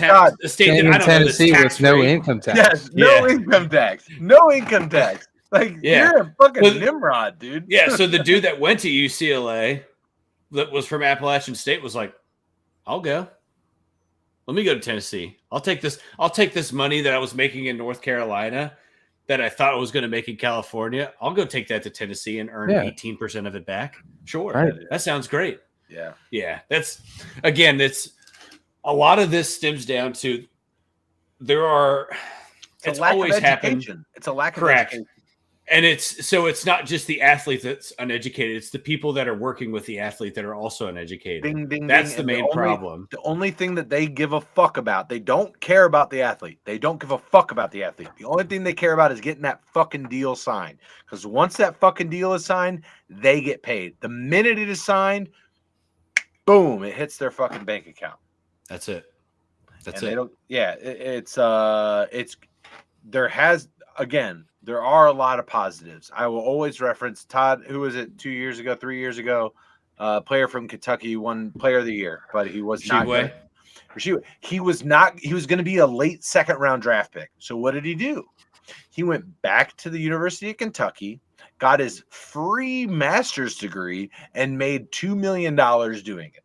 state that I don't Tennessee know with no income tax. Yes, no income tax, no income tax. Like you're a fucking Nimrod, dude. Yeah, so the dude that went to UCLA, that was from Appalachian State, was like, "I'll go. Let me go to Tennessee. I'll take this money that I was making in North Carolina." That I thought I was going to make in California, I'll go take that to Tennessee and earn 18% of it back. Sure. Right. That sounds great. Yeah. Yeah. That's a lot of this stems down to it's always happened. It's a lack of Correct. education. And it's not just the athlete that's uneducated. It's the people that are working with the athlete that are also uneducated. Ding, ding, that's ding. the main problem. The only thing that they give a fuck about, they don't care about the athlete. They don't give a fuck about the athlete. The only thing they care about is getting that fucking deal signed. Because once that fucking deal is signed, they get paid. The minute it is signed, boom, it hits their fucking bank account. That's it. There are a lot of positives. I will always reference Todd, who was it 2 years ago, 3 years ago, player from Kentucky, won player of the year, but he was not good. He was going to be a late second round draft pick. So what did he do? He went back to the University of Kentucky, got his free master's degree, and made $2 million doing it.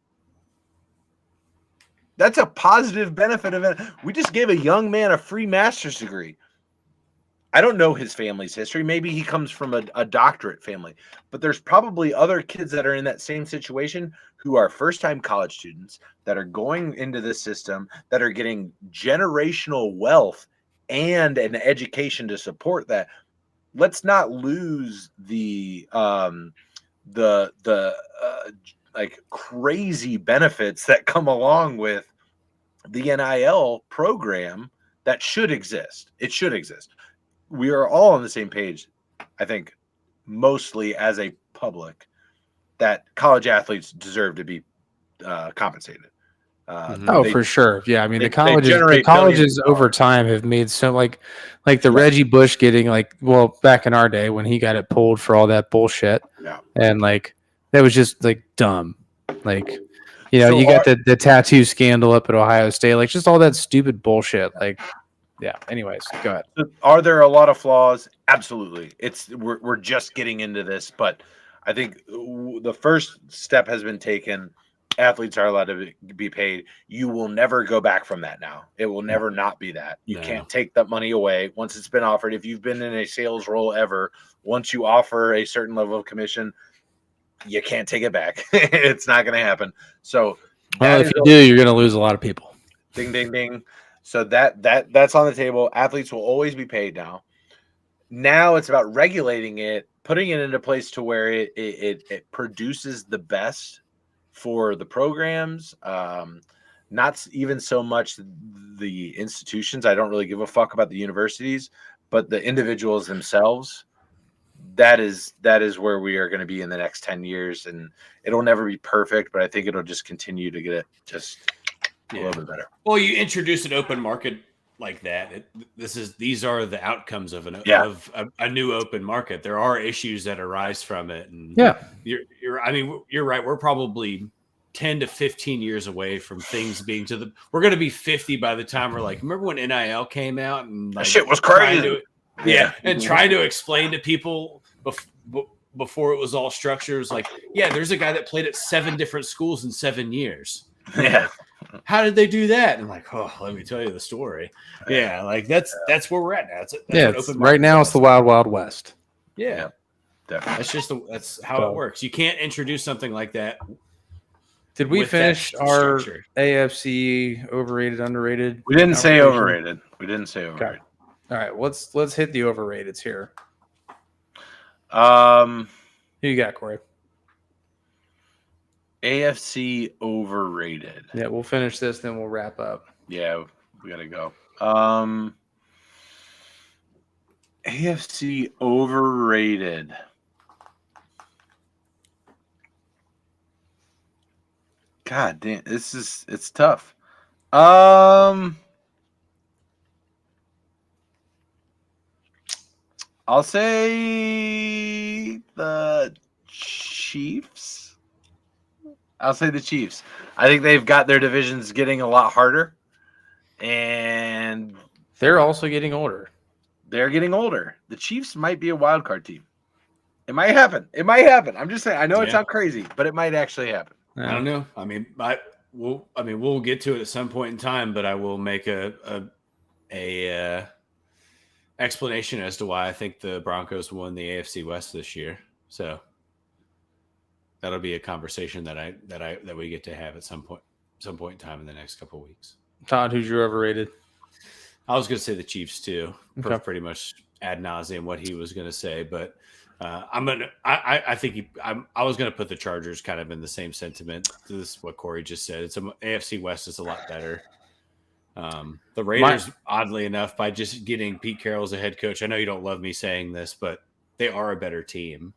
That's a positive benefit of it. We just gave a young man a free master's degree. I don't know his family's history. Maybe he comes from a doctorate family, but there's probably other kids that are in that same situation who are first-time college students that are going into this system that are getting generational wealth and an education to support that. Let's not lose the like crazy benefits that come along with the NIL program that should exist. It should exist. We are all on the same page, I think, mostly as a public, that college athletes deserve to be compensated. Oh, They- for sure. Yeah, I mean they the colleges generate billions of over dollars. time have made so like the Right. Reggie Bush getting back in our day when he got it pulled for all that bullshit. Yeah. And that was just dumb. You So got the tattoo scandal up at Ohio State, just all that stupid bullshit. Yeah. Anyways, go ahead. Are there a lot of flaws? Absolutely. We're just getting into this, but I think the first step has been taken. Athletes are allowed to be paid. You will never go back from that now. It will never not be that. You No. can't take that money away once it's been offered. If you've been in a sales role ever, once you offer a certain level of commission, you can't take it back. It's not going to happen. So Well, that if is you do, you're going to lose a lot of people. ding, ding, ding. So that's on the table. Athletes will always be paid now. Now it's about regulating it, putting it into place to where it produces the best for the programs. Not even so much the institutions. I don't really give a fuck about the universities, but the individuals themselves. That is where we are going to be in the next 10 years, and it'll never be perfect, but I think it'll just continue to get it just a little bit better. Well, you introduce an open market like that. These are the outcomes of a new open market. There are issues that arise from it, and you're right. We're probably 10 to 15 years away from things being we're going to be 50 by the time we're remember when NIL came out and That shit was crazy. and trying to explain to people before it was all structured. It was there's a guy that played at 7 different schools in 7 years. Yeah. How did they do that? And let me tell you the story. Yeah, that's where we're at now. Right now it's the wild, wild west. Yeah, Definitely. That's how it works. You can't introduce something like that. Did we with that finish our structure. AFC overrated, underrated? We didn't say conversation? overrated. Okay. All right, let's hit the overrateds here. Who you got, Corey? AFC overrated. Yeah, we'll finish this, then we'll wrap up. Yeah, we gotta go. AFC overrated. God damn, it's tough. I'll say the Chiefs. I think they've got their divisions getting a lot harder, and They're also getting older. they're getting older. The Chiefs might be a wild card team. It might happen. I'm just saying. I know it sounds crazy, but it might actually happen. I don't know. I mean, we'll get to it at some point in time, but I will make a explanation as to why I think the Broncos won the AFC West this year. So that'll be a conversation that we get to have at some point in time in the next couple of weeks. Todd, who's your overrated? I was going to say the Chiefs too, Okay. pretty much ad nauseum what he was going to say, but I was going to put the Chargers kind of in the same sentiment. This is what Corey just said. AFC West is a lot better. The Raiders, oddly enough, by just getting Pete Carroll as a head coach, I know you don't love me saying this, but they are a better team.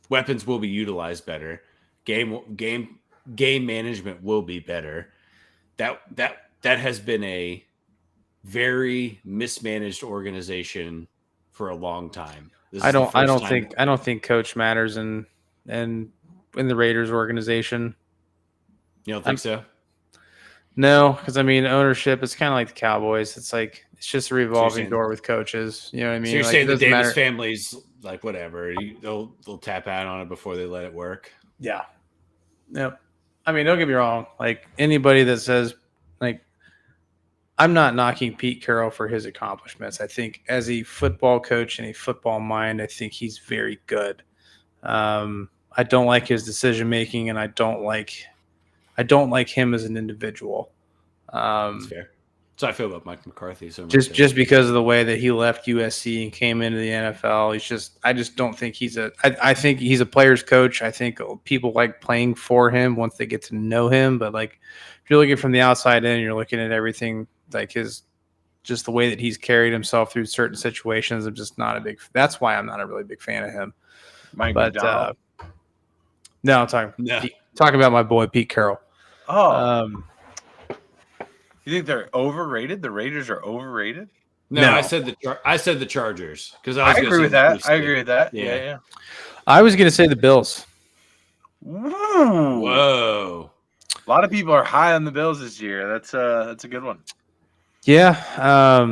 Weapons will be utilized better. Game management will be better. That has been a very mismanaged organization for a long time. I don't think coach matters in the Raiders organization. You don't think so? No, because ownership is kind of like the Cowboys. It's it's just a revolving door with coaches. You know what I mean? So you're saying it the doesn't Davis matter. family's whatever. They'll tap out on it before they let it work. Yeah. Yep. Don't get me wrong. Anybody that says I'm not knocking Pete Carroll for his accomplishments. I think as a football coach and a football mind, I think he's very good. I don't like his decision making, and I don't like him as an individual. That's fair. So I feel about Mike McCarthy. So Just because of the way that he left USC and came into the NFL, I just don't think I think he's a player's coach. I think people like playing for him once they get to know him. But like, if you're looking from the outside in, you're looking at everything like just the way that he's carried himself through certain situations. I'm just not that's why I'm not a really big fan of him. Mike But McDonald. no, I'm talking about my boy Pete Carroll. Oh, you think they're overrated? The Raiders are overrated? No. I said the Chargers because I agree with that. I agree with that. Yeah. I was going to say the Bills. Woo. Whoa. A lot of people are high on the Bills this year. That's a good one. Yeah. I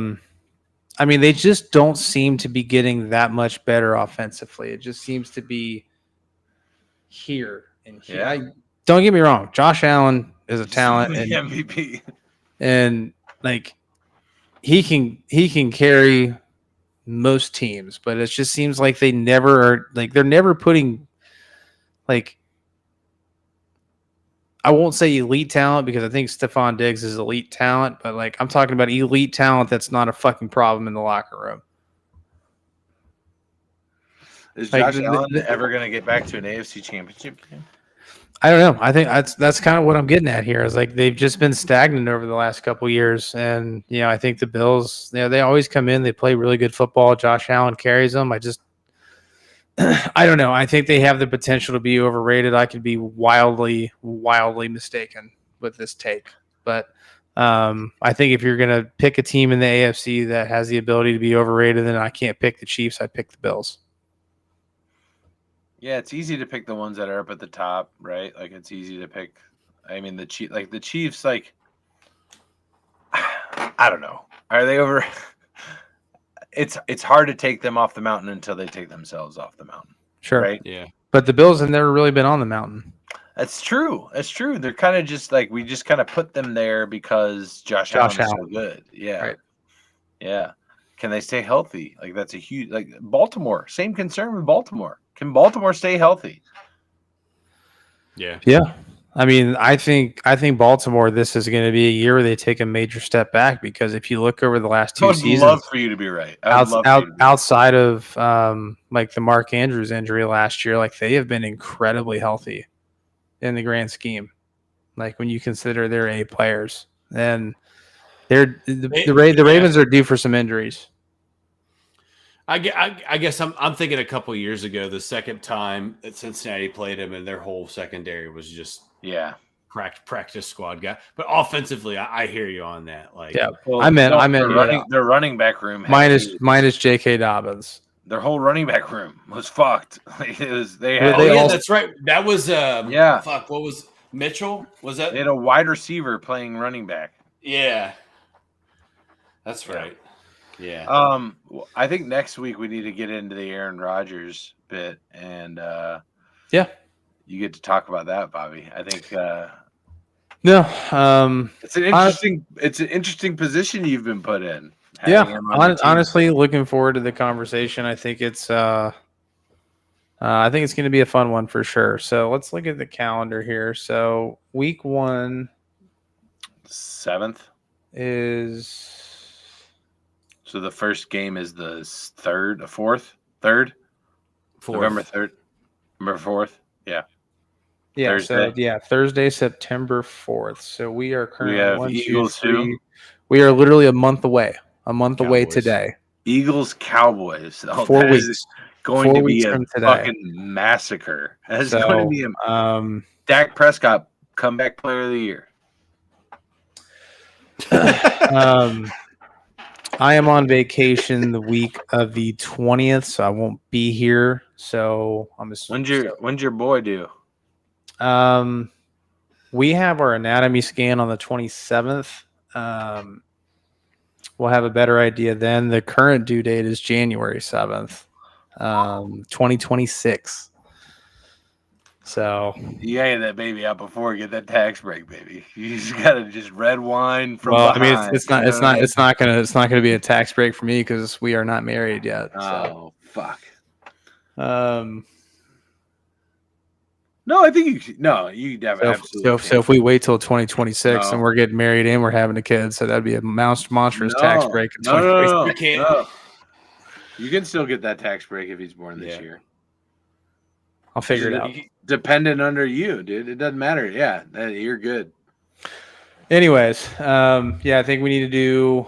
mean, they just don't seem to be getting that much better offensively. It just seems to be here and here. Yeah. Don't get me wrong. Josh Allen is a talent, The and MVP. like he can carry most teams, but it just seems like they never are they're never putting like, I won't say elite talent because I think Stephon Diggs is elite talent, but like I'm talking about elite talent that's not a fucking problem in the locker room. Is Like, Josh Allen ever going to get back to an AFC championship game? I don't know. I think that's kind of what I'm getting at here. Is like they've just been stagnant over the last couple of years, and I think the Bills, they always come in, they play really good football. Josh Allen carries them. I don't know. I think they have the potential to be overrated. I could be wildly mistaken with this take, but I think if you're gonna pick a team in the AFC that has the ability to be overrated, then I can't pick the Chiefs. I'd pick the Bills. Yeah, it's easy to pick the ones that are up at the top, right? Like it's easy to pick. I mean, the Chiefs, like I don't know, are they over? It's hard to take them off the mountain until they take themselves off the mountain. Sure, right? Yeah. But the Bills have never really been on the mountain. That's true. That's true. They're kind of just like we just kind of put them there because Josh Allen is so good. Yeah, Right. Yeah. Can they stay healthy? Like that's a huge Baltimore. Same concern with Baltimore. Can Baltimore stay healthy? Yeah. Yeah. I mean, I think Baltimore, this is going to be a year where they take a major step back because if you look over the last two I would seasons, love for you to be right. outside of like the Mark Andrews injury last year, like they have been incredibly healthy in the grand scheme. Like when you consider their A players, and the Ravens are due for some injuries. I guess I'm thinking a couple years ago, the second time that Cincinnati played them, and their whole secondary was just practice squad guy. But offensively, I hear you on that. Like, yeah, well, I meant their running back room minus J.K. Dobbins. Their whole running back room was fucked. That's right. That was Fuck, what was Mitchell? Was that? They had a wide receiver playing running back. Yeah, that's right. Yeah. I think next week we need to get into the Aaron Rodgers bit, and you get to talk about that, Bobby. I think it's an interesting position you've been put in. Yeah, honestly, looking forward to the conversation. I think it's going to be a fun one for sure. So let's look at the calendar here. So week 1, 7th is. So the first game is the 4th, November 3rd, November 4th. Yeah. Yeah. Thursday. So Thursday, September 4th. So we are currently Eagles 2. We are literally a month away. Away today. Eagles Cowboys. 4 weeks. Going 4 to be weeks a from today. fucking massacre. That's going to be Dak Prescott, comeback player of the year. I am on vacation the week of the 20th, so I won't be here. So I'm just. When's your boy due? We have our anatomy scan on the 27th. We'll have a better idea then. The current due date is January 7th, 2026. So, You gotta get that baby out before you get that tax break, baby. You just gotta just red wine from well, I behind. mean, it's not gonna be a tax break for me because we are not married yet. So, Oh fuck. no, I think you should. No, you definitely so if we wait till 2026 and No. we're getting married and we're having a kid, so that'd be a monstrous tax break in No, 2026. no, no, You can't. no. You can still get that tax break if he's born this Yeah. year. I'll figure it out. Dependent under you, dude. It doesn't matter. Yeah, you're good. Anyways, yeah, I think we need to do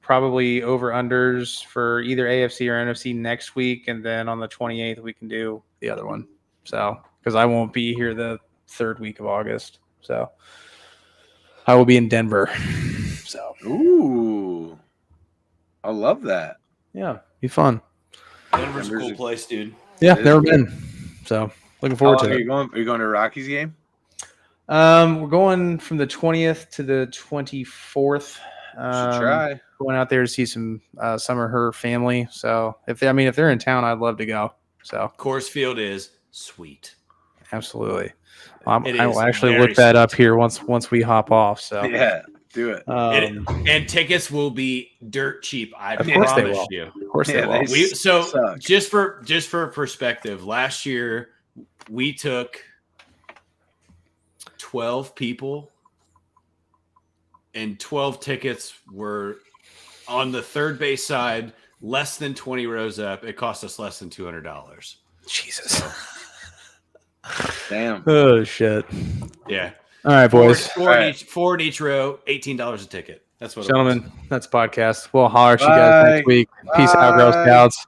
probably over unders for either AFC or NFC next week, and then on the 28th we can do the other one. So, because I won't be here the third week of August, so I will be in Denver. So, Ooh, I love that. yeah, be fun. Denver's a Denver's cool a- place, dude. Yeah, It is never good. been. So, looking How forward long to are it. you going? Are you going to a Rockies game? We're going from the 20th to the 24th. Should try. Going out there to see some of her family. So if they're in town, I'd love to go. So Coors Field is sweet. absolutely, It I will is actually very look that up sweet. here once we hop off. So Yeah, do it. And tickets will be dirt cheap. I Of course they promise will. you. Of course Yeah, they will. they- So Suck. just for perspective, last year we took 12 people, and 12 tickets were on the third base side, less than 20 rows up. It cost us less than $200. Jesus. Damn. Oh shit. Yeah, All right, boys, four in each row, $18 a ticket. That's what, gentlemen, that's a podcast. We'll holler at you guys Bye. next week. Peace out, Girl Bye. Scouts.